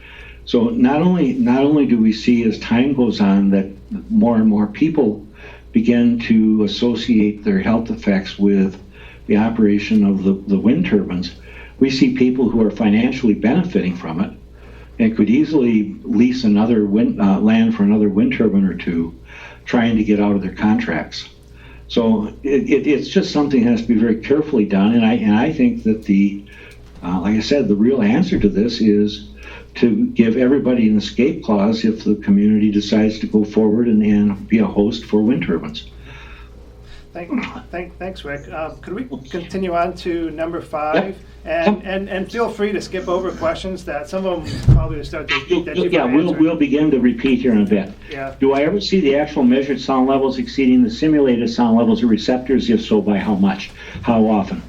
So not only do we see as time goes on that more and more people begin to associate their health effects with the operation of the wind turbines, we see people who are financially benefiting from it and could easily lease another land for another wind turbine or two, trying to get out of their contracts. So it's just something that has to be very carefully done, and I think that like I said, the real answer to this is to give everybody an escape clause if the community decides to go forward and be a host for wind turbines. Thanks, Rick. Could we continue on to number 5? Yep. And feel free to skip over questions that some of them probably will start to repeat that you've already answered. We'll begin to repeat here in a bit. Yeah. Do I ever see the actual measured sound levels exceeding the simulated sound levels of receptors? If so, by how much? How often?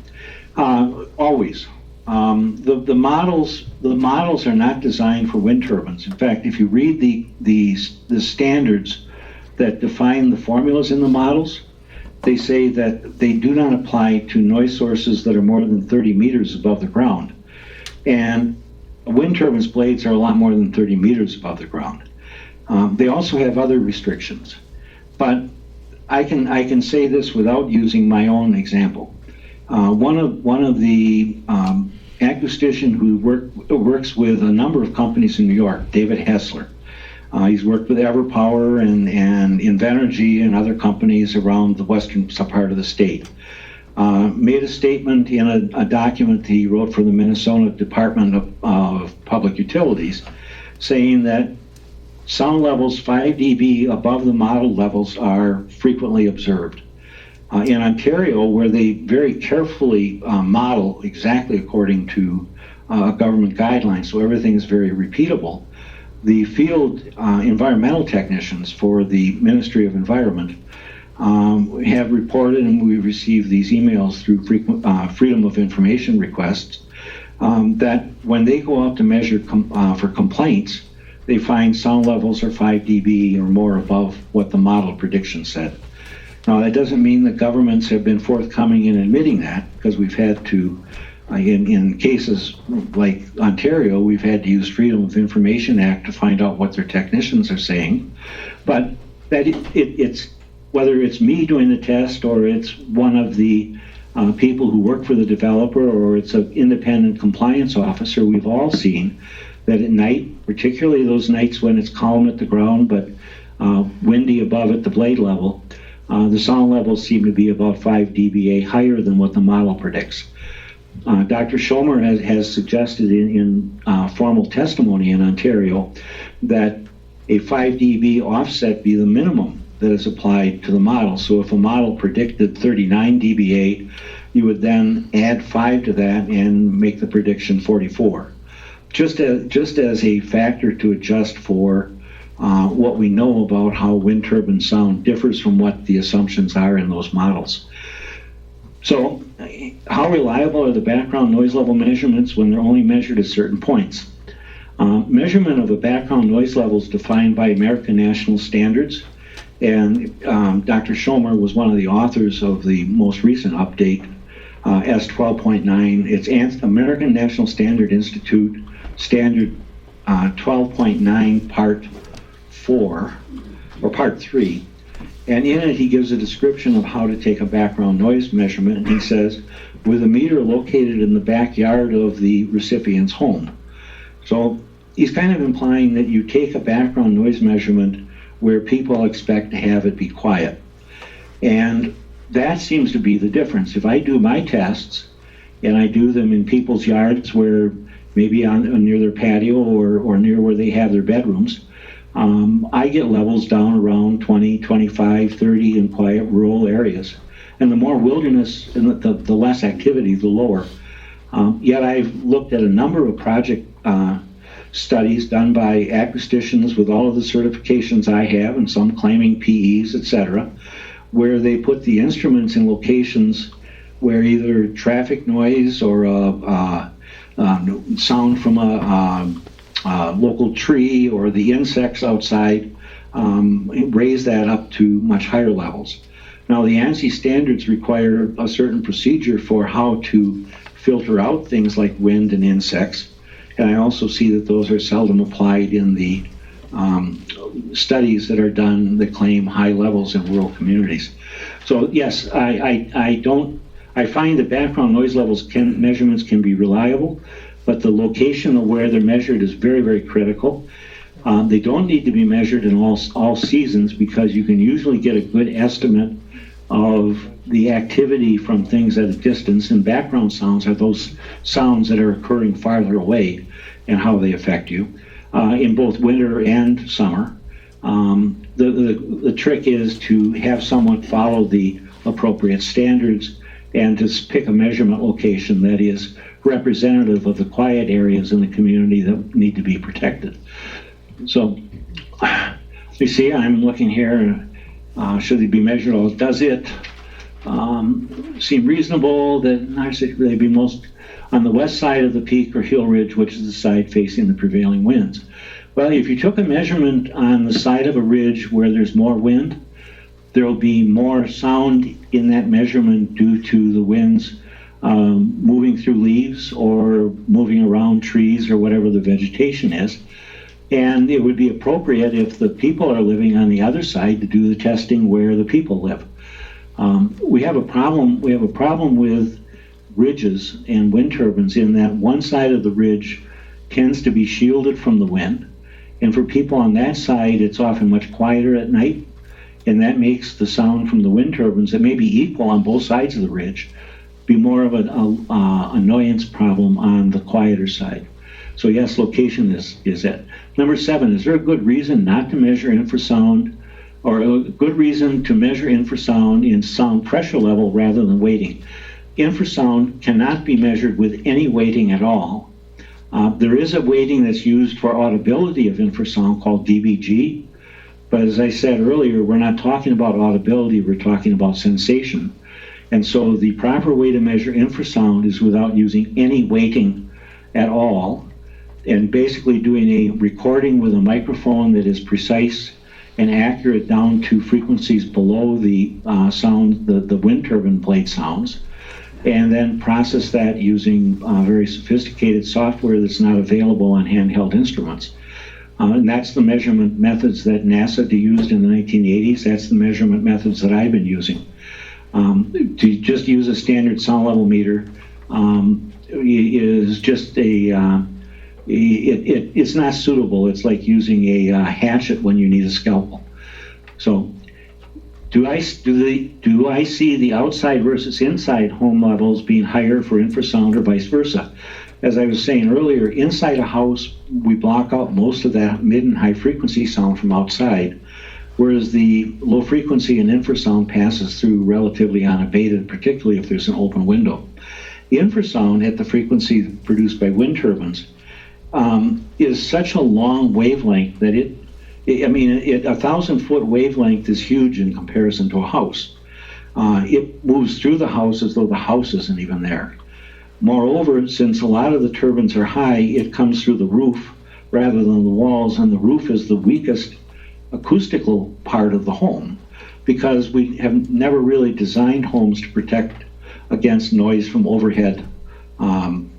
Always. The models are not designed for wind turbines. In fact, if you read the standards that define the formulas in the models, they say that they do not apply to noise sources that are more than 30 meters above the ground. And a wind turbine's blades are a lot more than 30 meters above the ground. They also have other restrictions. But I can say this without using my own example. One of the acoustician who works with a number of companies in New York, David Hessler. He's worked with Everpower and Invenergy and other companies around the western part of the state. Made a statement in a document he wrote for the Minnesota Department of Public Utilities, saying that sound levels 5 dB above the model levels are frequently observed. In Ontario, where they very carefully model exactly according to government guidelines, so everything is very repeatable, the field environmental technicians for the Ministry of Environment have reported, and we receive these emails through Freedom of Information requests, that when they go out to measure for complaints, they find sound levels are 5 dB or more above what the model prediction said. Now, that doesn't mean that governments have been forthcoming in admitting that, because we've had to, in cases like Ontario, we've had to use Freedom of Information Act to find out what their technicians are saying. But that it's whether it's me doing the test or it's one of the people who work for the developer or it's an independent compliance officer, we've all seen that at night, particularly those nights when it's calm at the ground but windy above at the blade level, the sound levels seem to be about 5 dBA higher than what the model predicts. Dr. Schomer has suggested in formal testimony in Ontario that a 5 dB offset be the minimum that is applied to the model. So if a model predicted 39 dBA, you would then add 5 to that and make the prediction 44. Just as a factor to adjust for what we know about how wind turbine sound differs from what the assumptions are in those models. So, how reliable are the background noise level measurements when they're only measured at certain points? Measurement of a background noise level is defined by American national standards, and Dr. Schomer was one of the authors of the most recent update, S12.9. It's American National Standard Institute Standard 12.9 Part 4, or Part 3. And in it, he gives a description of how to take a background noise measurement. And he says, with a meter located in the backyard of the recipient's home. So he's kind of implying that you take a background noise measurement where people expect to have it be quiet. And that seems to be the difference. If I do my tests and I do them in people's yards where maybe near their patio or near where they have their bedrooms, I get levels down around 20, 25, 30 in quiet rural areas. And the more wilderness and the less activity, the lower. Yet I've looked at a number of project studies done by acousticians with all of the certifications I have, and some claiming PEs, etc., where they put the instruments in locations where either traffic noise or sound from a local tree or the insects outside raise that up to much higher levels. Now, the ANSI standards require a certain procedure for how to filter out things like wind and insects, and I also see that those are seldom applied in the studies that are done that claim high levels in rural communities. So yes, I find that background noise levels measurements can be reliable, but the location of where they're measured is very, very critical. They don't need to be measured in all seasons, because you can usually get a good estimate of the activity from things at a distance, and background sounds are those sounds that are occurring farther away and how they affect you in both winter and summer. The trick is to have someone follow the appropriate standards and to pick a measurement location that is representative of the quiet areas in the community that need to be protected. So you see, I'm looking here, should they be measured? Does it seem reasonable that they be most on the west side of the peak or hill ridge, which is the side facing the prevailing winds? Well, if you took a measurement on the side of a ridge where there's more wind, there will be more sound in that measurement due to the winds moving through leaves or moving around trees or whatever the vegetation is. And it would be appropriate if the people are living on the other side to do the testing where the people live. We have a problem with ridges and wind turbines in that one side of the ridge tends to be shielded from the wind. And for people on that side, it's often much quieter at night. And that makes the sound from the wind turbines that may be equal on both sides of the ridge be more of an annoyance problem on the quieter side. So yes, location is it. Number 7, is there a good reason not to measure infrasound, or a good reason to measure infrasound in sound pressure level rather than weighting? Infrasound cannot be measured with any weighting at all. There is a weighting that's used for audibility of infrasound called dBg, but as I said earlier, we're not talking about audibility, we're talking about sensation. And so the proper way to measure infrasound is without using any weighting at all, and basically doing a recording with a microphone that is precise and accurate down to frequencies below the sound, the wind turbine blade sounds, and then process that using very sophisticated software that's not available on handheld instruments. And that's the measurement methods that NASA used in the 1980s. That's the measurement methods that I've been using. To just use a standard sound level meter is just it's not suitable. It's like using a hatchet when you need a scalpel. So do I see the outside versus inside home levels being higher for infrasound or vice versa? As I was saying earlier, inside a house, we block out most of that mid and high frequency sound from outside, whereas the low frequency and infrasound passes through relatively unabated, particularly if there's an open window. The infrasound at the frequency produced by wind turbines is such a long wavelength that a 1,000-foot wavelength is huge in comparison to a house. It moves through the house as though the house isn't even there. Moreover, since a lot of the turbines are high, it comes through the roof rather than the walls, and the roof is the weakest acoustical part of the home, because we have never really designed homes to protect against noise from overhead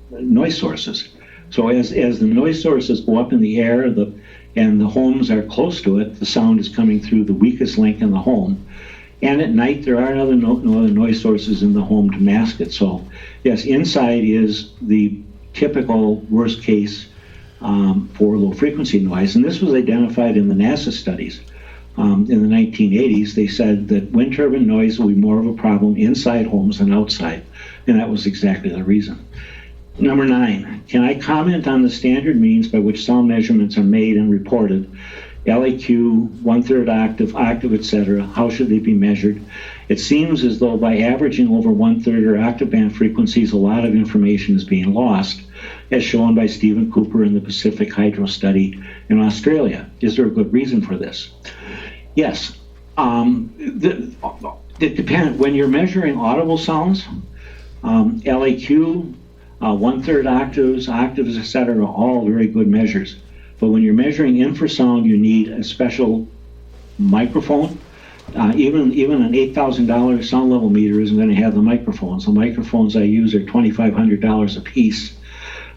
noise sources. So as the noise sources go up in the air and the homes are close to it, the sound is coming through the weakest link in the home. And at night, there are no other noise sources in the home to mask it. So yes, inside is the typical worst case for low frequency noise. And this was identified in the NASA studies. in the 1980s, they said that wind turbine noise will be more of a problem inside homes than outside, and that was exactly the reason. Number 9, can I comment on the standard means by which sound measurements are made and reported? LAQ, 1/3 octave, etc. How should they be measured? It seems as though by averaging over 1/3 or octave band frequencies, a lot of information is being lost, as shown by Stephen Cooper in the Pacific Hydro Study in Australia. Is there a good reason for this? Yes. It depends. When you're measuring audible sounds, LAQ, 1/3 octaves, etc., are all very good measures. But when you're measuring infrasound, you need a special microphone. Even an $8,000 sound level meter isn't going to have the microphones. The microphones I use are $2,500 a piece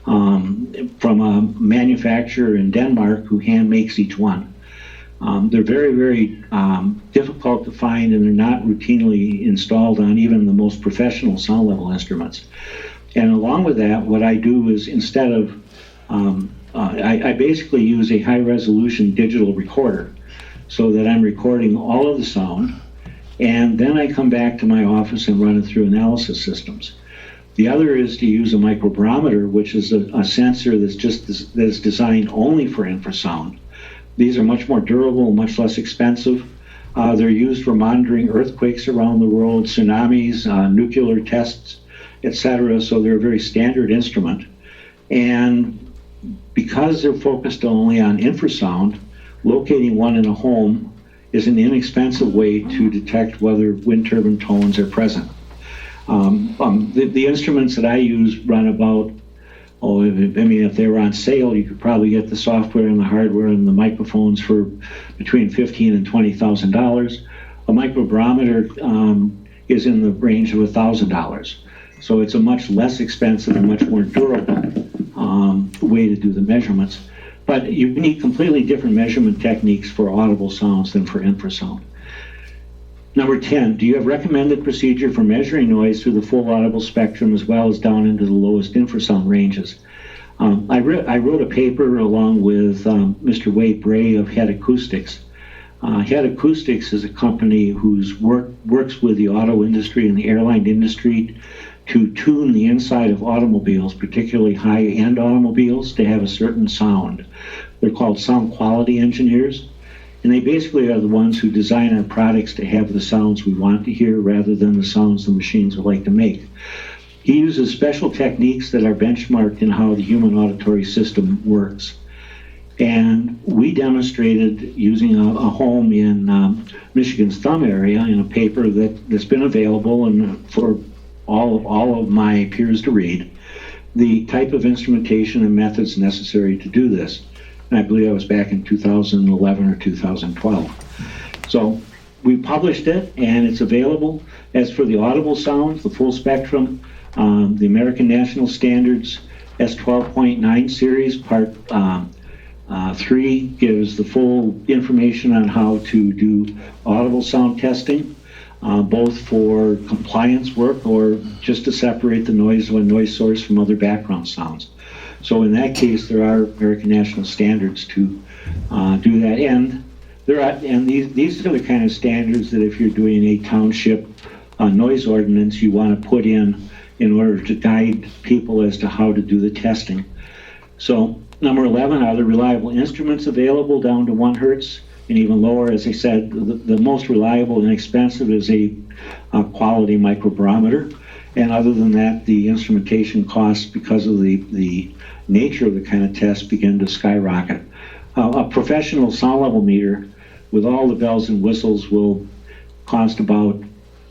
from a manufacturer in Denmark who hand makes each one. They're very, very difficult to find, and they're not routinely installed on even the most professional sound level instruments. And along with that, what I do is instead of, I basically use a high resolution digital recorder so that I'm recording all of the sound, and then I come back to my office and run it through analysis systems. The other is to use a microbarometer, which is a sensor that's designed only for infrasound. These are much more durable, much less expensive. They're used for monitoring earthquakes around the world, tsunamis, nuclear tests, etc. So they're a very standard instrument. And because they're focused only on infrasound, locating one in a home is an inexpensive way to detect whether wind turbine tones are present. The instruments that I use run about, if they were on sale, you could probably get the software and the hardware and the microphones for between $15,000 and $20,000. A microbarometer is in the range of $1,000. So it's a much less expensive and much more durable way to do the measurements. But you need completely different measurement techniques for audible sounds than for infrasound. Number 10, do you have recommended procedure for measuring noise through the full audible spectrum as well as down into the lowest infrasound ranges? I wrote a paper along with Mr. Wade Bray of Head Acoustics. Head Acoustics is a company whose works with the auto industry and the airline industry to tune the inside of automobiles, particularly high-end automobiles, to have a certain sound. They're called sound quality engineers, and they basically are the ones who design our products to have the sounds we want to hear rather than the sounds the machines would like to make. He uses special techniques that are benchmarked in how the human auditory system works. And we demonstrated using a home in Michigan's Thumb area in a paper that's been available and for all of my peers to read, the type of instrumentation and methods necessary to do this. And I believe that was back in 2011 or 2012. So we published it, and it's available. As for the audible sounds, the full spectrum, the American National Standards S12.9 series, part 3 gives the full information on how to do audible sound testing, both for compliance work or just to separate the noise of a noise source from other background sounds. So in that case, there are American National Standards to do that. And these are the kind of standards that if you're doing a township noise ordinance, you want to put in order to guide people as to how to do the testing. So number 11, are there reliable instruments available down to 1 hertz and even lower? As I said, the most reliable and expensive is a quality microbarometer. And other than that, the instrumentation costs, because of the nature of the kind of test, begin to skyrocket. A professional sound level meter with all the bells and whistles will cost about,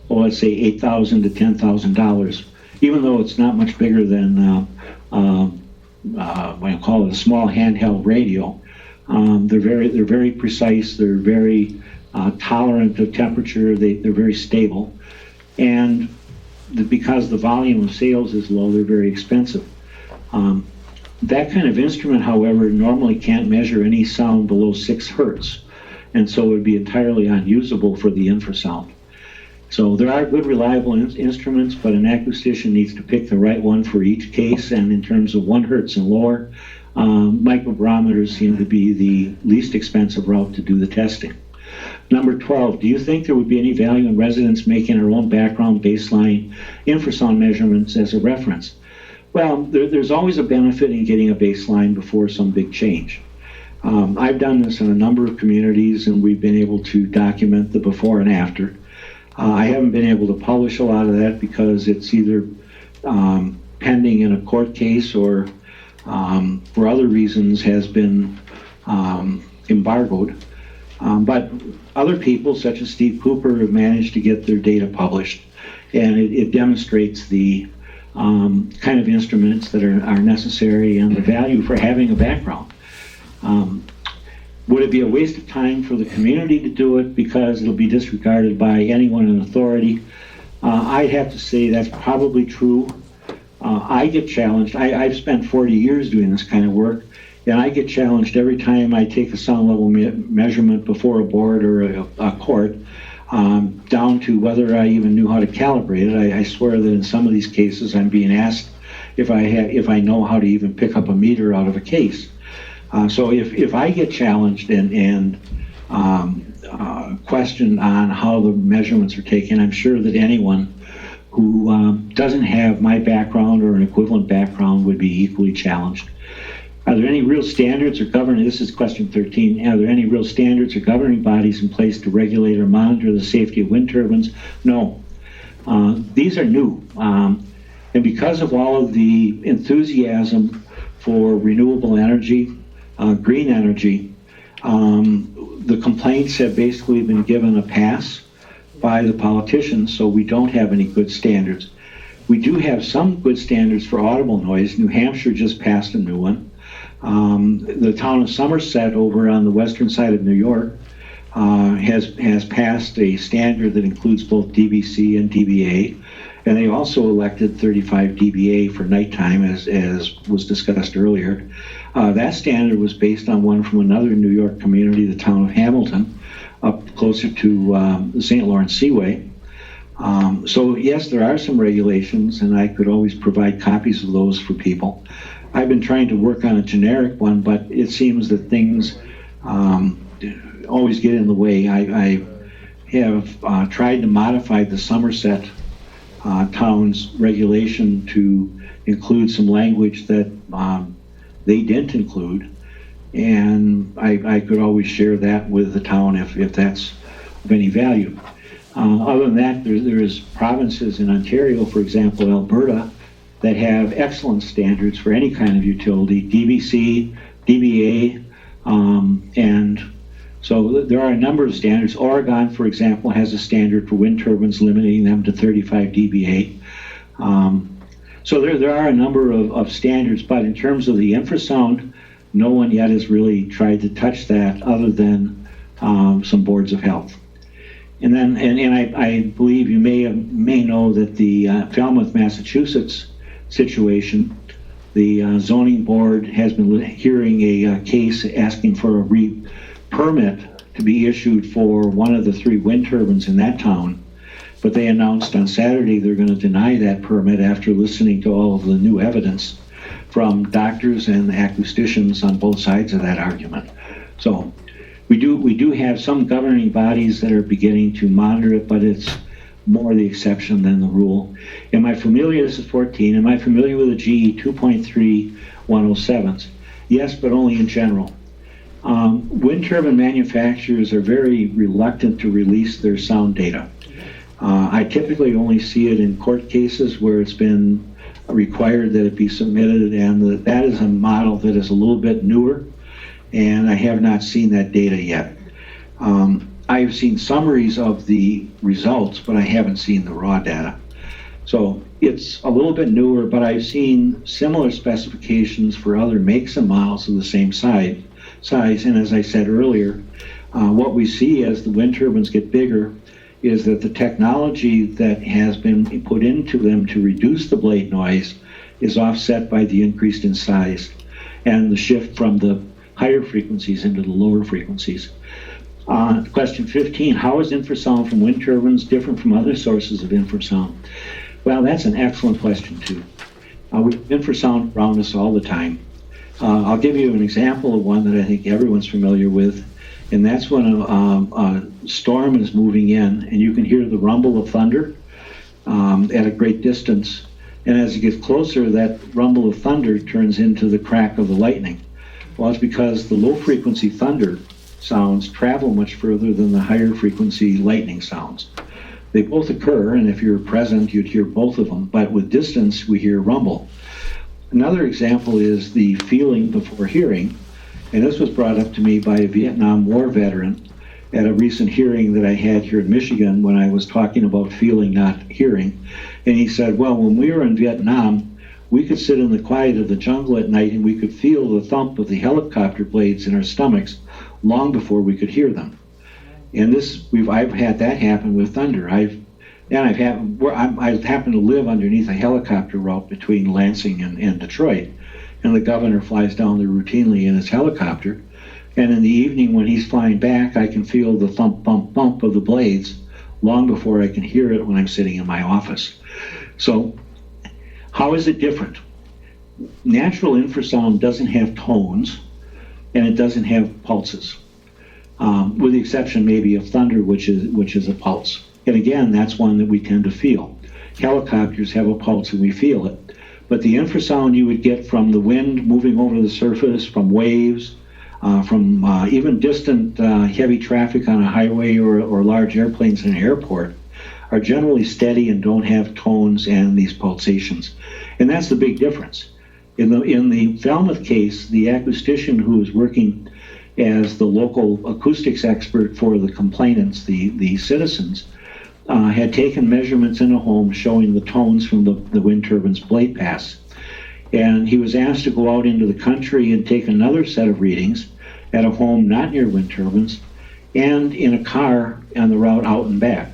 let's say $8,000 to $10,000, even though it's not much bigger than what I call it, a small handheld radio. They're very precise. They're very tolerant of temperature. They're very stable, and because the volume of sales is low, they're very expensive. That kind of instrument, however, normally can't measure any sound below 6 hertz, and so it would be entirely unusable for the infrasound. So there are good, reliable instruments, but an acoustician needs to pick the right one for each case, and in terms of 1 hertz and lower, microbarometers seem to be the least expensive route to do the testing. Number 12, do you think there would be any value in residents making our own background baseline infrasound measurements as a reference? Well, there's always a benefit in getting a baseline before some big change. I've done this in a number of communities, and we've been able to document the before and after. I haven't been able to publish a lot of that because it's either pending in a court case or for other reasons has been embargoed. But other people, such as Steve Cooper, have managed to get their data published, and it demonstrates the kind of instruments that are necessary and the value for having a background. Would it be a waste of time for the community to do it because it'll be disregarded by anyone in authority? I'd have to say that's probably true. I get challenged. I've spent 40 years doing this kind of work, and I get challenged every time I take a sound level measurement before a board or a court, down to whether I even knew how to calibrate it. I swear that in some of these cases I'm being asked if I know how to even pick up a meter out of a case. So if I get challenged and questioned on how the measurements are taken, I'm sure that anyone who doesn't have my background or an equivalent background would be equally challenged. Are there any real standards or governing, this is question 13, are there any real standards or governing bodies in place to regulate or monitor the safety of wind turbines? No. These are new. And because of all of the enthusiasm for renewable energy, green energy, the complaints have basically been given a pass by the politicians, so we don't have any good standards. We do have some good standards for audible noise. New Hampshire just passed a new one. The town of Somerset over on the western side of New York has passed a standard that includes both DBC and DBA, and they also elected 35 dBA for nighttime, as was discussed earlier. That standard was based on one from another New York community, the town of Hamilton, up closer to the St. Lawrence Seaway. So yes, there are some regulations, and I could always provide copies of those for people. I've been trying to work on a generic one, but it seems that things always get in the way. I have tried to modify the Somerset town's regulation to include some language that they didn't include, and I could always share that with the town if that's of any value. Other than that, there is provinces in Ontario, for example, Alberta, that have excellent standards for any kind of utility, DBC, DBA, and so there are a number of standards. Oregon, for example, has a standard for wind turbines limiting them to 35 dBA. So there are a number of standards, but in terms of the infrasound, no one yet has really tried to touch that other than some boards of health. And then, I believe you may know that the Falmouth, Massachusetts situation, the zoning board has been hearing a case asking for a permit to be issued for one of the 3 wind turbines in that town. But they announced on Saturday they're going to deny that permit after listening to all of the new evidence from doctors and acousticians on both sides of that argument. So we do have some governing bodies that are beginning to monitor it, but it's more the exception than the rule. Am I familiar, this is 14, am I familiar with the GE 2.3 107s? Yes, but only in general. Wind turbine manufacturers are very reluctant to release their sound data. I typically only see it in court cases where it's been required that it be submitted, and that is a model that is a little bit newer, and I have not seen that data yet. I have seen summaries of the results, but I haven't seen the raw data. So it's a little bit newer, but I've seen similar specifications for other makes and models of the same size. And as I said earlier, what we see as the wind turbines get bigger is that the technology that has been put into them to reduce the blade noise is offset by the increase in size and the shift from the higher frequencies into the lower frequencies. Question 15, how is infrasound from wind turbines different from other sources of infrasound? Well, that's an excellent question too. We have infrasound around us all the time. I'll give you an example of one that I think everyone's familiar with. And that's when a storm is moving in, and you can hear the rumble of thunder at a great distance. And as it gets closer, that rumble of thunder turns into the crack of the lightning. Well, it's because the low frequency thunder sounds travel much further than the higher frequency lightning sounds. They both occur, and if you're present, you'd hear both of them, but with distance, we hear rumble. Another example is the feeling before hearing, and this was brought up to me by a Vietnam War veteran at a recent hearing that I had here in Michigan when I was talking about feeling, not hearing. And he said, well, when we were in Vietnam, we could sit in the quiet of the jungle at night and we could feel the thump of the helicopter blades in our stomachs long before we could hear them. And I've had that happen with thunder. I happen to live underneath a helicopter route between Lansing and Detroit, and the governor flies down there routinely in his helicopter. And in the evening when he's flying back, I can feel the thump, bump, bump of the blades long before I can hear it when I'm sitting in my office. So how is it different? Natural infrasound doesn't have tones, and it doesn't have pulses, with the exception maybe of thunder, which is a pulse. And again, that's one that we tend to feel. Helicopters have a pulse and we feel it. But the infrasound you would get from the wind moving over the surface, from waves, from even distant heavy traffic on a highway or large airplanes in an airport, are generally steady and don't have tones and these pulsations. And that's the big difference. In the Falmouth case, the acoustician who was working as the local acoustics expert for the complainants, the citizens, had taken measurements in a home showing the tones from the wind turbine's blade pass. And he was asked to go out into the country and take another set of readings at a home not near wind turbines and in a car on the route out and back.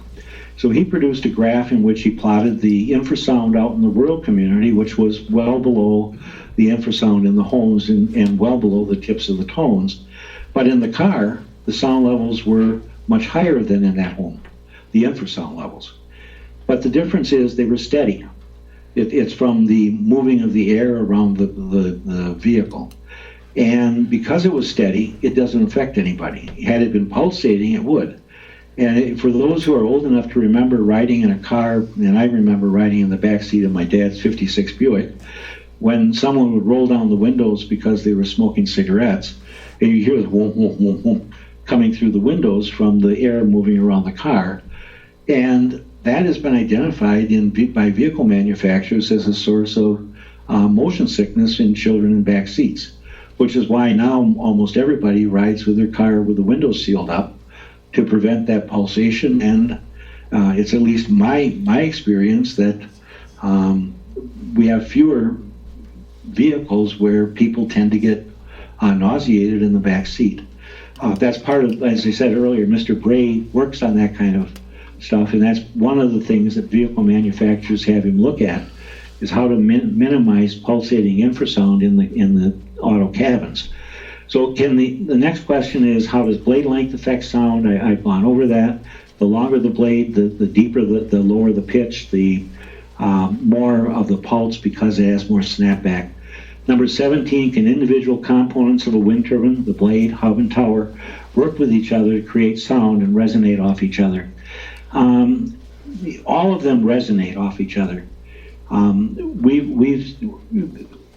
So he produced a graph in which he plotted the infrasound out in the rural community, which was well below the infrasound in the homes and well below the tips of the tones. But in the car, the sound levels were much higher than in that home, the infrasound levels. But the difference is they were steady. It's from the moving of the air around the vehicle. And because it was steady, it doesn't affect anybody. Had it been pulsating, it would. And for those who are old enough to remember riding in a car, and I remember riding in the back seat of my dad's '56 Buick, when someone would roll down the windows because they were smoking cigarettes, and you hear the whoom, whoom, whoom, whoom coming through the windows from the air moving around the car. And that has been identified by vehicle manufacturers as a source of motion sickness in children in back seats, which is why now almost everybody rides with their car with the windows sealed up to prevent that pulsation. And it's at least my experience that we have fewer vehicles where people tend to get nauseated in the back seat. That's part of, as I said earlier, Mr. Bray works on that kind of stuff, and that's one of the things that vehicle manufacturers have him look at, is how to minimize pulsating infrasound in the auto cabins. So the next question is, how does blade length affect sound? I've gone over that. The longer the blade, the deeper the lower the pitch, the more of the pulse because it has more snapback. Number 17, can individual components of a wind turbine, the blade, hub, and tower, work with each other to create sound and resonate off each other? All of them resonate off each other.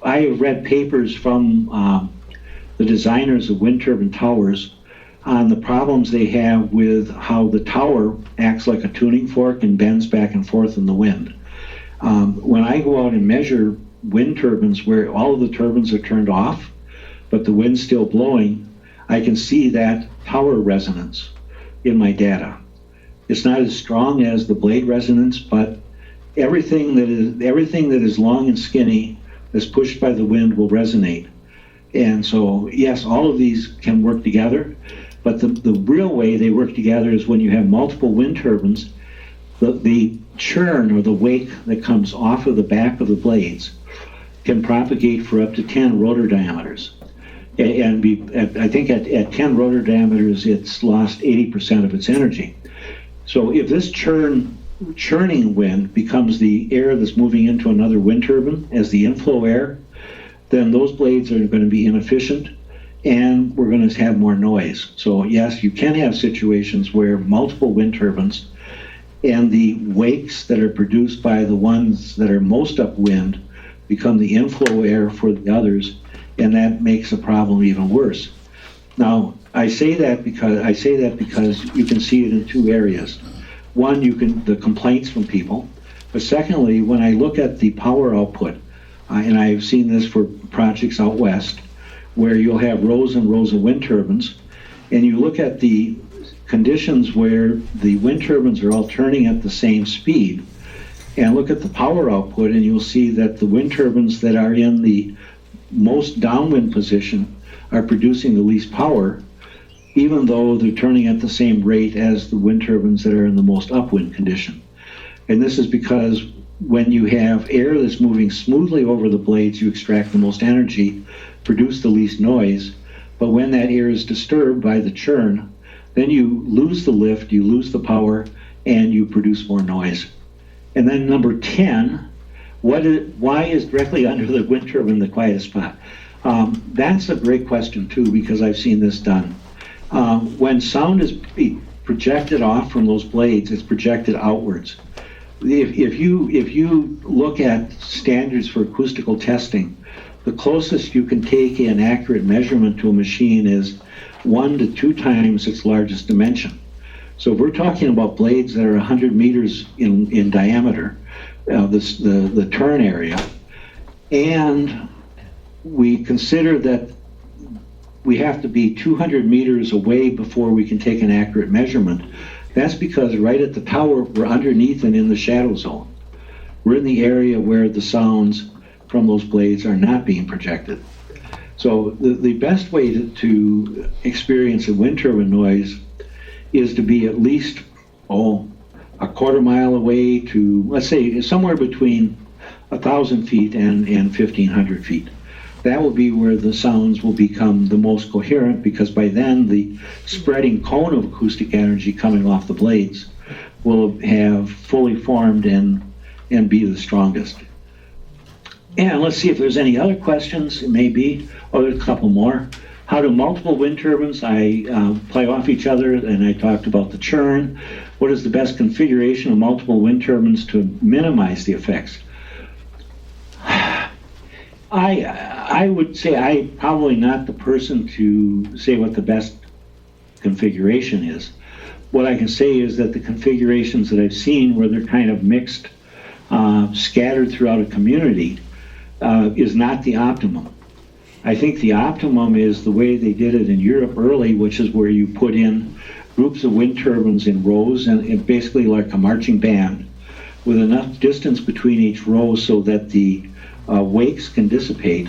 I have read papers from the designers of wind turbine towers on the problems they have with how the tower acts like a tuning fork and bends back and forth in the wind. When I go out and measure wind turbines where all of the turbines are turned off, but the wind's still blowing, I can see that tower resonance in my data. It's not as strong as the blade resonance, but everything that is long and skinny that's pushed by the wind will resonate. And so, yes, all of these can work together, but the real way they work together is when you have multiple wind turbines, the churn or the wake that comes off of the back of the blades can propagate for up to 10 rotor diameters. And I think at 10 rotor diameters, it's lost 80% of its energy. So if this churning wind becomes the air that's moving into another wind turbine as the inflow air, then those blades are going to be inefficient and we're going to have more noise. So yes, you can have situations where multiple wind turbines and the wakes that are produced by the ones that are most upwind become the inflow air for the others, and that makes the problem even worse. Now, I say that because you can see it in two areas. One, the complaints from people, but secondly, when I look at the power output, and I've seen this for projects out west, where you'll have rows and rows of wind turbines, and you look at the conditions where the wind turbines are all turning at the same speed, and look at the power output, and you'll see that the wind turbines that are in the most downwind position are producing the least power, even though they're turning at the same rate as the wind turbines that are in the most upwind condition. And this is because when you have air that's moving smoothly over the blades, you extract the most energy, produce the least noise, but when that air is disturbed by the churn, then you lose the lift, you lose the power, and you produce more noise. And then number 10, why is directly under the wind turbine the quietest spot? That's a great question too, because I've seen this done. When sound is projected off from those blades, it's projected outwards. If you look at standards for acoustical testing, the closest you can take an accurate measurement to a machine is 1 to 2 times its largest dimension. So if we're talking about blades that are 100 meters in diameter, the turn area, and we consider that we have to be 200 meters away before we can take an accurate measurement, that's because right at the tower, we're underneath and in the shadow zone. We're in the area where the sounds from those blades are not being projected. So the best way to experience a wind turbine noise is to be at least, a quarter mile away to, let's say, somewhere between 1,000 feet and 1,500 feet. That will be where the sounds will become the most coherent, because by then the spreading cone of acoustic energy coming off the blades will have fully formed and be the strongest. And let's see if there's any other questions. It may be. Oh, there's a couple more. How do multiple wind turbines play off each other? And I talked about the churn. What is the best configuration of multiple wind turbines to minimize the effects? I would say I'm probably not the person to say what the best configuration is. What I can say is that the configurations that I've seen where they're kind of mixed, scattered throughout a community, is not the optimum. I think the optimum is the way they did it in Europe early, which is where you put in groups of wind turbines in rows, and basically like a marching band, with enough distance between each row so that the wakes can dissipate,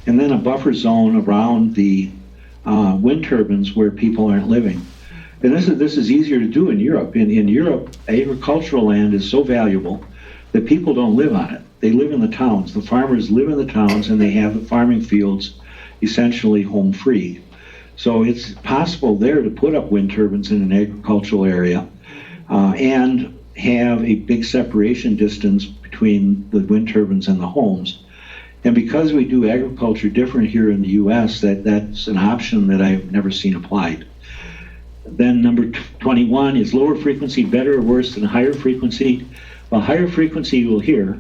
and then a buffer zone around the wind turbines where people aren't living. And this is easier to do in Europe. In Europe, agricultural land is so valuable that people don't live on it. They live in the towns. The farmers live in the towns, and they have the farming fields essentially home free. So it's possible there to put up wind turbines in an agricultural area and have a big separation distance between the wind turbines and the homes. And because we do agriculture different here in the US, that's an option that I've never seen applied. Then number 21, is lower frequency better or worse than higher frequency? Well, higher frequency you will hear.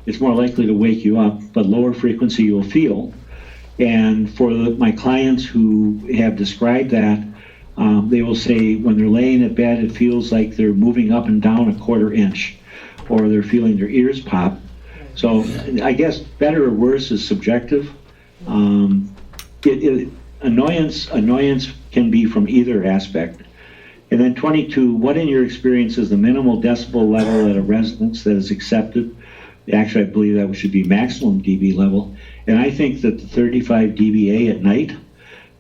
It's more likely to wake you up, but lower frequency you'll feel. And for my clients who have described that, they will say when they're laying in bed, it feels like they're moving up and down a quarter inch, or they're feeling their ears pop. So I guess better or worse is subjective. Annoyance can be from either aspect. And then 22, what in your experience is the minimal decibel level at a residence that is accepted? Actually, I believe that should be maximum dB level. And I think that the 35 dBA at night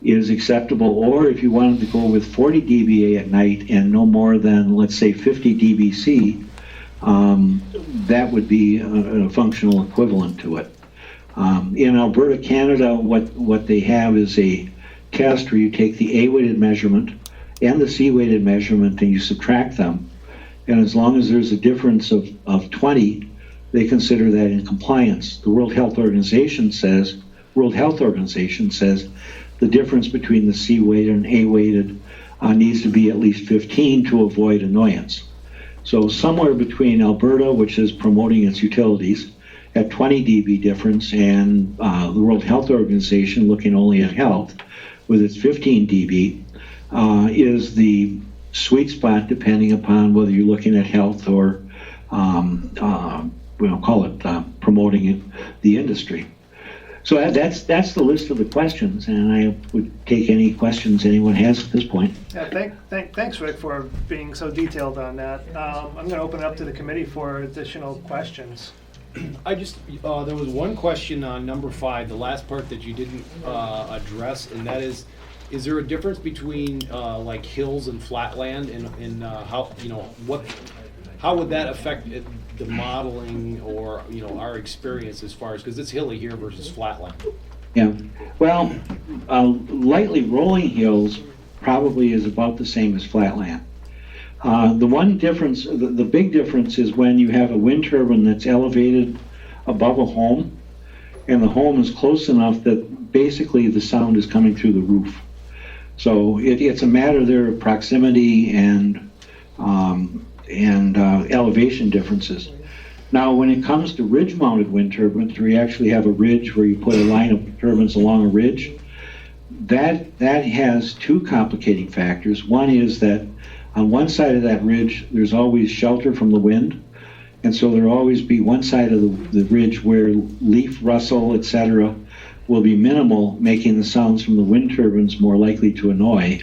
is acceptable, or if you wanted to go with 40 dBA at night and no more than, let's say, 50 dBc, that would be a functional equivalent to it. In Alberta, Canada, what they have is a test where you take the A-weighted measurement and the C-weighted measurement and you subtract them. And as long as there's a difference of 20, they consider that in compliance. The World Health Organization says the difference between the C-weighted and A-weighted needs to be at least 15 to avoid annoyance. So somewhere between Alberta, which is promoting its utilities, at 20 dB difference, and the World Health Organization looking only at health with its 15 dB, is the sweet spot depending upon whether you're looking at health or we'll call it promoting the industry. So that's the list of the questions, and I would take any questions anyone has at this point. Yeah, thanks, Rick, for being so detailed on that. I'm going to open it up to the committee for additional questions. I just, there was one question on number 5, the last part that you didn't address, and that is there a difference between like hills and flatland, and how, how would that affect the modeling or, our experience as far as, because it's hilly here versus flatland? Yeah, well, lightly rolling hills probably is about the same as flatland. The one difference, the big difference is when you have a wind turbine that's elevated above a home, and the home is close enough that basically the sound is coming through the roof. So it's a matter there of proximity and elevation differences. Now, when it comes to ridge-mounted wind turbines, where you actually have a ridge where you put a line of turbines along a ridge, that has two complicating factors. One is that on one side of that ridge, there's always shelter from the wind, and so there'll always be one side of the ridge where leaf rustle, etc., will be minimal, making the sounds from the wind turbines more likely to annoy.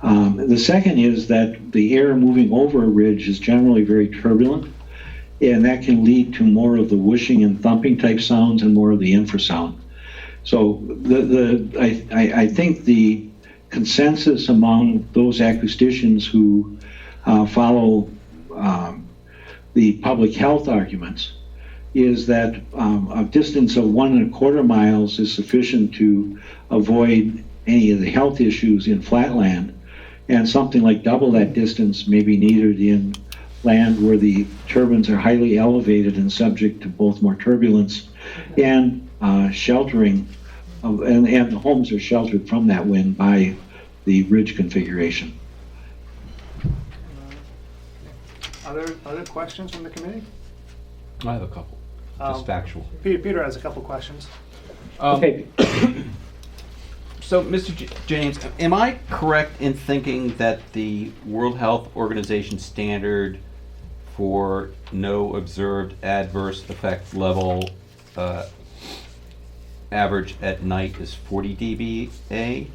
The second is that the air moving over a ridge is generally very turbulent, and that can lead to more of the whooshing and thumping type sounds and more of the infrasound. So I think the consensus among those acousticians who follow the public health arguments is that a distance of 1.25 miles is sufficient to avoid any of the health issues in flatland, and something like double that distance may be needed in land where the turbines are highly elevated and subject to both more turbulence and sheltering, and the homes are sheltered from that wind by the ridge configuration. Other questions from the committee? I have a couple, just factual. Peter has a couple questions. Okay. So, Mr. James, am I correct in thinking that the World Health Organization standard for no observed adverse effect level average at night is 40 dBA?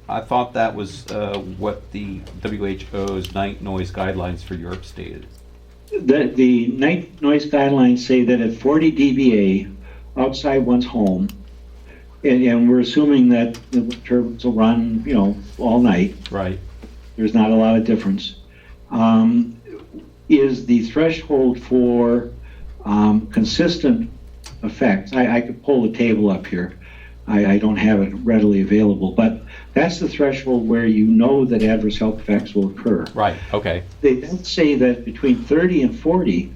I thought that was what the WHO's night noise guidelines for Europe stated. The night noise guidelines say that at 40 dBA outside one's home, and we're assuming that the turbines will run, all night. Right. There's not a lot of difference. Is the threshold for consistent effects. I could pull the table up here. I don't have it readily available, but that's the threshold where you know that adverse health effects will occur. Right, okay. They then say that between 30 and 40,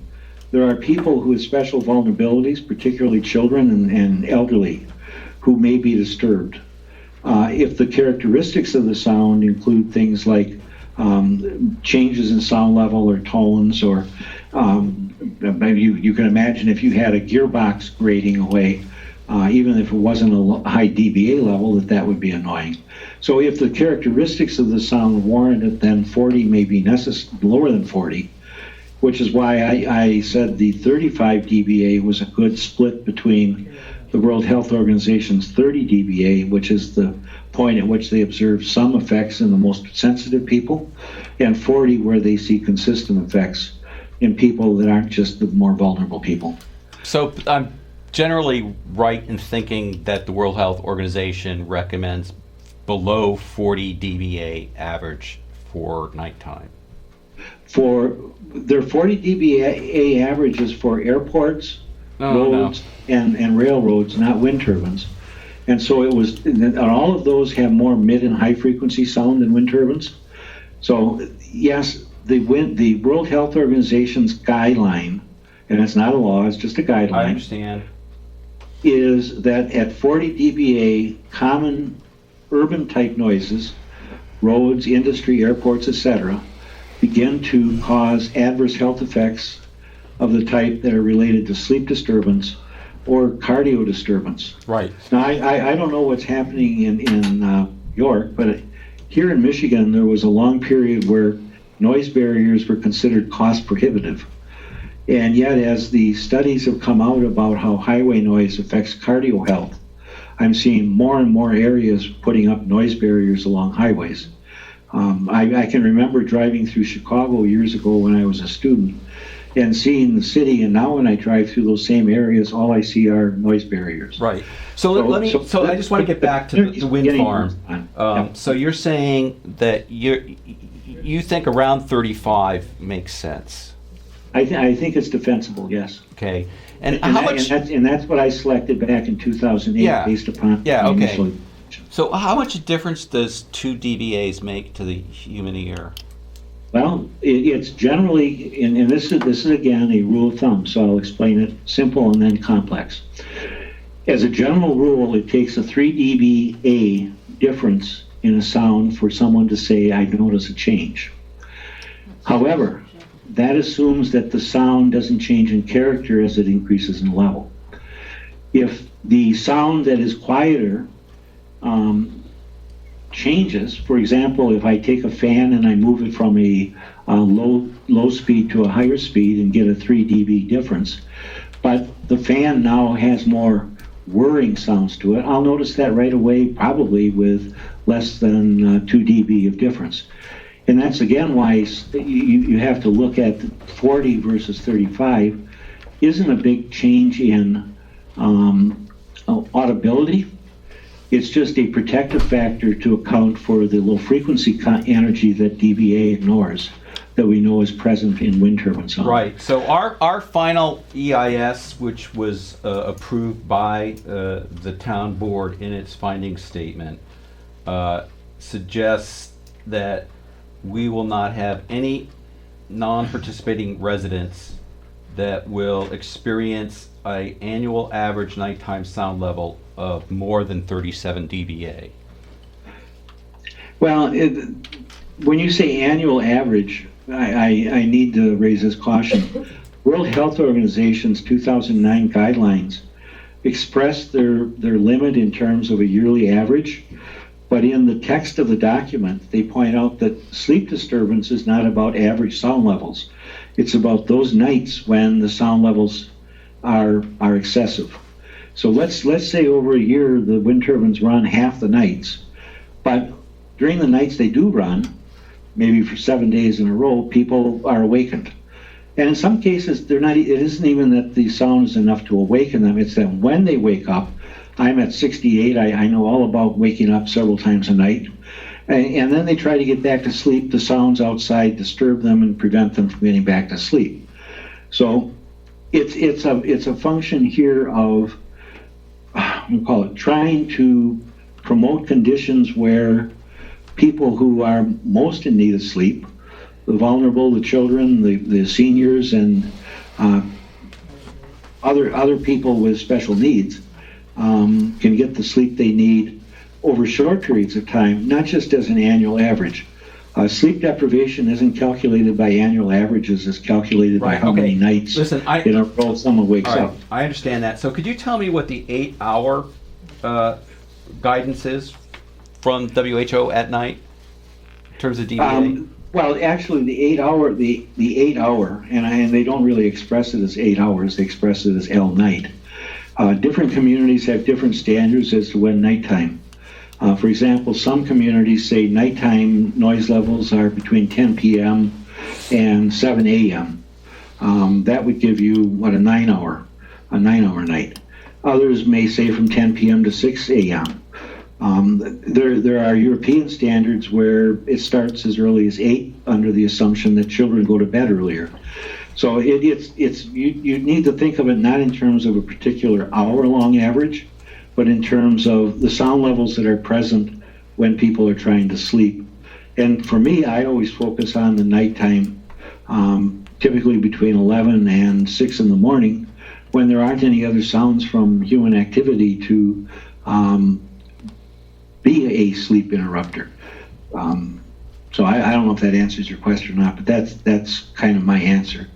there are people who have special vulnerabilities, particularly children and elderly, who may be disturbed. If the characteristics of the sound include things like changes in sound level or tones, or maybe you can imagine if you had a gearbox grating away, even if it wasn't a high dBA level, that would be annoying. So if the characteristics of the sound warrant it, then 40 may be lower than 40, which is why I said the 35 dBA was a good split between the World Health Organization's 30 dBA, which is the point at which they observe some effects in the most sensitive people, and 40 where they see consistent effects in people that aren't just the more vulnerable people. So I'm generally right in thinking that the World Health Organization recommends below 40 dBA average for nighttime. For their 40 dBA averages for airports, roads, and railroads, not wind turbines. And so it was, and all of those have more mid and high frequency sound than wind turbines. So yes, the World Health Organization's guideline, and it's not a law, it's just a guideline. I understand. Is that at 40 dBA, common urban-type noises, roads, industry, airports, etc., begin to cause adverse health effects of the type that are related to sleep disturbance or cardio disturbance. Right. Now, I don't know what's happening in York, but here in Michigan, there was a long period where noise barriers were considered cost prohibitive. And yet, as the studies have come out about how highway noise affects cardio health, I'm seeing more and more areas putting up noise barriers along highways. I can remember driving through Chicago years ago when I was a student and seeing the city, and now when I drive through those same areas, all I see are noise barriers. Right. So I just want to get back to the wind farm. So you're saying that you think around 35 makes sense. I think it's defensible, yes. Okay. And how much? And that's what I selected back in 2008 based upon the initial. So how much difference does 2 dBAs make to the human ear? Well, it's generally, and this is again a rule of thumb, so I'll explain it simple and then complex. As a general rule, it takes a 3 dBA difference in a sound for someone to say, I notice a change. However, that assumes that the sound doesn't change in character as it increases in level. If the sound that is quieter changes, for example, if I take a fan and I move it from a low speed to a higher speed and get a 3 dB difference, but the fan now has more whirring sounds to it, I'll notice that right away, probably with less than 2 dB of difference. And that's again why you have to look at 40 versus 35 isn't a big change in audibility. It's just a protective factor to account for the low frequency energy that dBA ignores that we know is present in wind turbine sound. Right. So our final EIS, which was approved by the town board in its finding statement, suggests that we will not have any non-participating residents that will experience an annual average nighttime sound level of more than 37 dBA. Well, when you say annual average, I need to raise this caution. World Health Organization's 2009 guidelines express their limit in terms of a yearly average, but in the text of the document, they point out that sleep disturbance is not about average sound levels. It's about those nights when the sound levels are excessive. So let's say over a year the wind turbines run half the nights, but during the nights they do run, maybe for 7 days in a row, people are awakened. And in some cases, it isn't even that the sound is enough to awaken them, it's that when they wake up, I'm at 68, I know all about waking up several times a night, and then they try to get back to sleep, the sounds outside disturb them and prevent them from getting back to sleep. So it's a function here of, we call it, trying to promote conditions where people who are most in need of sleep, the vulnerable, the children, the seniors, and other people with special needs, can get the sleep they need over short periods of time, not just as an annual average. Sleep deprivation isn't calculated by annual averages, it's calculated by how many nights in a row someone wakes up. I understand that. So could you tell me what the 8-hour guidance is from WHO at night in terms of dBA? Well, actually, the 8 hour, and they don't really express it as 8 hours, they express it as L night. Different communities have different standards as to when nighttime. For example, some communities say nighttime noise levels are between 10 p.m. and 7 a.m. That would give you, a 9-hour night. Others may say from 10 p.m. to 6 a.m. There are European standards where it starts as early as 8 under the assumption that children go to bed earlier. So you need to think of it not in terms of a particular hour-long average, but in terms of the sound levels that are present when people are trying to sleep. And for me, I always focus on the nighttime, typically between 11 and 6 in the morning, when there aren't any other sounds from human activity to be a sleep interrupter. So I don't know if that answers your question or not, but that's kind of my answer.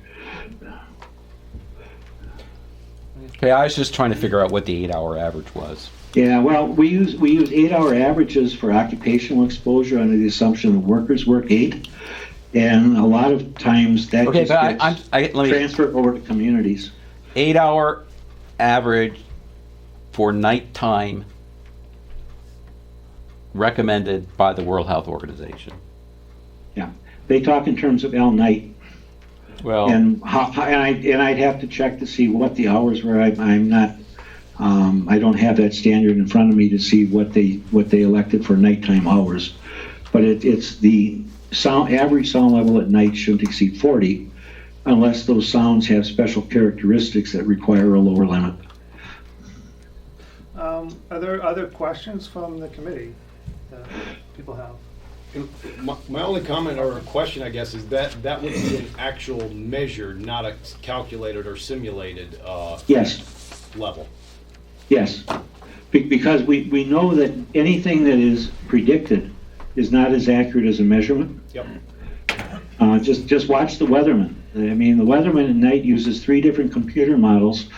Okay, I was just trying to figure out what the 8-hour average was. Yeah, well, we use 8-hour averages for occupational exposure under the assumption that workers work 8, and a lot of times that Okay, just but gets let me, transferred over to communities. 8-hour average for nighttime recommended by the World Health Organization. Yeah, they talk in terms of L night, Well, and I'd have to check to see what the hours were. I'm not. I don't have that standard in front of me to see what they elected for nighttime hours, but it's the average sound level at night shouldn't exceed 40, unless those sounds have special characteristics that require a lower limit. Are there other questions from the committee that people have? My only comment or question, I guess, is that would be an actual measure, not a calculated or simulated Yes. level. Yes, because we know that anything that is predicted is not as accurate as a measurement. Yep. Just watch the weatherman. I mean, the weatherman at night uses 3 different computer models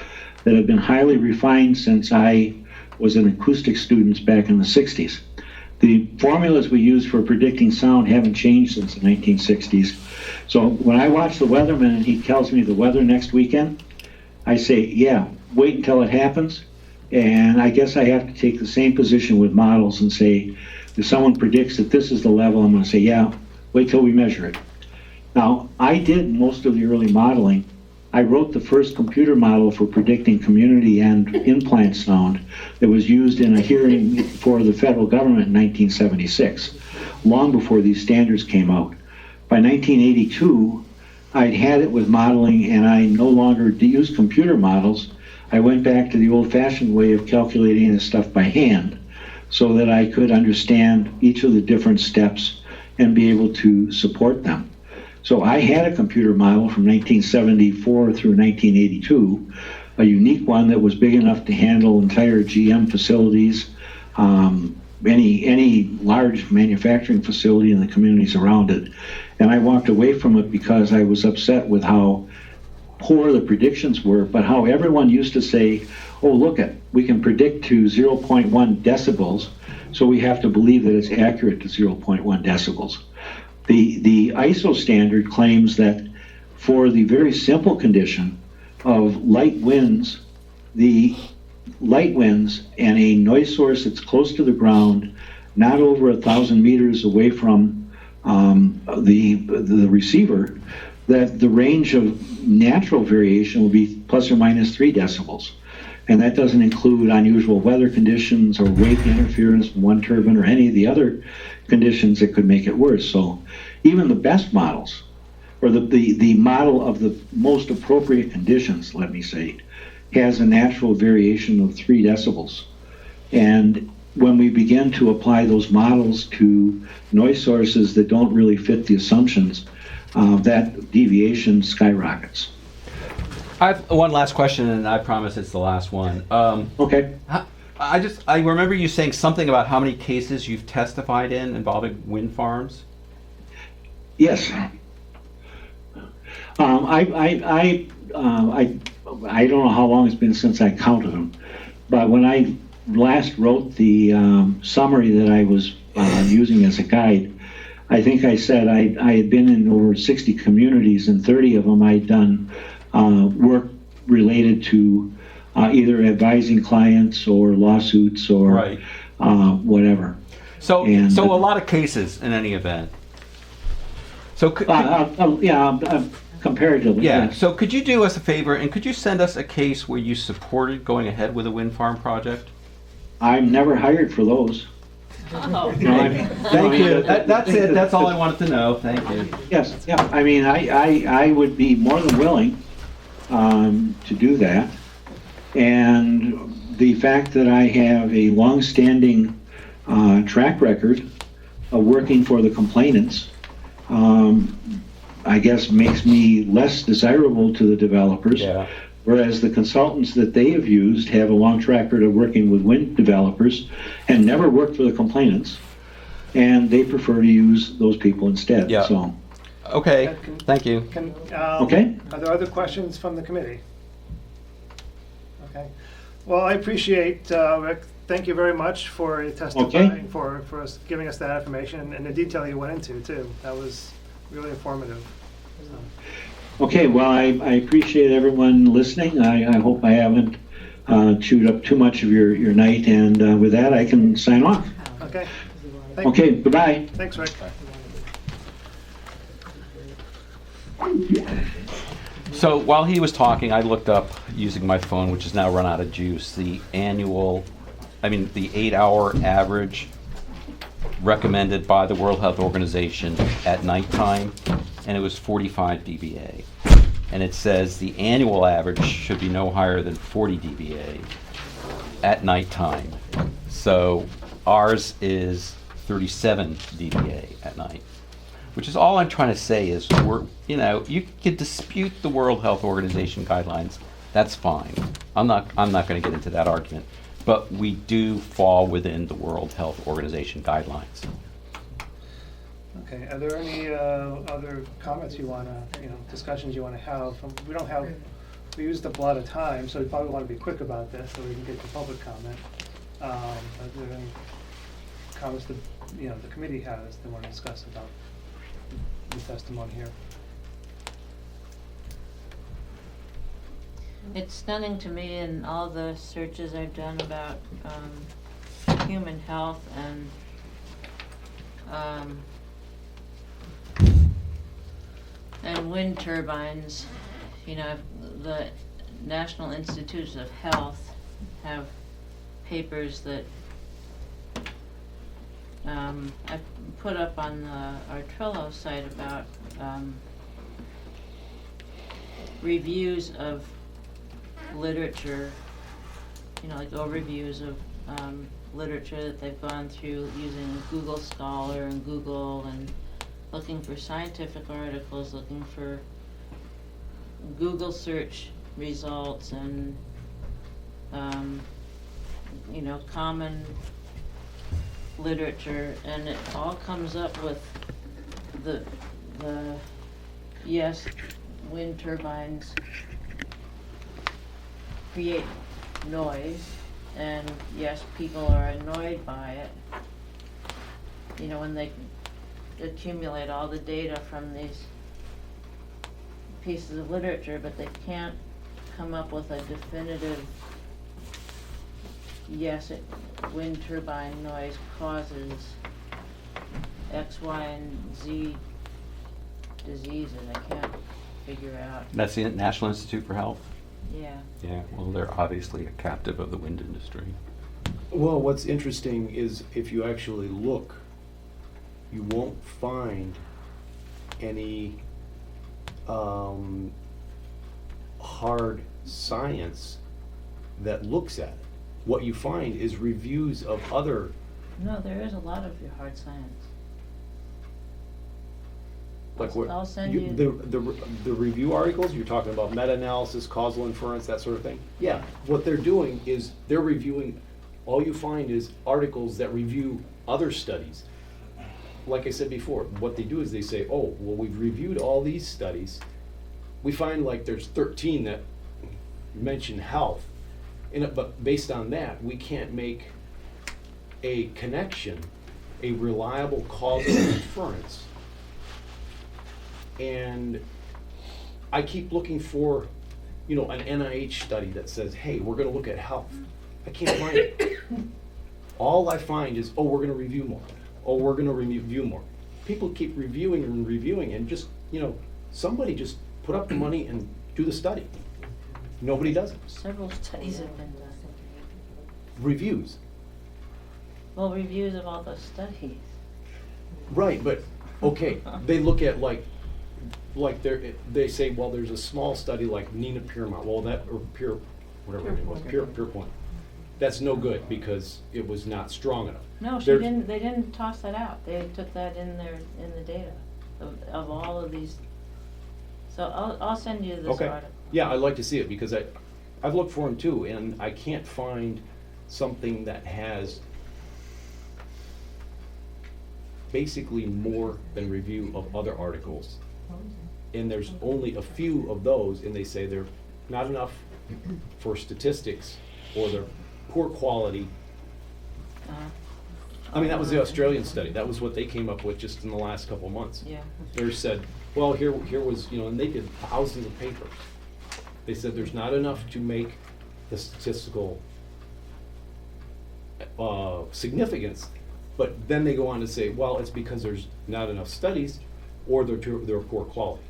that have been highly refined since I was an acoustic student back in the 60s. The formulas we use for predicting sound haven't changed since the 1960s. So when I watch the weatherman and he tells me the weather next weekend, I say, yeah, wait until it happens. And I guess I have to take the same position with models and say, if someone predicts that this is the level, I'm going to say, yeah, wait till we measure it. Now, I did most of the early modeling. I wrote the first computer model for predicting community and implant sound that was used in a hearing for the federal government in 1976, long before these standards came out. By 1982, I'd had it with modeling, and I no longer used computer models. I went back to the old-fashioned way of calculating this stuff by hand so that I could understand each of the different steps and be able to support them. So I had a computer model from 1974 through 1982, a unique one that was big enough to handle entire GM facilities, any large manufacturing facility in the communities around it. And I walked away from it because I was upset with how poor the predictions were, but how everyone used to say, oh, look it, we can predict to 0.1 decibels, so we have to believe that it's accurate to 0.1 decibels. The ISO standard claims that for the very simple condition of light winds, the light winds and a noise source that's close to the ground, not over 1,000 meters away from the receiver, that the range of natural variation will be plus or minus 3 decibels. And that doesn't include unusual weather conditions or wake interference from one turbine or any of the other conditions that could make it worse. So even the best models, or the model of the most appropriate conditions, let me say, has a natural variation of 3 decibels. And when we begin to apply those models to noise sources that don't really fit the assumptions, that deviation skyrockets. I have one last question, and I promise it's the last one. Okay. I remember you saying something about how many cases you've testified in involving wind farms. Yes. I don't know how long it's been since I counted them, but when I last wrote the summary that I was using as a guide, I think I said I had been in over 60 communities, and 30 of them I'd done work related to either advising clients or lawsuits or Right. whatever. So And, a lot of cases in any event. So comparatively, yeah. yes. So could you do us a favor, and could you send us a case where you supported going ahead with a wind farm project? I'm never hired for those. Oh. You know, I'm- Thank you. That's it. That's all I wanted to know. Thank you. Yes, yeah, I mean, I would be more than willing to do that. And the fact that I have a long-standing track record of working for the complainants, I guess makes me less desirable to the developers. Yeah. whereas the consultants that they have used have a long track record of working with wind developers and never worked for the complainants, and they prefer to use those people instead. Yeah. So, Okay, thank you. Okay. Are there other questions from the committee? Okay. Well, I appreciate, Rick, thank you very much for testifying, for us, giving us that information and the detail you went into too. That was really informative. So, okay, well, I appreciate everyone listening. I hope I haven't chewed up too much of your night, and with that, I can sign off. okay. Okay, goodbye. Thanks, Rick. So while he was talking, I looked up, using my phone, which has now run out of juice, the 8-hour average recommended by the World Health Organization at nighttime, and it was 45 dBA. And it says the annual average should be no higher than 40 dBA at nighttime. So ours is 37 dBA at night. Which is all I'm trying to say is you can dispute the World Health Organization guidelines. That's fine. I'm not going to get into that argument. But we do fall within the World Health Organization guidelines. Okay, are there any other comments you want to, discussions you want to have? We used up a lot of time, so we probably want to be quick about this so we can get to public comment. Are there any comments that, the committee has they want to discuss about the testimony here? It's stunning to me in all the searches I've done about human health and wind turbines. The National Institutes of Health have papers that I put up on our Trello site about reviews of literature, like overviews of literature that they've gone through using Google Scholar and Google, and looking for scientific articles, looking for Google search results, and common literature, and it all comes up with the yes, wind turbines create noise, and yes, people are annoyed by it. When they accumulate all the data from these pieces of literature, but they can't come up with a definitive yes, wind turbine noise causes X, Y, and Z diseases. I can't figure out. That's the National Institute for Health? Yeah. Yeah, well, they're obviously a captive of the wind industry. Well, what's interesting is if you actually look, you won't find any hard science that looks at it. What you find is reviews of other. No, there is a lot of your hard science. Like what? I'll send you, the review articles you're talking about, meta-analysis, causal inference, that sort of thing. Yeah, what they're doing is they're reviewing. All you find is articles that review other studies. Like I said before, what they do is they say, oh, well, we've reviewed all these studies. We find like there's 13 that mention health. But based on that, we can't make a connection, a reliable causal inference. And I keep looking for, an NIH study that says, hey, we're going to look at health. I can't find it. All I find is, oh, we're going to review more. Oh, we're going to review more. People keep reviewing and reviewing, and just, somebody just put up the money and do the study. Nobody does it. Several studies have been done. Reviews. Well, reviews of all those studies. Right, but, okay, they look at they say, well, there's a small study like Nina Piermont, or Pure, whatever her name was, Pure Point. That's no good because it was not strong enough. No, they didn't toss that out. They took that in the data of all of these So I'll send you this Okay. article. Yeah, I'd like to see it, because I've looked for them too, and I can't find something that has basically more than review of other articles. And there's only a few of those, and they say they're not enough for statistics, or they're poor quality. Uh-huh. I mean, that was the Australian study, that was what they came up with just in the last couple of months. Yeah. They said, well, here was, and they did thousands of papers. They said there's not enough to make the statistical significance, but then they go on to say, well, it's because there's not enough studies, or they're poor quality.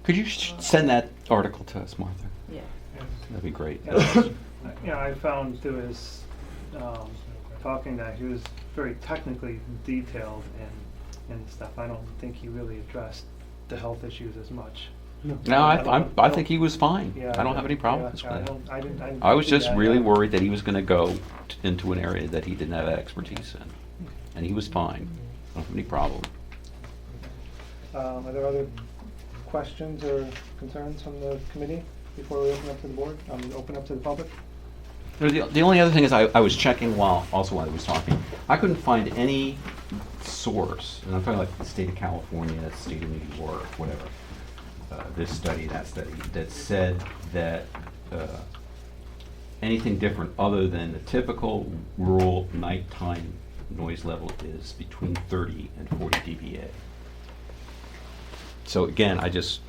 Could you send that article to us, Martha? Yeah. That'd be great. I found through his talking that he was very technically detailed and stuff. I don't think he really addressed the health issues as much. No, I think he was fine. Yeah, I don't have any problems yeah, with that. I didn't I was see just that, really yeah. worried that he was gonna go into an area that he didn't have expertise in. And he was fine. I don't have any problem. Are there other questions or concerns from the committee before we open up to the board, open up to the public? The only other thing is I was checking while I was talking. I couldn't find any source, and I'm talking like the state of California, the state of New York, whatever, this study, that study, that said that anything different other than the typical rural nighttime noise level is between 30 and 40 dBA. So again, I just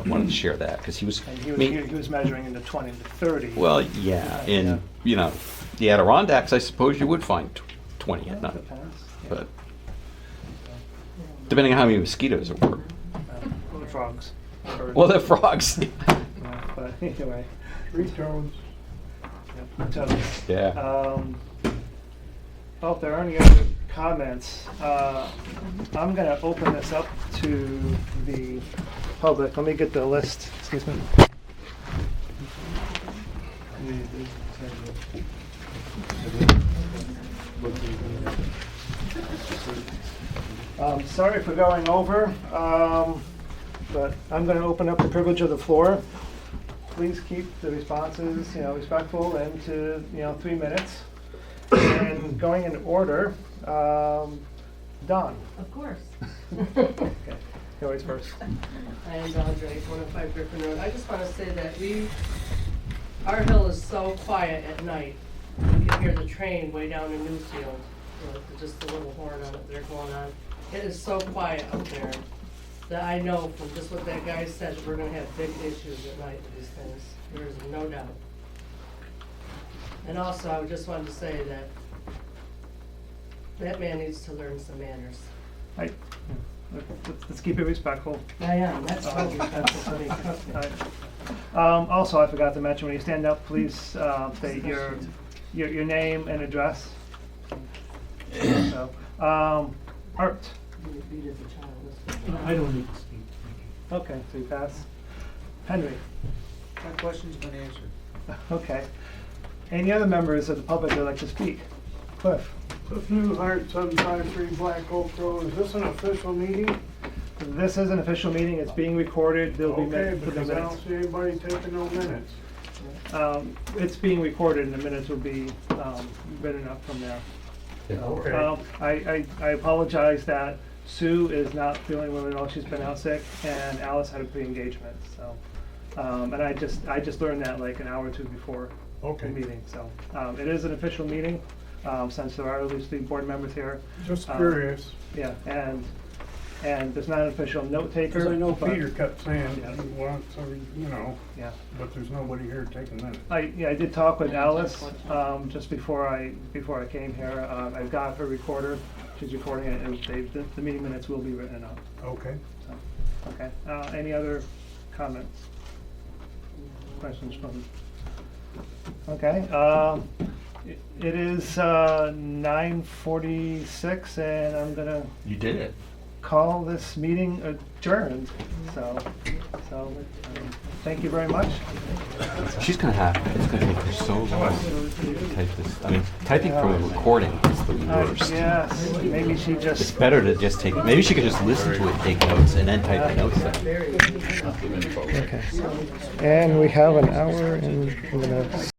wanted to share that, because he was, And I mean, he was measuring in the 20 to 30. well, yeah, in, the Adirondacks, I suppose you would find 20 Yeah, at night, depends. Yeah. but depending on how many mosquitoes there were. Or frogs. Birds. Well, they're frogs. Yeah, but anyway. Three tones. Yep, toads. Yeah. Well, if there are any other comments, I'm going to open this up to the public. Let me get the list. Excuse me. Sorry for going over, but I'm going to open up the privilege of the floor. Please keep the responses, respectful and to, 3 minutes. And going in order, Don. Of course. Okay, you always first. I am Don Drake, 105 Griffin Road. I just want to say that our hill is so quiet at night. You can hear the train way down in Newfield, just the little horn on it they're going on. It is so quiet out there that I know from just what that guy said that we're going to have big issues at night with these things. There is no doubt. And also, I just wanted to say that that man needs to learn some manners. Let's keep it respectful. I am, that's so respectful to me, trust me. Also, I forgot to mention, when you stand up, please state your name and address. So, Art. I don't need to speak. Okay, so you pass. Henry. My question's been answered. Okay. Any other members of the public that would like to speak? Cliff. Cliff Newhart, 753 Black Oak Road. Is this an official meeting? This is an official meeting. It's being recorded. There'll be Okay, minutes for the because I minutes. don't see anybody taking no minutes. It's being recorded, and the minutes will be written up from there. Okay. I apologize that Sue is not feeling well at all. She's been out sick, and Alice had a pre-engagement. So, and I just learned that like an hour or two before the meeting. So, it is an official meeting since there are at least 3 board members here. Just curious. Yeah, and there's not an official note taker. Because I know but- Peter kept saying Yeah. he wants, Yeah. but there's nobody here taking minutes. I did talk with Alice just before I came here. I've got her recorder. She's recording it, and the meeting minutes will be written up. Okay. So, okay. Any other comments? Questions from? Okay. It is 9:46, and I'm gonna You did it. call this meeting adjourned. So So, thank you very much. She's gonna have, it's gonna take her so long to type this. I mean, typing from a recording is the worst. Yes, maybe she It's just, better to just take, maybe she could just listen to it, take notes, and then type the notes down. okay. And we have an hour and,